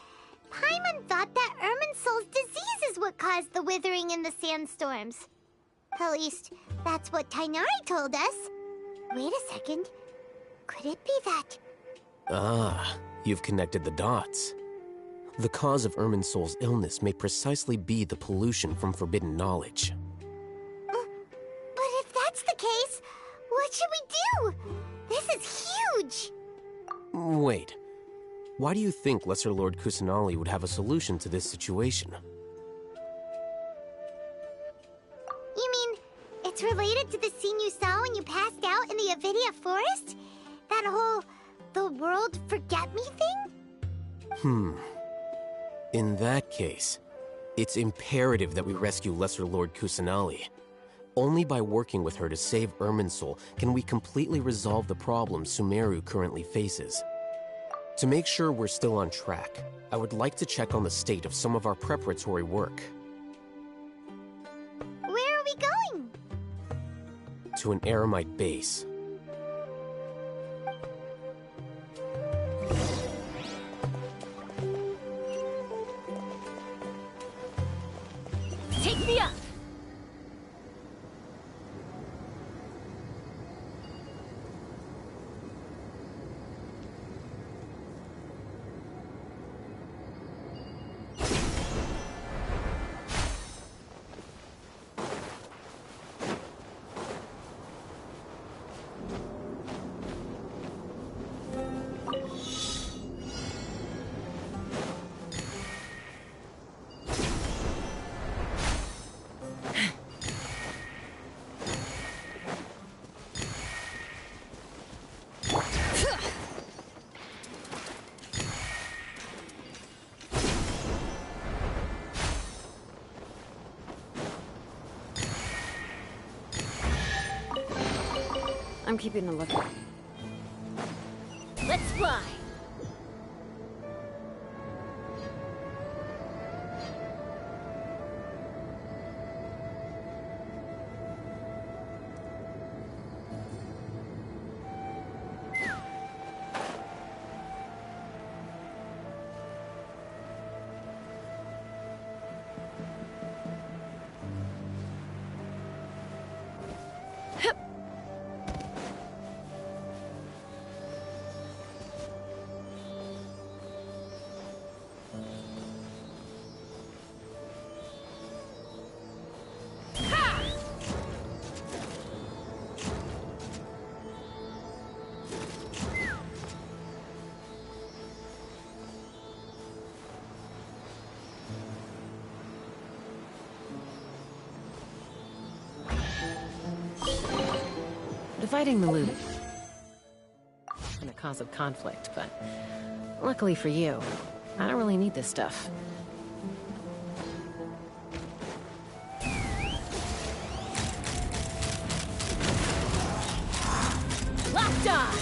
Paimon thought that Irminsul's disease is what caused the withering and the sandstorms. At least, that's what Tighnari told us. Wait a second. Could it be that? Ah, you've connected the dots. The cause of Irminsul's illness may precisely be the pollution from forbidden knowledge. But if that's the case, what should we do? This is huge! Wait. Why do you think Lesser Lord Kusanali would have a solution to this situation? You mean, it's related to the scene you saw when you passed out in the Avidia forest? That whole, the world forget me thing? In that case, it's imperative that we rescue Lesser Lord Kusanali. Only by working with her to save Irminsul can we completely resolve the problems Sumeru currently faces. To make sure we're still on track, I would like to check on the state of some of our preparatory work. Where are we going? To an Eremite base. I'm keeping a lookout. Let's fly! Dividing the loot. Often a cause of conflict, but luckily for you, I don't really need this stuff. Locked on!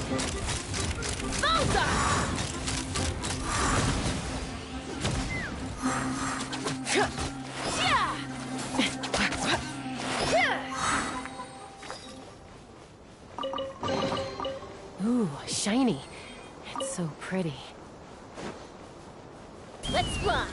Bullseye! Ooh, shiny. It's so pretty. Let's fly!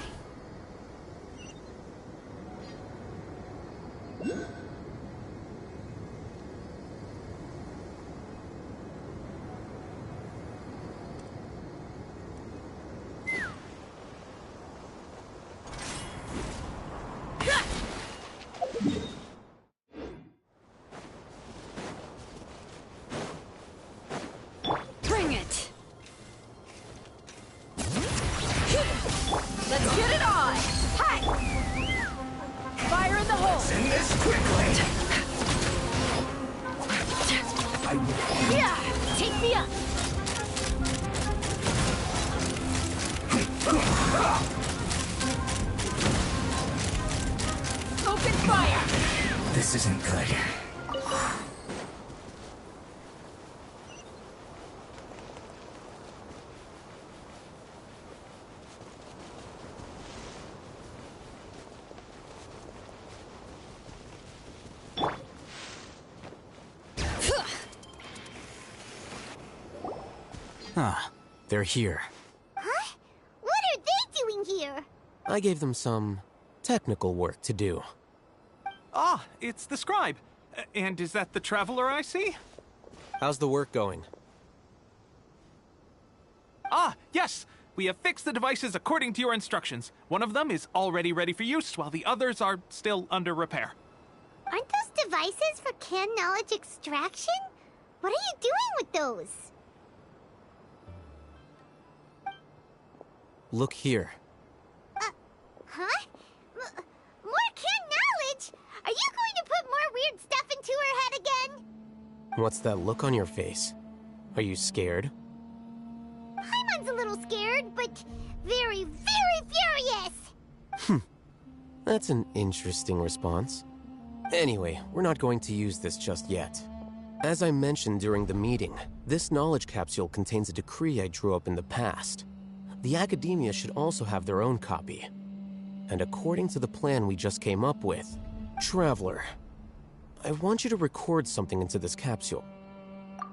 Bring it! Let's get it on! Hi! Fire in the hole! Send this quickly! Yeah! Take me up! Smoke and fire! This isn't good. Ah, they're here. Huh? What are they doing here? I gave them some technical work to do. Ah, it's the scribe. And is that the traveler I see? How's the work going? Ah, yes! We have fixed the devices according to your instructions. One of them is already ready for use, while the others are still under repair. Aren't those devices for canned knowledge extraction? What are you doing with those? Look here. Huh? More canned knowledge? Are you going to put more weird stuff into her head again? What's that look on your face? Are you scared? Paimon's a little scared, but very, very furious! That's an interesting response. Anyway, we're not going to use this just yet. As I mentioned during the meeting, this knowledge capsule contains a decree I drew up in the past. The academia should also have their own copy. And according to the plan we just came up with, Traveler, I want you to record something into this capsule.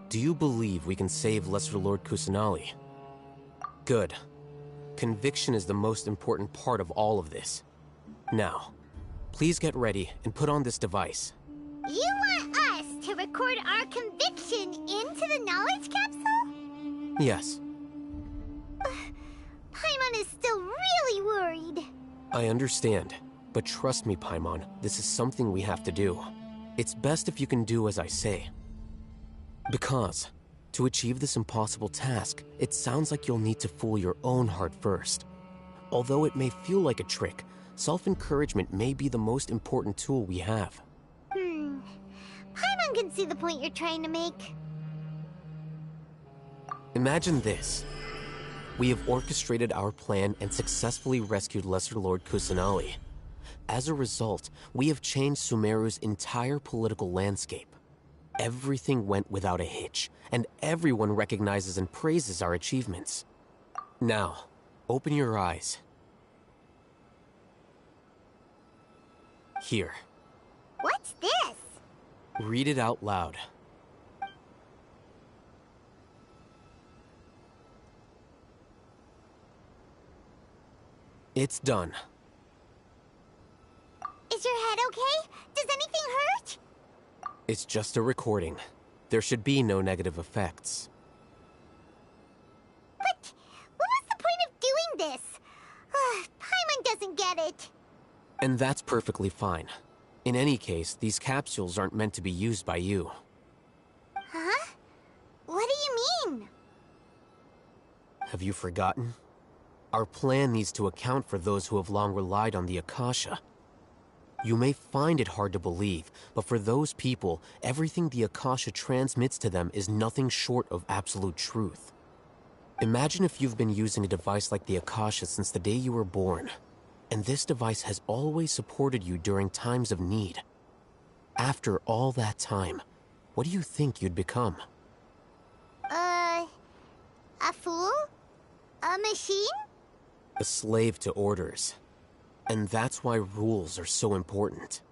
Do you believe we can save Lesser Lord Kusanali? Good. Conviction is the most important part of all of this. Now, please get ready and put on this device. You want us to record our conviction into the knowledge capsule? Yes. Paimon is still really worried. I understand, but trust me, Paimon, this is something we have to do. It's best if you can do as I say. Because, to achieve this impossible task, it sounds like you'll need to fool your own heart first. Although it may feel like a trick, self-encouragement may be the most important tool we have. Paimon can see the point you're trying to make. Imagine this. We have orchestrated our plan and successfully rescued Lesser Lord Kusanali. As a result, we have changed Sumeru's entire political landscape. Everything went without a hitch, and everyone recognizes and praises our achievements. Now, open your eyes. Here. What's this? Read it out loud. It's done. Is your head okay? Does anything hurt? It's just a recording. There should be no negative effects. But what was the point of doing this? Paimon doesn't get it. And that's perfectly fine. In any case, these capsules aren't meant to be used by you. Huh? What do you mean? Have you forgotten? Our plan needs to account for those who have long relied on the Akasha. You may find it hard to believe, but for those people, everything the Akasha transmits to them is nothing short of absolute truth. Imagine if you've been using a device like the Akasha since the day you were born, and this device has always supported you during times of need. After all that time, what do you think you'd become? A fool? A machine? A slave to orders. And that's why rules are so important.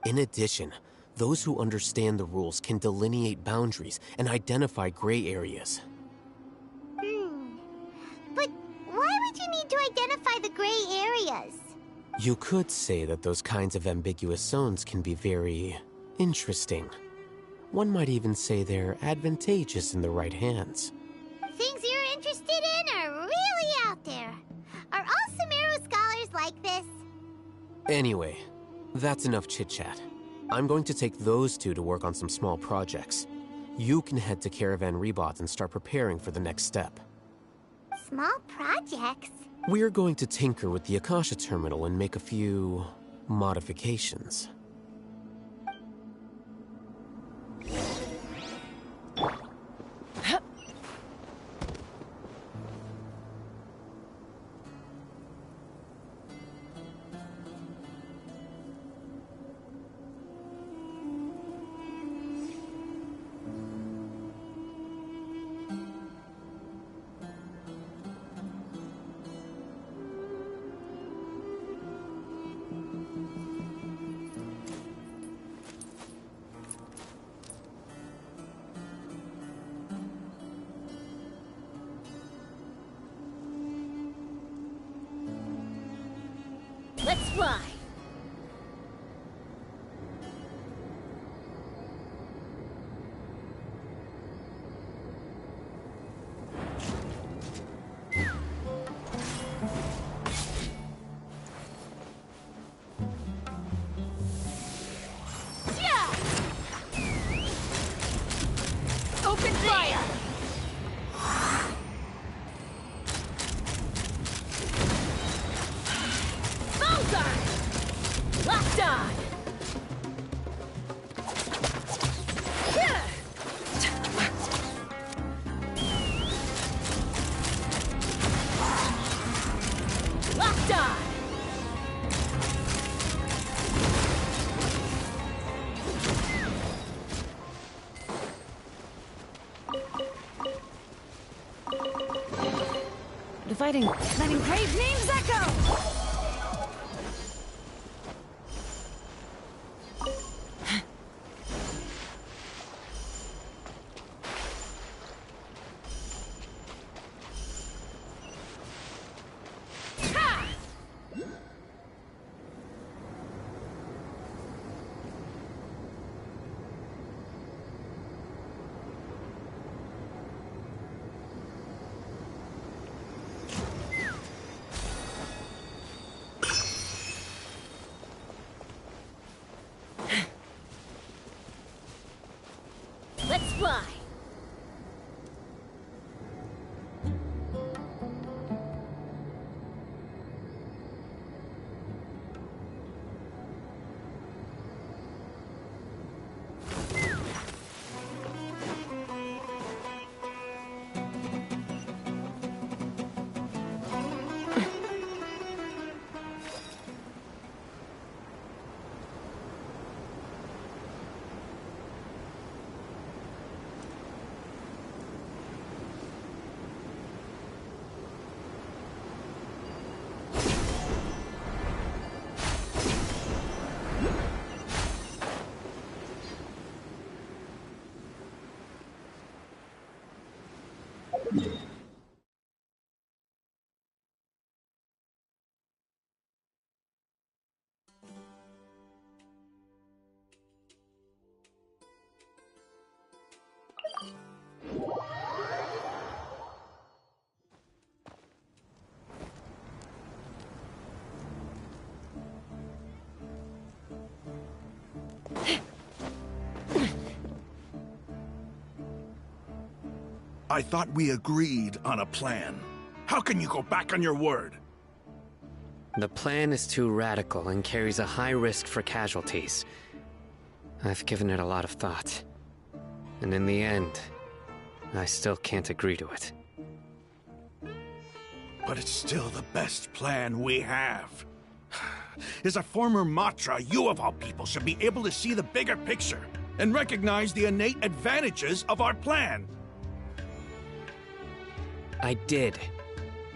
In addition, those who understand the rules can delineate boundaries and identify gray areas. But why would you need to identify the gray areas? You could say that those kinds of ambiguous zones can be very interesting. One might even say they're advantageous in the right hands. Things you're interested in are really out there. Are all Sumeru scholars like this? Anyway, that's enough chit-chat. I'm going to take those two to work on some small projects. You can head to Caravan Rebot and start preparing for the next step. Small projects? We're going to tinker with the Akasha terminal and make a few modifications. Let's fly! Open fire! Locked on! Locked on! Dividing. Letting brave names echo! Let's fly! I thought we agreed on a plan. How can you go back on your word? The plan is too radical and carries a high risk for casualties. I've given it a lot of thought. And in the end, I still can't agree to it. But it's still the best plan we have. As a former Matra, you of all people should be able to see the bigger picture and recognize the innate advantages of our plan. I did.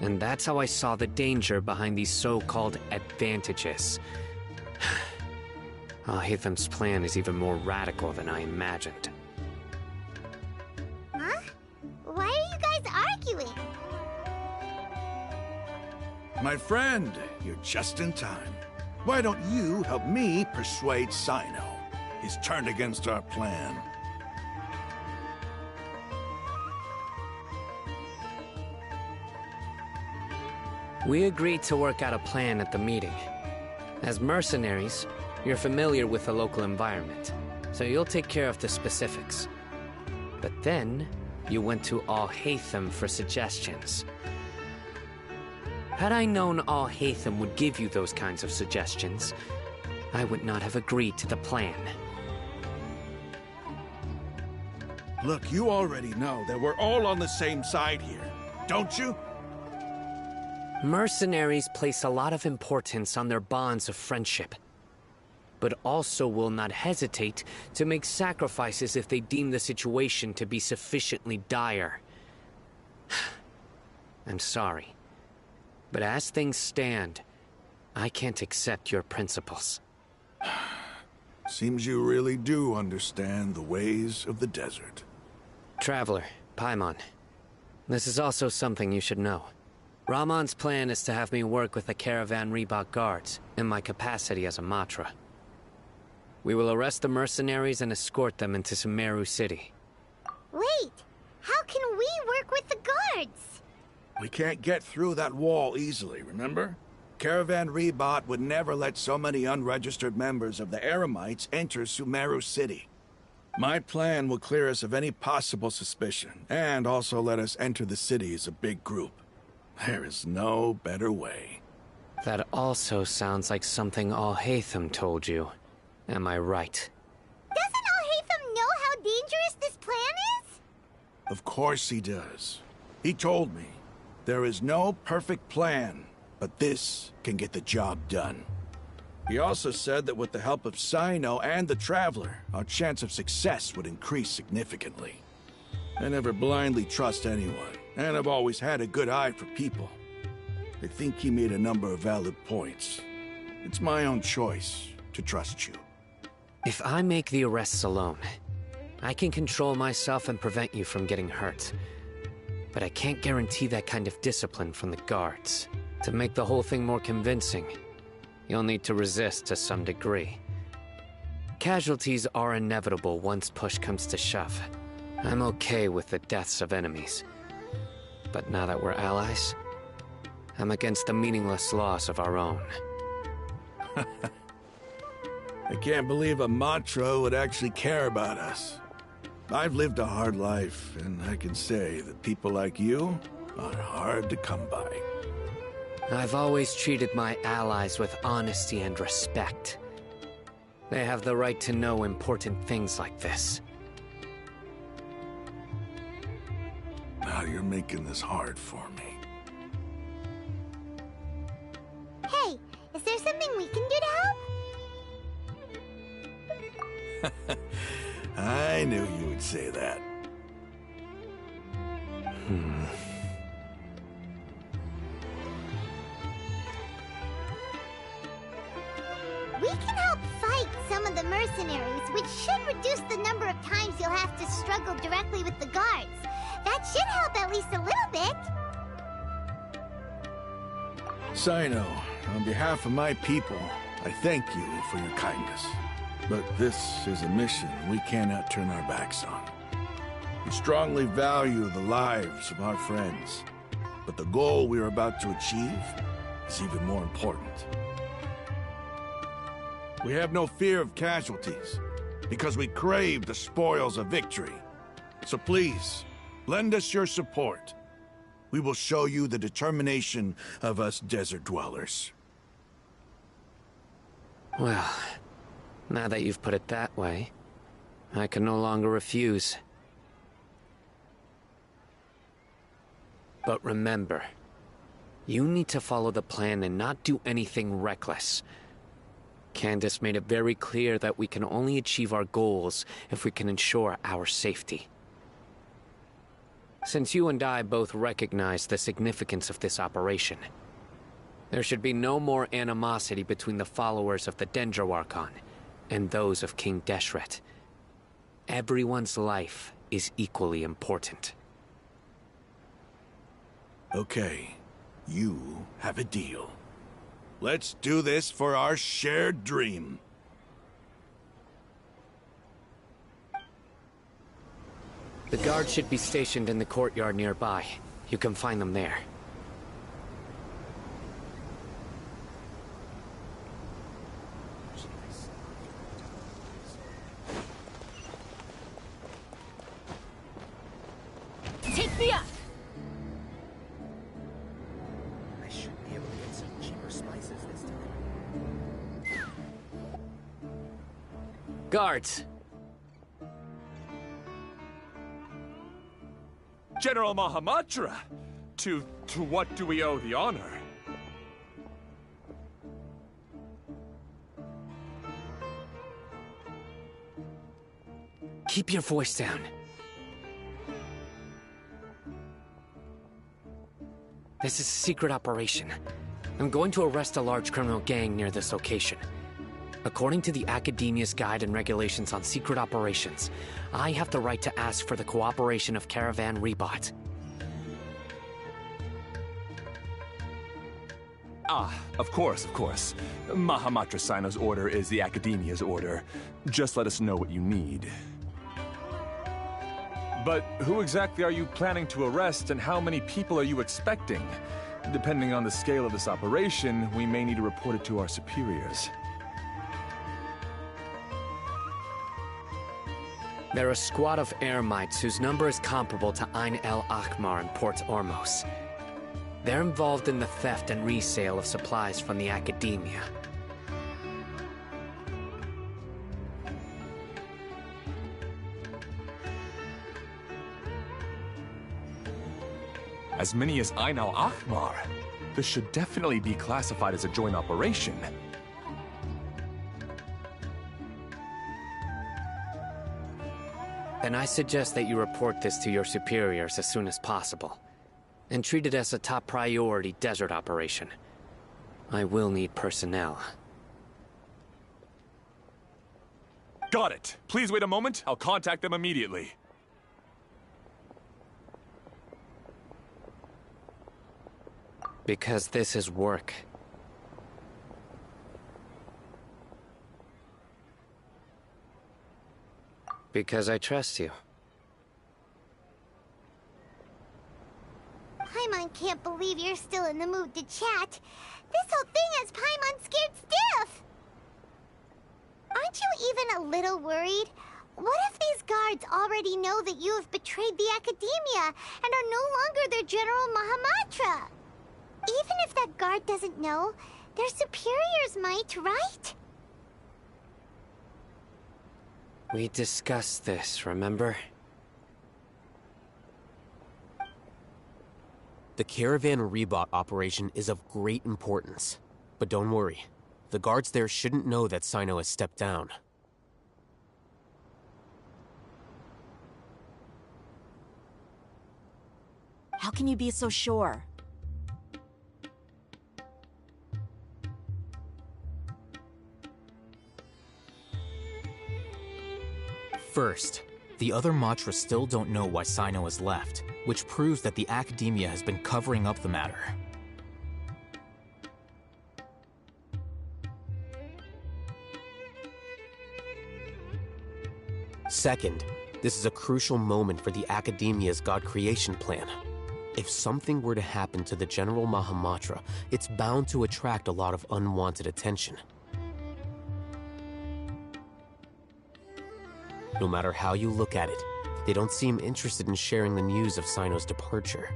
And that's how I saw the danger behind these so-called advantages. Alhaitham's plan is even more radical than I imagined. Huh? Why are you guys arguing? My friend, you're just in time. Why don't you help me persuade Sino? He's turned against our plan. We agreed to work out a plan at the meeting. As mercenaries, you're familiar with the local environment, so you'll take care of the specifics. But then, you went to Alhaitham for suggestions. Had I known Alhaitham would give you those kinds of suggestions, I would not have agreed to the plan. Look, you already know that we're all on the same side here, don't you? Mercenaries place a lot of importance on their bonds of friendship, but also will not hesitate to make sacrifices if they deem the situation to be sufficiently dire. I'm sorry, but as things stand, I can't accept your principles. Seems you really do understand the ways of the desert. Traveler, Paimon, this is also something you should know. Ramon's plan is to have me work with the Caravan Reebok guards in my capacity as a Matra. We will arrest the mercenaries and escort them into Sumeru City. Wait, how can we work with the guards? We can't get through that wall easily, remember? Caravan Reebok would never let so many unregistered members of the Eremites enter Sumeru City. My plan will clear us of any possible suspicion, and also let us enter the city as a big group. There is no better way. That also sounds like something Alhaitham told you. Am I right? Doesn't Alhaitham know how dangerous this plan is? Of course he does. He told me, there is no perfect plan, but this can get the job done. He also said that with the help of Sino and the Traveler, our chance of success would increase significantly. I never blindly trust anyone, and I've always had a good eye for people. I think he made a number of valid points. It's my own choice to trust you. If I make the arrests alone, I can control myself and prevent you from getting hurt. But I can't guarantee that kind of discipline from the guards. To make the whole thing more convincing, you'll need to resist to some degree. Casualties are inevitable once push comes to shove. I'm okay with the deaths of enemies. But now that we're allies, I'm against the meaningless loss of our own. I can't believe a Matra would actually care about us. I've lived a hard life, and I can say that people like you are hard to come by. I've always treated my allies with honesty and respect. They have the right to know important things like this. Now you're making this hard for me. Hey, is there something we can do to help? I knew you would say that. We can help fight some of the mercenaries, which should reduce the number of times you'll have to struggle directly with the guards. That should help at least a little bit. Sino, on behalf of my people, I thank you for your kindness. But this is a mission we cannot turn our backs on. We strongly value the lives of our friends, but the goal we are about to achieve is even more important. We have no fear of casualties, because we crave the spoils of victory. So please, lend us your support. We will show you the determination of us desert dwellers. Well, now that you've put it that way, I can no longer refuse. But remember, you need to follow the plan and not do anything reckless. Candace made it very clear that we can only achieve our goals if we can ensure our safety. Since you and I both recognize the significance of this operation, there should be no more animosity between the followers of the Dendro Archon and those of King Deshret. Everyone's life is equally important. Okay, you have a deal. Let's do this for our shared dream. The guards should be stationed in the courtyard nearby. You can find them there. Take me up! I should be able to get some cheaper spices this time. Guards! General Mahamatra! To what do we owe the honor? Keep your voice down. This is a secret operation. I'm going to arrest a large criminal gang near this location. According to the Academia's Guide and Regulations on Secret Operations, I have the right to ask for the cooperation of Caravan Rebot. Ah, of course, of course. Mahamatra Sino's order is the Academia's order. Just let us know what you need. But who exactly are you planning to arrest, and how many people are you expecting? Depending on the scale of this operation, we may need to report it to our superiors. They're a squad of Eremites whose number is comparable to Ain el Akhmar in Port Ormos. They're involved in the theft and resale of supplies from the Academia. As many as Ain el Akhmar? This should definitely be classified as a joint operation. Then I suggest that you report this to your superiors as soon as possible, and treat it as a top priority desert operation. I will need personnel. Got it. Please wait a moment. I'll contact them immediately. Because this is work. Because I trust you. Paimon can't believe you're still in the mood to chat. This whole thing has Paimon scared stiff! Aren't you even a little worried? What if these guards already know that you have betrayed the Academia and are no longer their General Mahamatra? Even if that guard doesn't know, their superiors might, right? We discussed this, remember? The Caravan Rebot operation is of great importance. But don't worry. The guards there shouldn't know that Sino has stepped down. How can you be so sure? First, the other Matra still don't know why Sino has left. which proves that the Academia has been covering up the matter. Second, this is a crucial moment for the Academia's God creation plan. If something were to happen to the General Mahamatra, it's bound to attract a lot of unwanted attention. No matter how you look at it, they don't seem interested in sharing the news of Cyno's departure.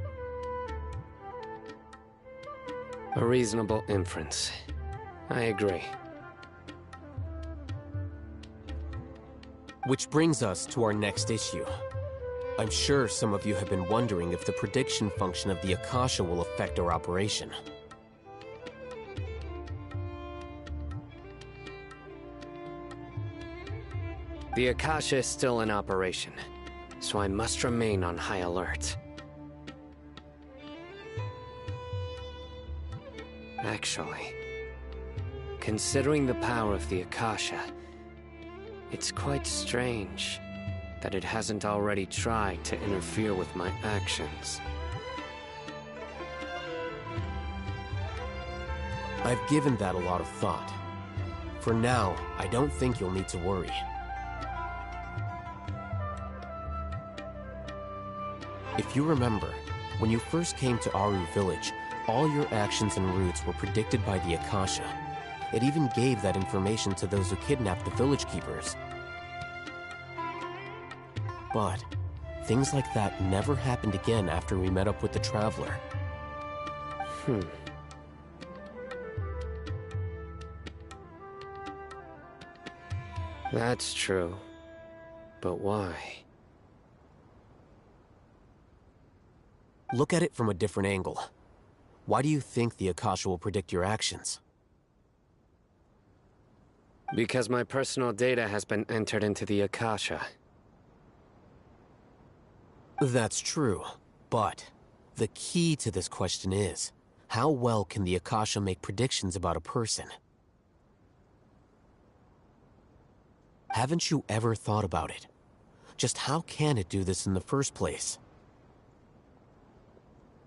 A reasonable inference. I agree. Which brings us to our next issue. I'm sure some of you have been wondering if the prediction function of the Akasha will affect our operation. The Akasha is still in operation, so I must remain on high alert. Actually, considering the power of the Akasha, it's quite strange that it hasn't already tried to interfere with my actions. I've given that a lot of thought. For now, I don't think you'll need to worry. If you remember, when you first came to Aru Village, all your actions and routes were predicted by the Akasha. It even gave that information to those who kidnapped the village keepers. But things like that never happened again after we met up with the Traveler. That's true. But why? Look at it from a different angle. Why do you think the Akasha will predict your actions? Because my personal data has been entered into the Akasha. That's true, but the key to this question is, how well can the Akasha make predictions about a person? Haven't you ever thought about it? Just how can it do this in the first place?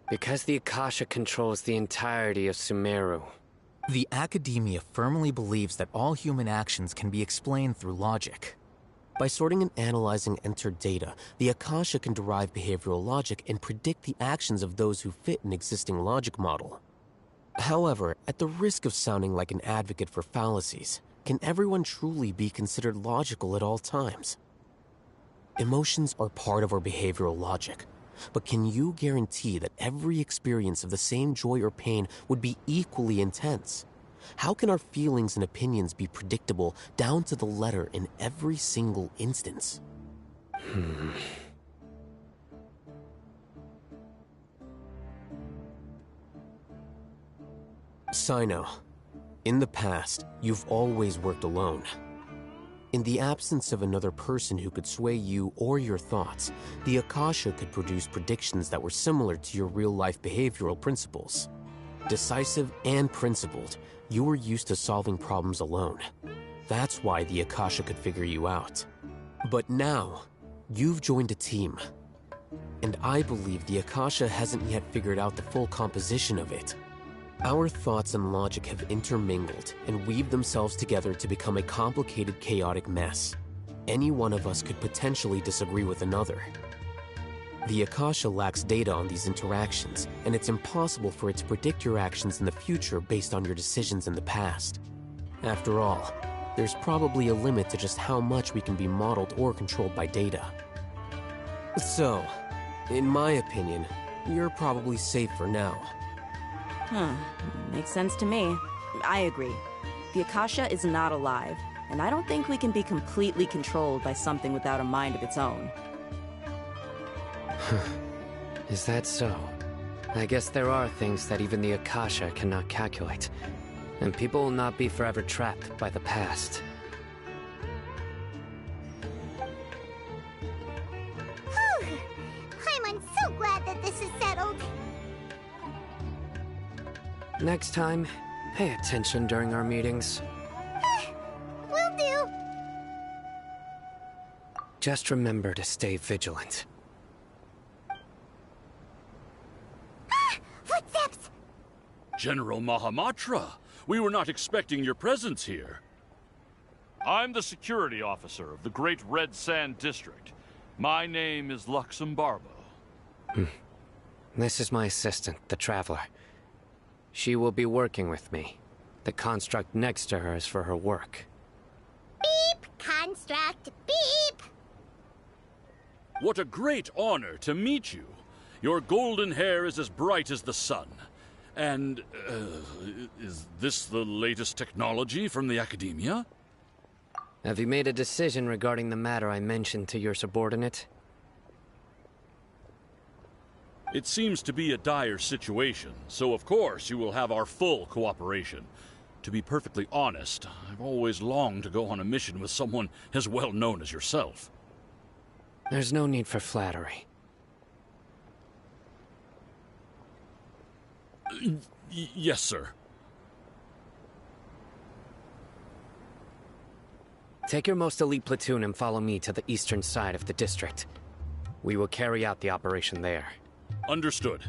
Because the Akasha controls the entirety of Sumeru. The Academia firmly believes that all human actions can be explained through logic. By sorting and analyzing entered data, the Akasha can derive behavioral logic and predict the actions of those who fit an existing logic model. However, at the risk of sounding like an advocate for fallacies, can everyone truly be considered logical at all times? Emotions are part of our behavioral logic, but can you guarantee that every experience of the same joy or pain would be equally intense? How can our feelings and opinions be predictable down to the letter in every single instance? Cyno, in the past, you've always worked alone. In the absence of another person who could sway you or your thoughts, the Akasha could produce predictions that were similar to your real-life behavioral principles. Decisive and principled, you were used to solving problems alone. That's why the Akasha could figure you out. But now, you've joined a team. And I believe the Akasha hasn't yet figured out the full composition of it. Our thoughts and logic have intermingled and weaved themselves together to become a complicated, chaotic mess. Any one of us could potentially disagree with another. The Akasha lacks data on these interactions, and it's impossible for it to predict your actions in the future based on your decisions in the past. After all, there's probably a limit to just how much we can be modeled or controlled by data. So, in my opinion, you're probably safe for now. Makes sense to me. I agree. The Akasha is not alive, and I don't think we can be completely controlled by something without a mind of its own. Is that so? I guess there are things that even the Akasha cannot calculate, and people will not be forever trapped by the past. I'm so glad that this is settled. Next time, pay attention during our meetings. Will do. Just remember to stay vigilant. General Mahamatra, we were not expecting your presence here. I'm the security officer of the Great Red Sand District. My name is Luxembarbo. This is my assistant, the Traveler. She will be working with me. The construct next to her is for her work. Beep! Construct, beep! What a great honor to meet you. Your golden hair is as bright as the sun. And, is this the latest technology from the Academia? Have you made a decision regarding the matter I mentioned to your subordinate? It seems to be a dire situation, so of course you will have our full cooperation. To be perfectly honest, I've always longed to go on a mission with someone as well known as yourself. There's no need for flattery. Yes, sir. Take your most elite platoon and follow me to the eastern side of the district. We will carry out the operation there. Understood.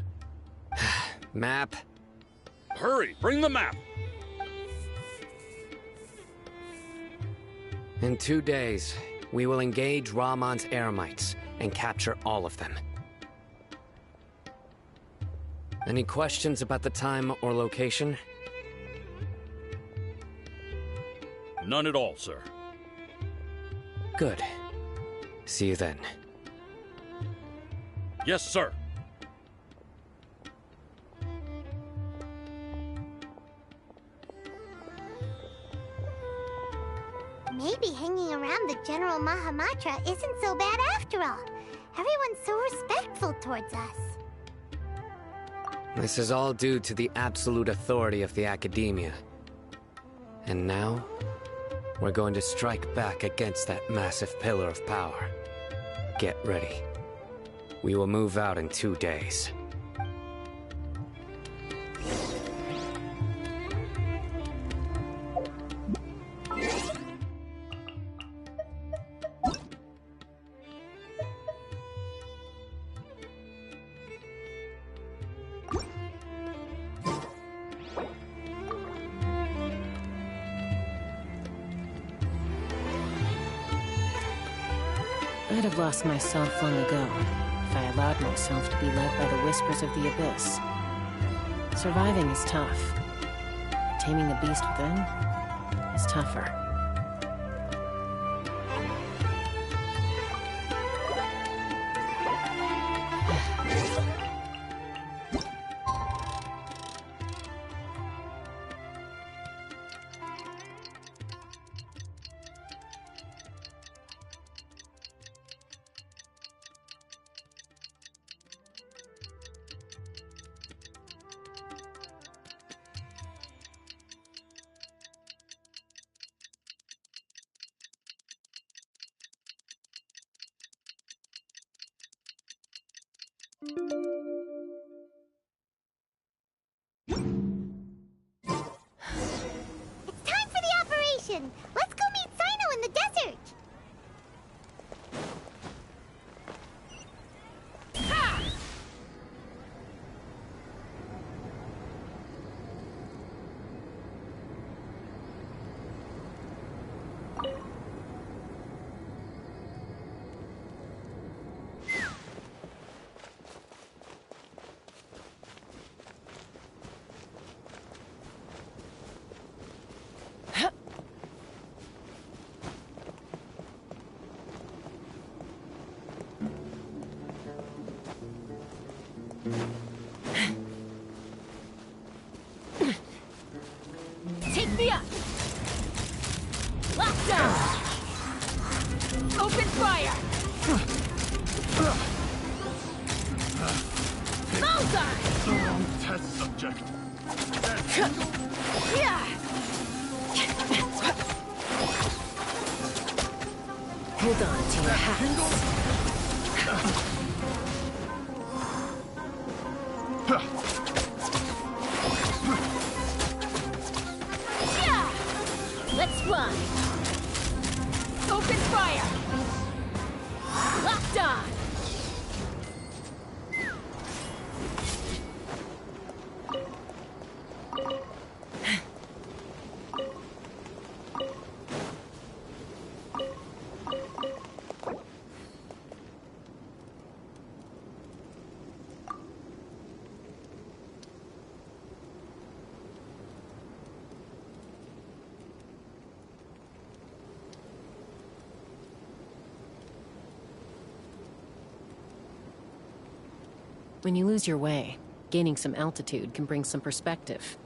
Map. Hurry, bring the map! In 2 days, we will engage Rahman's Eremites and capture all of them. Any questions about the time or location? None at all, sir. Good. See you then. Yes, sir. Maybe hanging around the General Mahamatra isn't so bad after all. Everyone's so respectful towards us. This is all due to the absolute authority of the Academia. And now, we're going to strike back against that massive pillar of power. Get ready. We will move out in 2 days. I'd have lost myself long ago if I allowed myself to be led by the whispers of the Abyss. Surviving is tough. Taming the beast within is tougher. It's time for the operation! Let's go meet Sino in the desert! Take me up! Lockdown! Open fire! Bullseye! Test subject. Yeah! Hold on to your hats. Yeah! Let's run! Open fire! Locked on! When you lose your way, gaining some altitude can bring some perspective.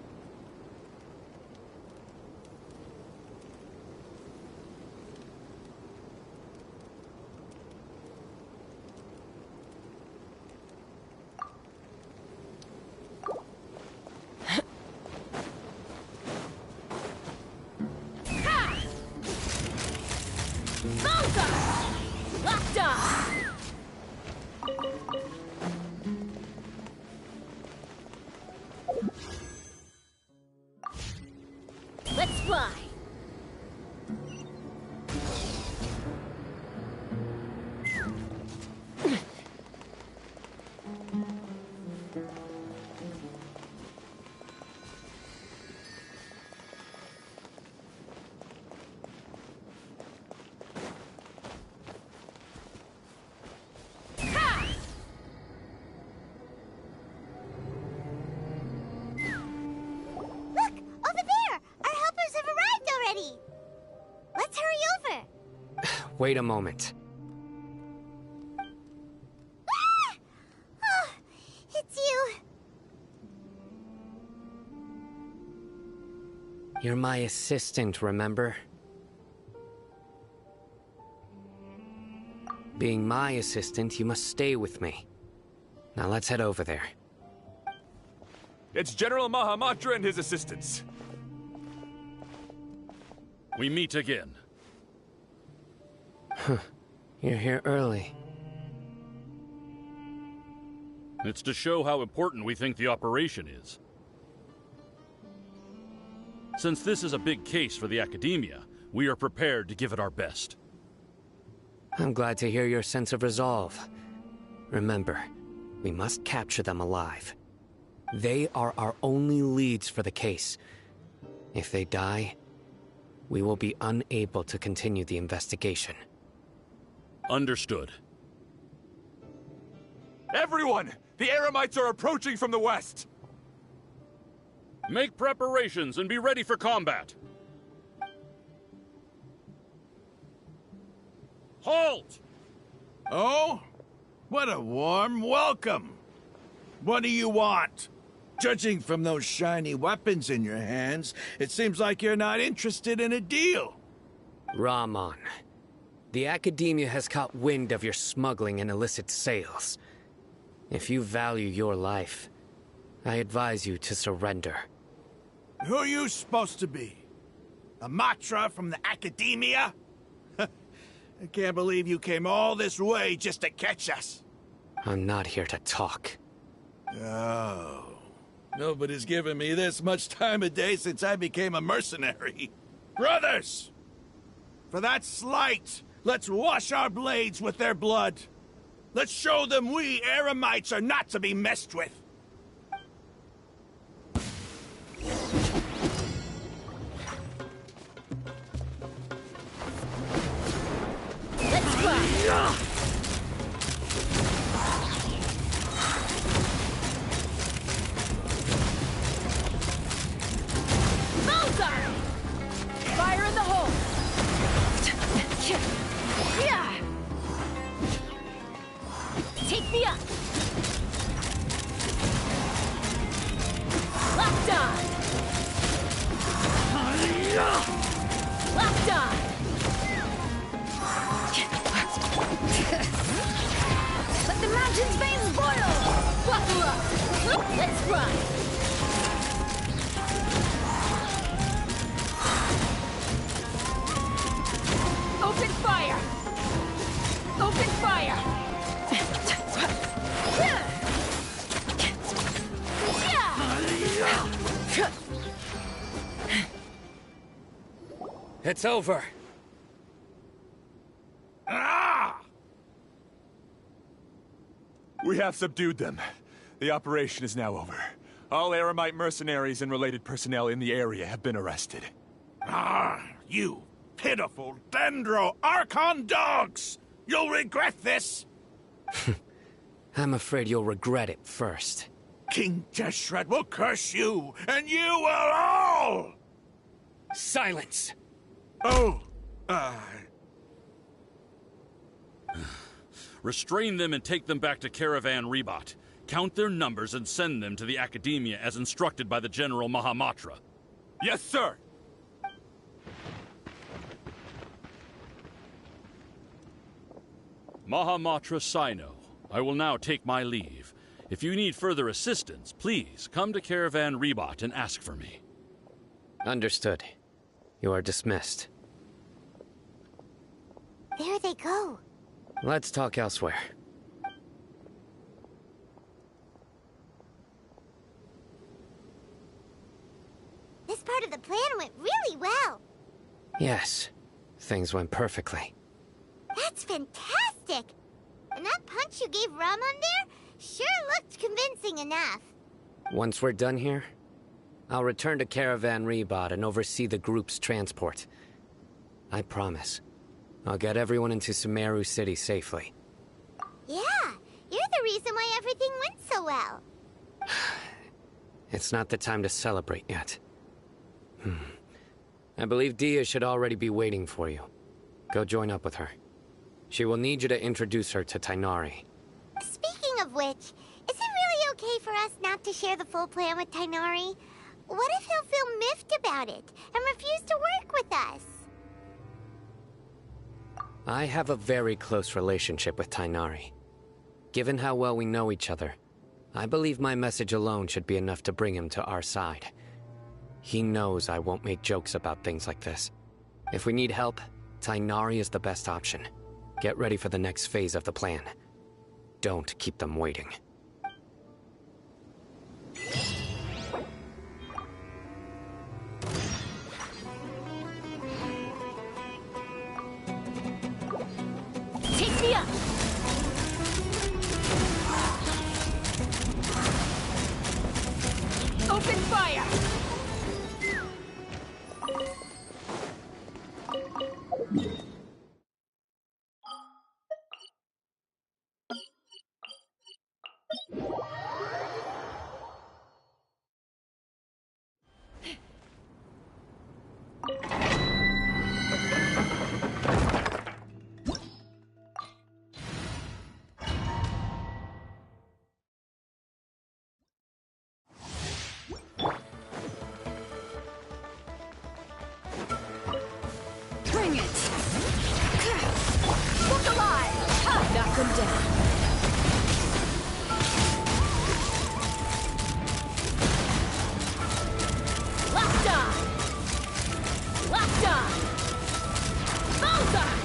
Let's fly! Let's hurry over! Wait a moment. Ah! Oh, it's you. You're my assistant, remember? Being my assistant, you must stay with me. Now let's head over there. It's General Mahamatra and his assistants. We meet again. Huh. You're here early. It's to show how important we think the operation is. Since this is a big case for the Academia, we are prepared to give it our best. I'm glad to hear your sense of resolve. Remember, we must capture them alive. They are our only leads for the case. If they die, we will be unable to continue the investigation. Understood. Everyone! The Eremites are approaching from the west! Make preparations and be ready for combat. Halt! Oh? What a warm welcome! What do you want? Judging from those shiny weapons in your hands, it seems like you're not interested in a deal. Rahman, the Academia has caught wind of your smuggling and illicit sales. If you value your life, I advise you to surrender. Who are you supposed to be? A Matra from the Academia? I can't believe you came all this way just to catch us. I'm not here to talk. Oh. Nobody's given me this much time of day since I became a mercenary. Brothers! For that slight, let's wash our blades with their blood. Let's show them we Eremites are not to be messed with. Let's fly! Fire in the hole! Take me up! Locked on! Locked on! Let the mountain's veins boil! Buckle up! Let's run! Open fire! Open fire! It's over. Ah! We have subdued them. The operation is now over. All Eremite mercenaries and related personnel in the area have been arrested. Ah, you pitiful Dendro Archon dogs! You'll regret this! I'm afraid you'll regret it first. King Deshret will curse you, and you will all! Silence! Oh, Restrain them and take them back to Caravan Rebat. Count their numbers and send them to the Academia as instructed by the General Mahamatra. Yes, sir! Mahamatra Sino, I will now take my leave. If you need further assistance, please come to Caravan Rebot and ask for me. Understood. You are dismissed. There they go. Let's talk elsewhere. This part of the plan went really well. Yes, things went perfectly. That's fantastic! And that punch you gave Ram on there sure looked convincing enough. Once we're done here, I'll return to Caravan Rebot and oversee the group's transport. I promise. I'll get everyone into Sumeru City safely. Yeah, you're the reason why everything went so well. It's not the time to celebrate yet. I believe Dia should already be waiting for you. Go join up with her. She will need you to introduce her to Tighnari. Speaking of which, is it really okay for us not to share the full plan with Tighnari? What if he'll feel miffed about it and refuse to work with us? I have a very close relationship with Tighnari. Given how well we know each other, I believe my message alone should be enough to bring him to our side. He knows I won't make jokes about things like this. If we need help, Tighnari is the best option. Get ready for the next phase of the plan. Don't keep them waiting. Take me up! Open fire! Bring it! Look alive! Knock them down. Locked on! Locked on! Bullseye!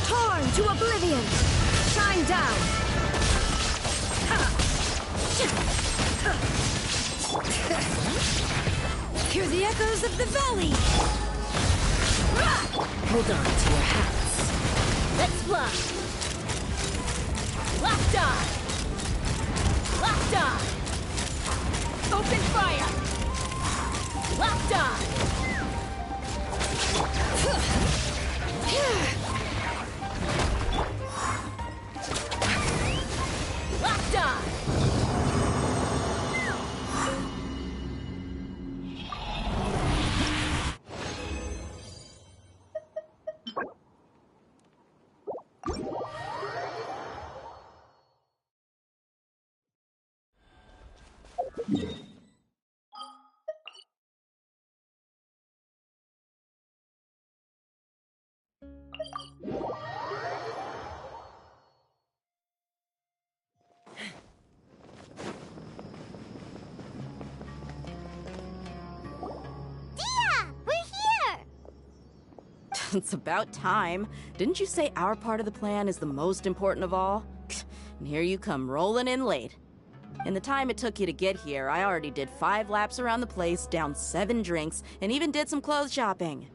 Torn to oblivion! Shine down! Hear the echoes of the valley! Hold on to your hats. Let's fly! Locked on! Locked on! Open fire! Locked on! Locked on! It's about time. Didn't you say our part of the plan is the most important of all? And here you come rolling in late. In the time it took you to get here, I already did 5 laps around the place, downed 7 drinks, and even did some clothes shopping.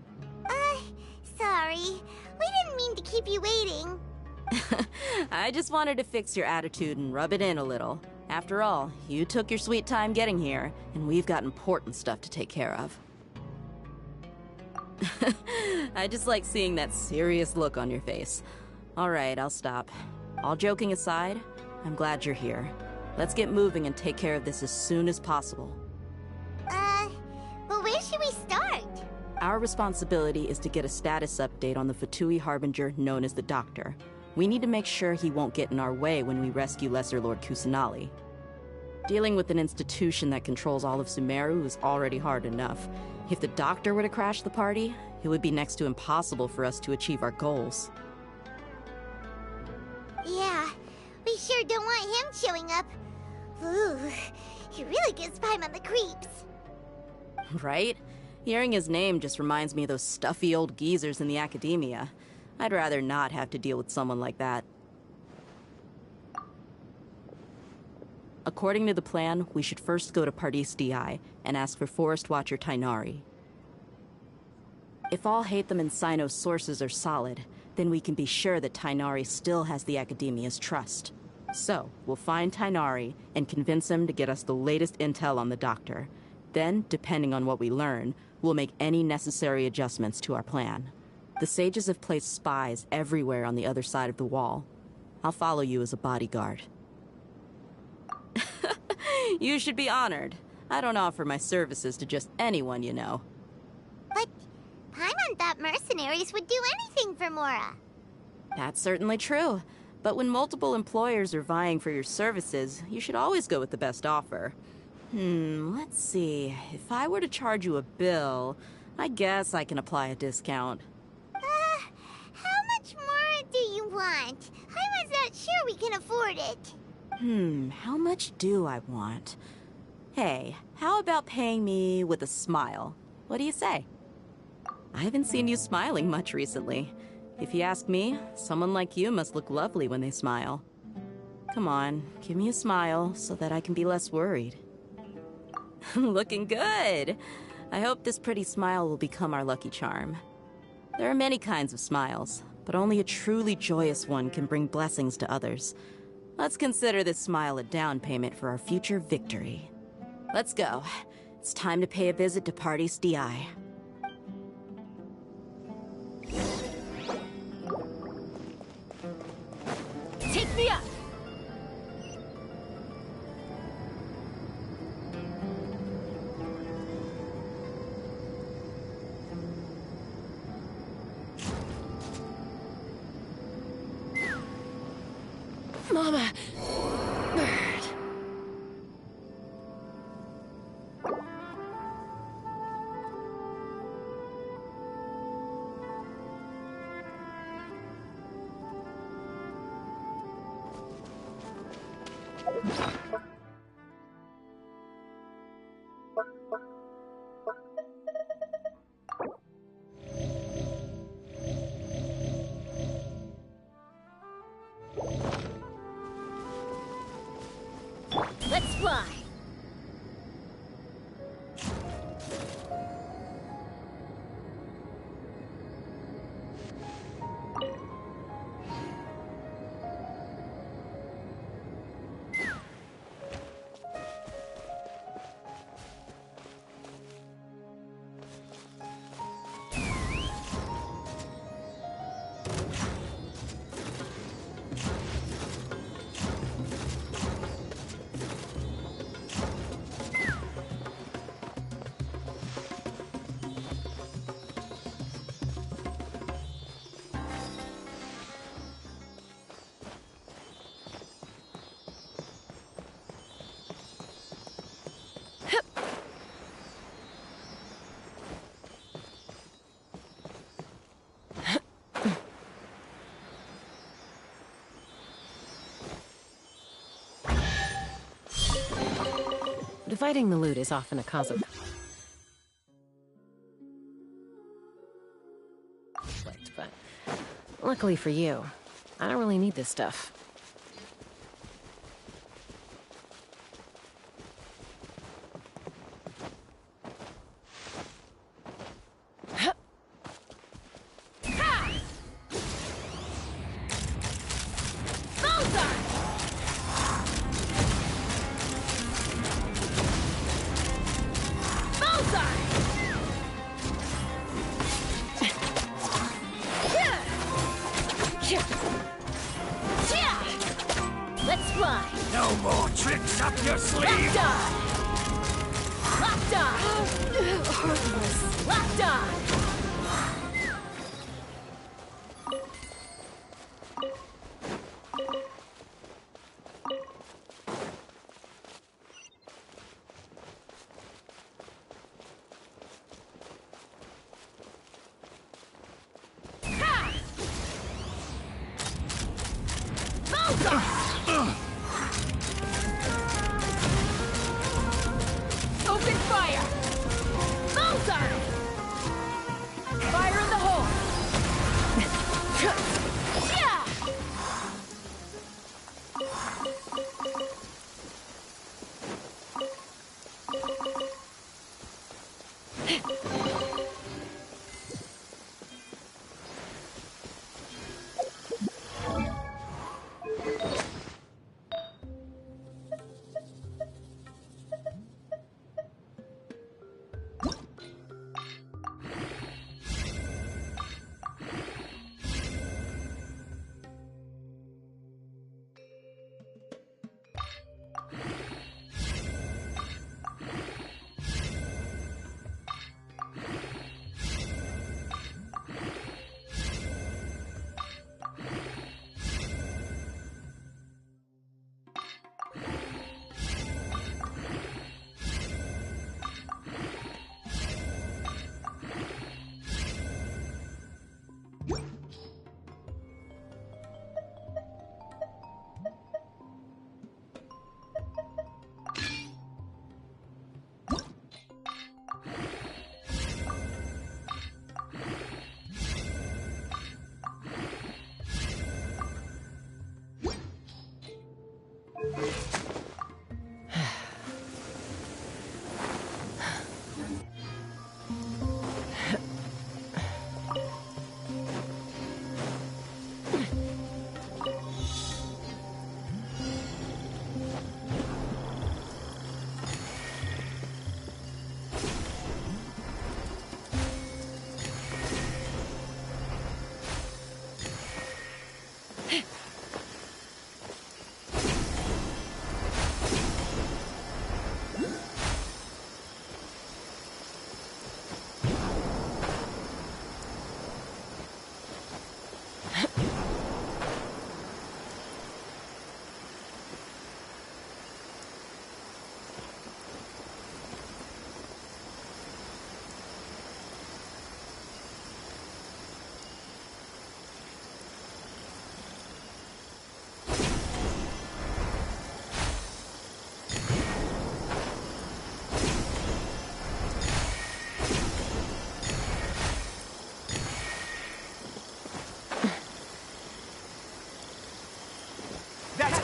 Sorry. We didn't mean to keep you waiting. I just wanted to fix your attitude and rub it in a little. After all, you took your sweet time getting here, and we've got important stuff to take care of. I just like seeing that serious look on your face. All right, I'll stop. All joking aside, I'm glad you're here. Let's get moving and take care of this as soon as possible. But where should we start? Our responsibility is to get a status update on the Fatui Harbinger known as the Doctor. We need to make sure he won't get in our way when we rescue Lesser Lord Kusanali. Dealing with an institution that controls all of Sumeru is already hard enough. If the Doctor were to crash the party, it would be next to impossible for us to achieve our goals. Yeah, we sure don't want him showing up. Ooh, he really gives Paimon the creeps. Right? Hearing his name just reminds me of those stuffy old geezers in the academia. I'd rather not have to deal with someone like that. According to the plan, we should first go to Pardis Di and ask for Forest Watcher Tainari. If all Hatham and Sino's sources are solid, then we can be sure that Tainari still has the Academia's trust. So, we'll find Tainari and convince him to get us the latest intel on the Doctor. Then, depending on what we learn, we'll make any necessary adjustments to our plan. The sages have placed spies everywhere on the other side of the wall. I'll follow you as a bodyguard. You should be honored. I don't offer my services to just anyone, you know. But Paimon thought mercenaries would do anything for Mora. That's certainly true. But when multiple employers are vying for your services, you should always go with the best offer. Let's see. If I were to charge you a bill, I guess I can apply a discount. How much more do you want? I was not sure we can afford it. How much do I want? Hey, how about paying me with a smile? What do you say? I haven't seen you smiling much recently. If you ask me, someone like you must look lovely when they smile. Come on, give me a smile so that I can be less worried. Looking good! I hope this pretty smile will become our lucky charm. There are many kinds of smiles, but only a truly joyous one can bring blessings to others. Let's consider this smile a down payment for our future victory. Let's go. It's time to pay a visit to Pardis Di. Take me up! Mama! Bird. Let's fly! Dividing the loot is often a cause of conflict, but luckily for you, I don't really need this stuff. Let's fly! No more tricks up your sleeve! Locked on! Locked on! Heartless! Locked on!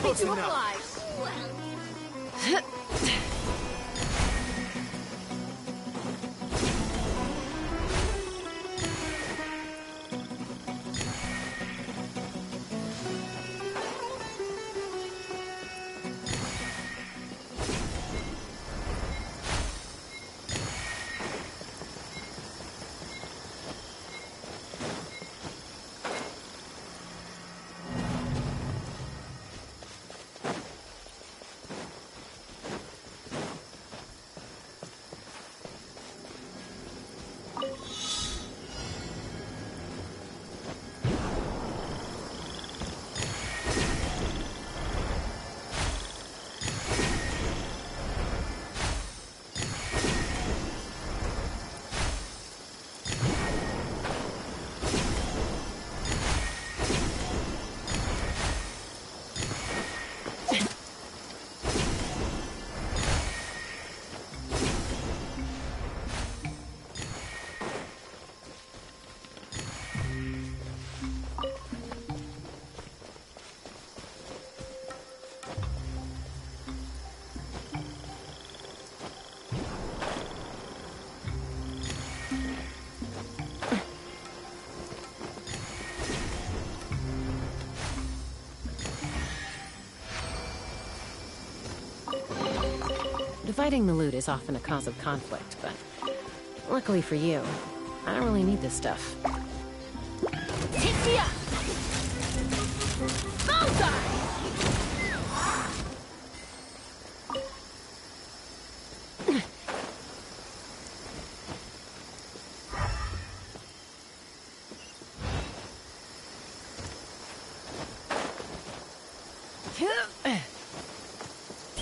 Close enough. Dividing the loot is often a cause of conflict, but luckily for you, I don't really need this stuff. Hit me up! Bullseye!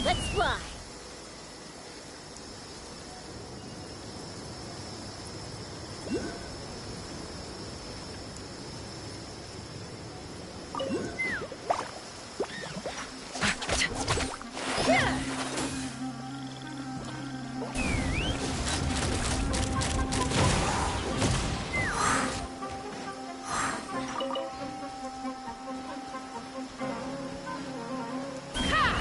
Let's fly! Ha!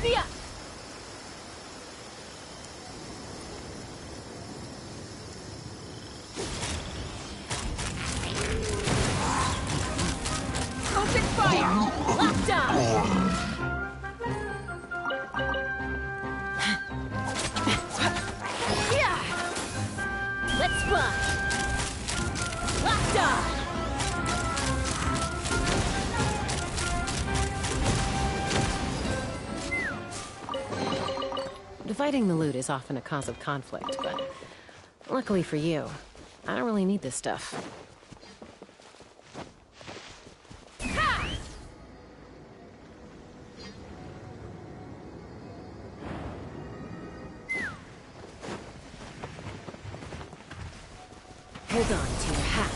Via! Open fire! Locked on! Yeah! Let's fly! Locked on! Dividing the loot is often a cause of conflict, but luckily for you, I don't really need this stuff. Hold on to your hats.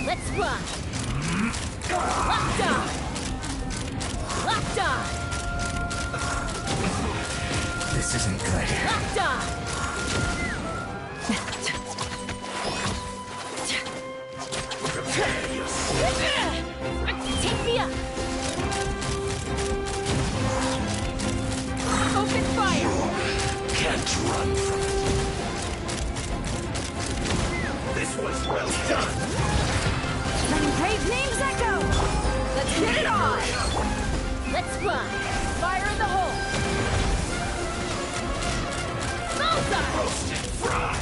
Let's run! Locked on! Locked on! This isn't good. Locked on! Prepare yourself. Take me up! Open fire! Can't run from it. This was well done. Letting brave names echo! Let's get it on! Let's fly! Fire in the hole! Bullseye! Roast and fry.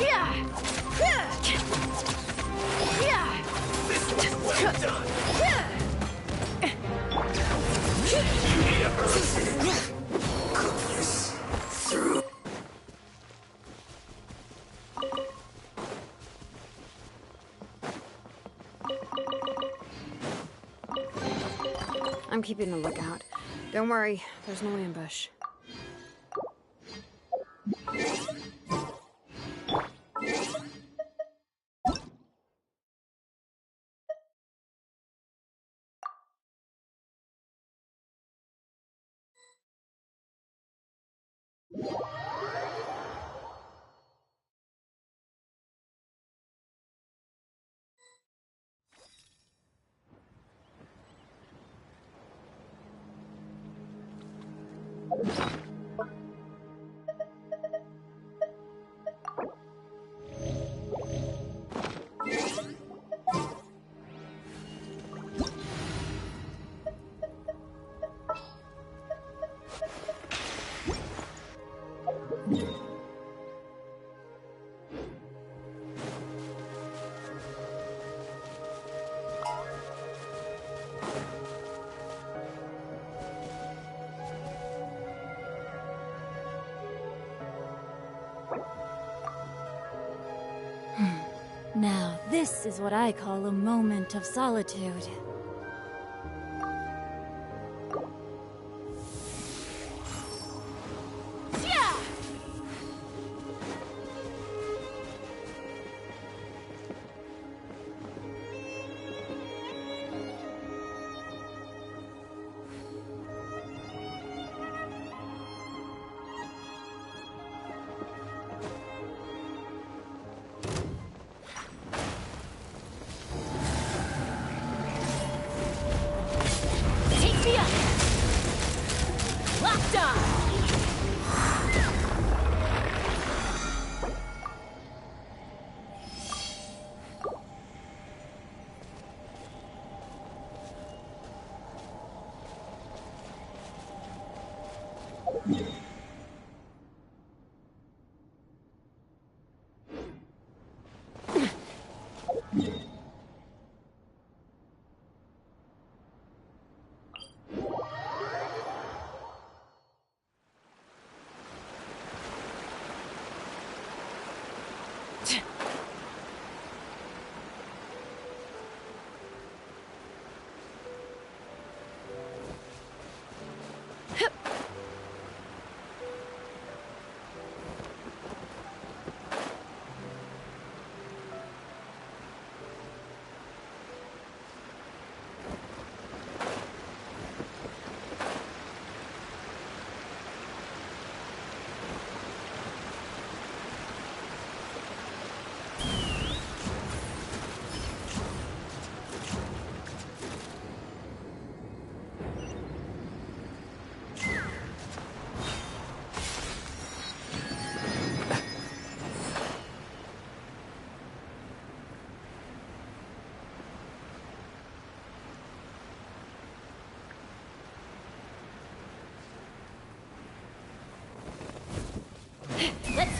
Yeah! Yeah! This was well done. Goodness. Through. I'm keeping a lookout. Don't worry, there's no ambush. Now, this is what I call a moment of solitude.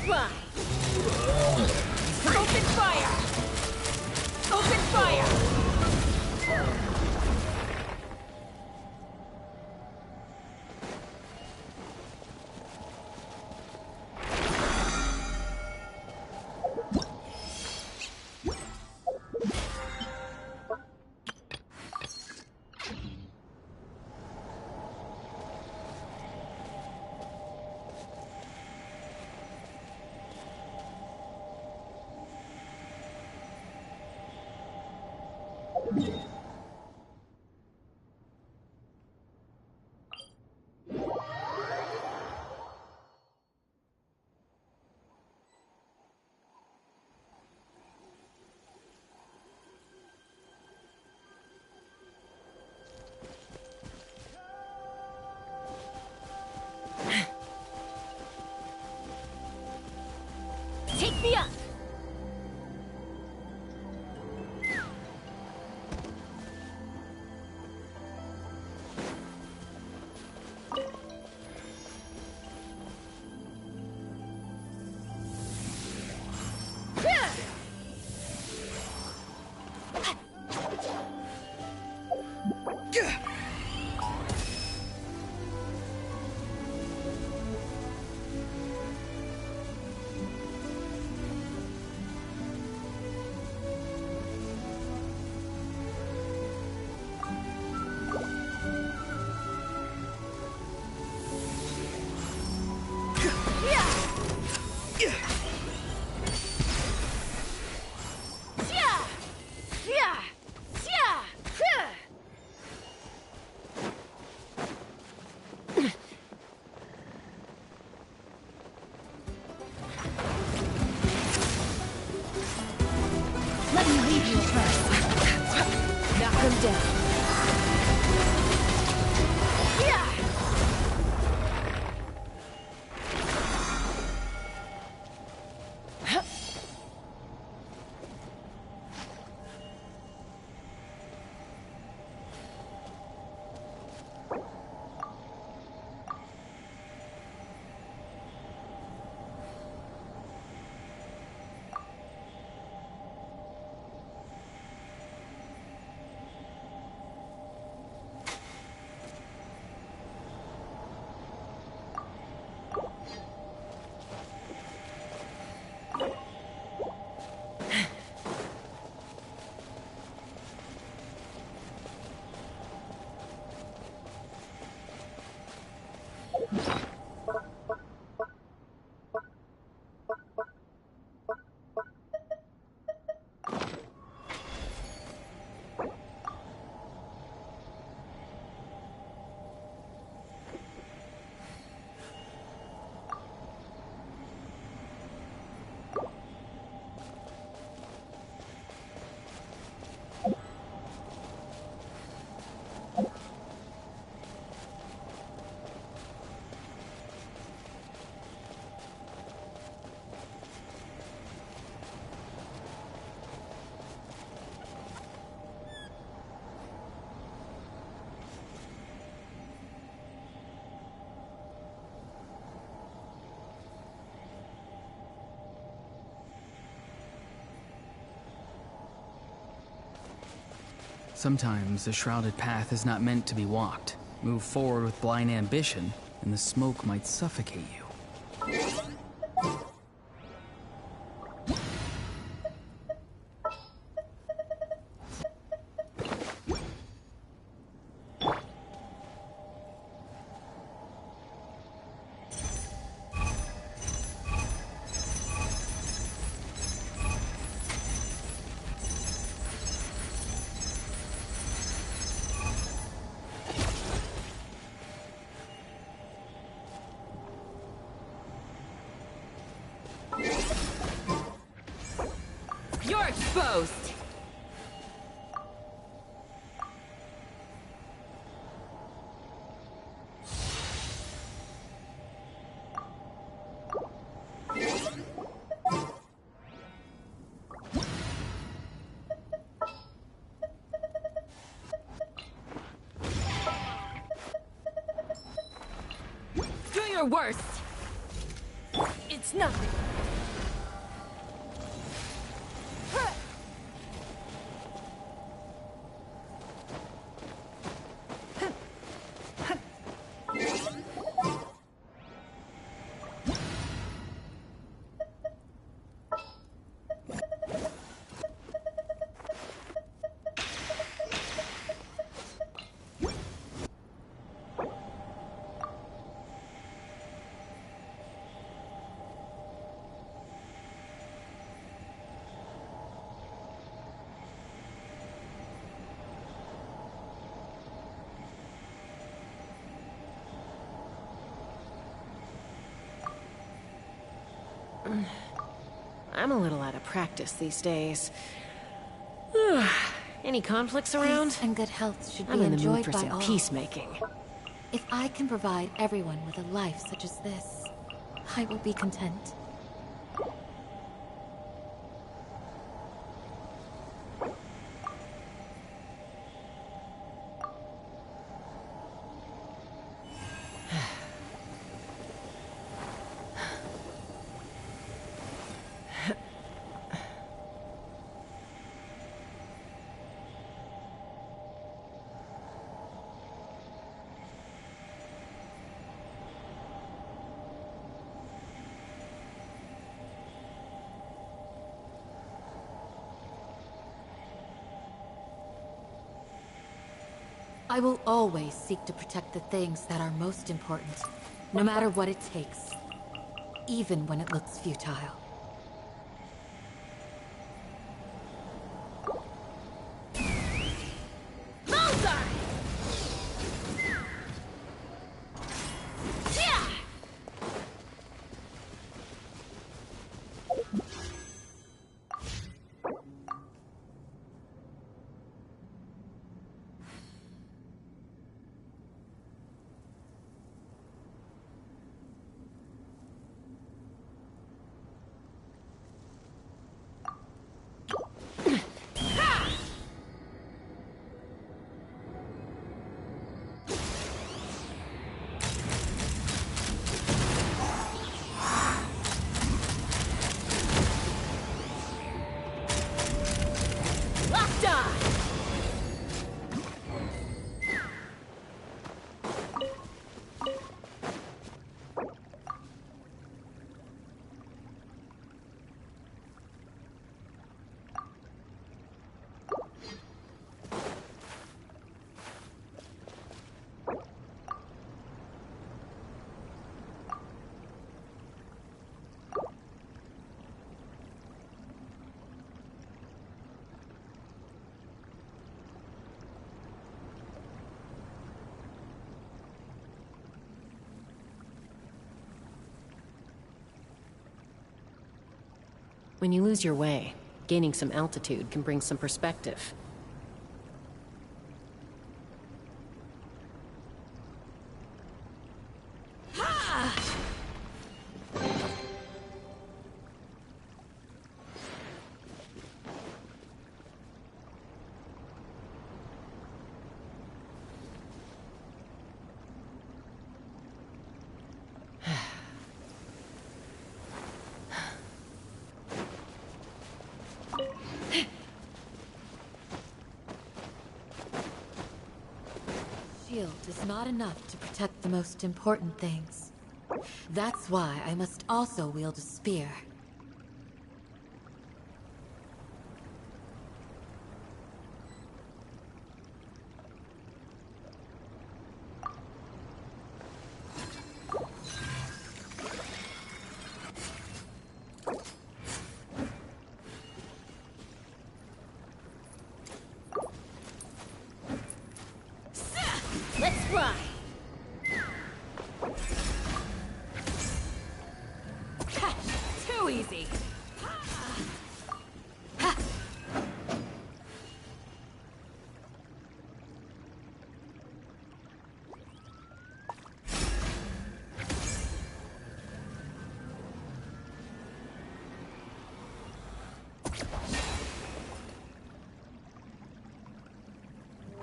Fly! Open fire! Open fire! Take me up! Let me lead you first. Knock him down. Sometimes a shrouded path is not meant to be walked. Move forward with blind ambition, and the smoke might suffocate you. You're exposed! Do your worst! It's nothing. I'm a little out of practice these days. Any conflicts around? Peace and good health should I'm be in the mood enjoyed for by some all. peacemaking. If I can provide everyone with a life such as this, I will be content. I will always seek to protect the things that are most important, no matter what it takes, even when it looks futile. When you lose your way, gaining some altitude can bring some perspective. Shield is not enough to protect the most important things. That's why I must also wield a spear. Let's run! Too easy!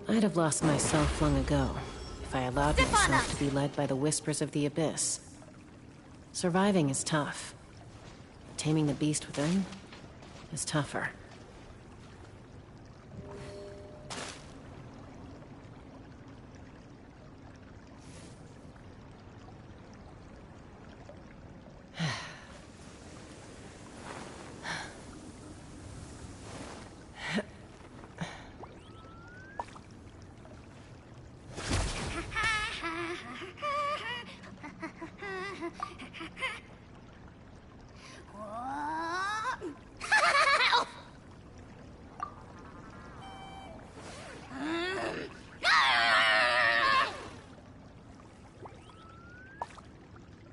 I'd have lost myself long ago if I allowed myself to be led by the whispers of the abyss. Surviving is tough. Taming the beast within is tougher.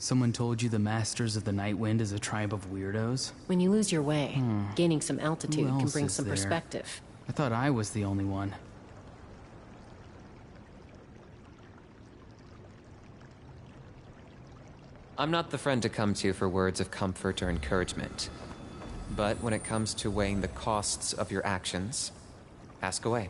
Someone told you the Masters of the Night Wind is a tribe of weirdos? When you lose your way, gaining some altitude Who can else bring is some there? perspective. I thought I was the only one. I'm not the friend to come to for words of comfort or encouragement. But when it comes to weighing the costs of your actions, ask away.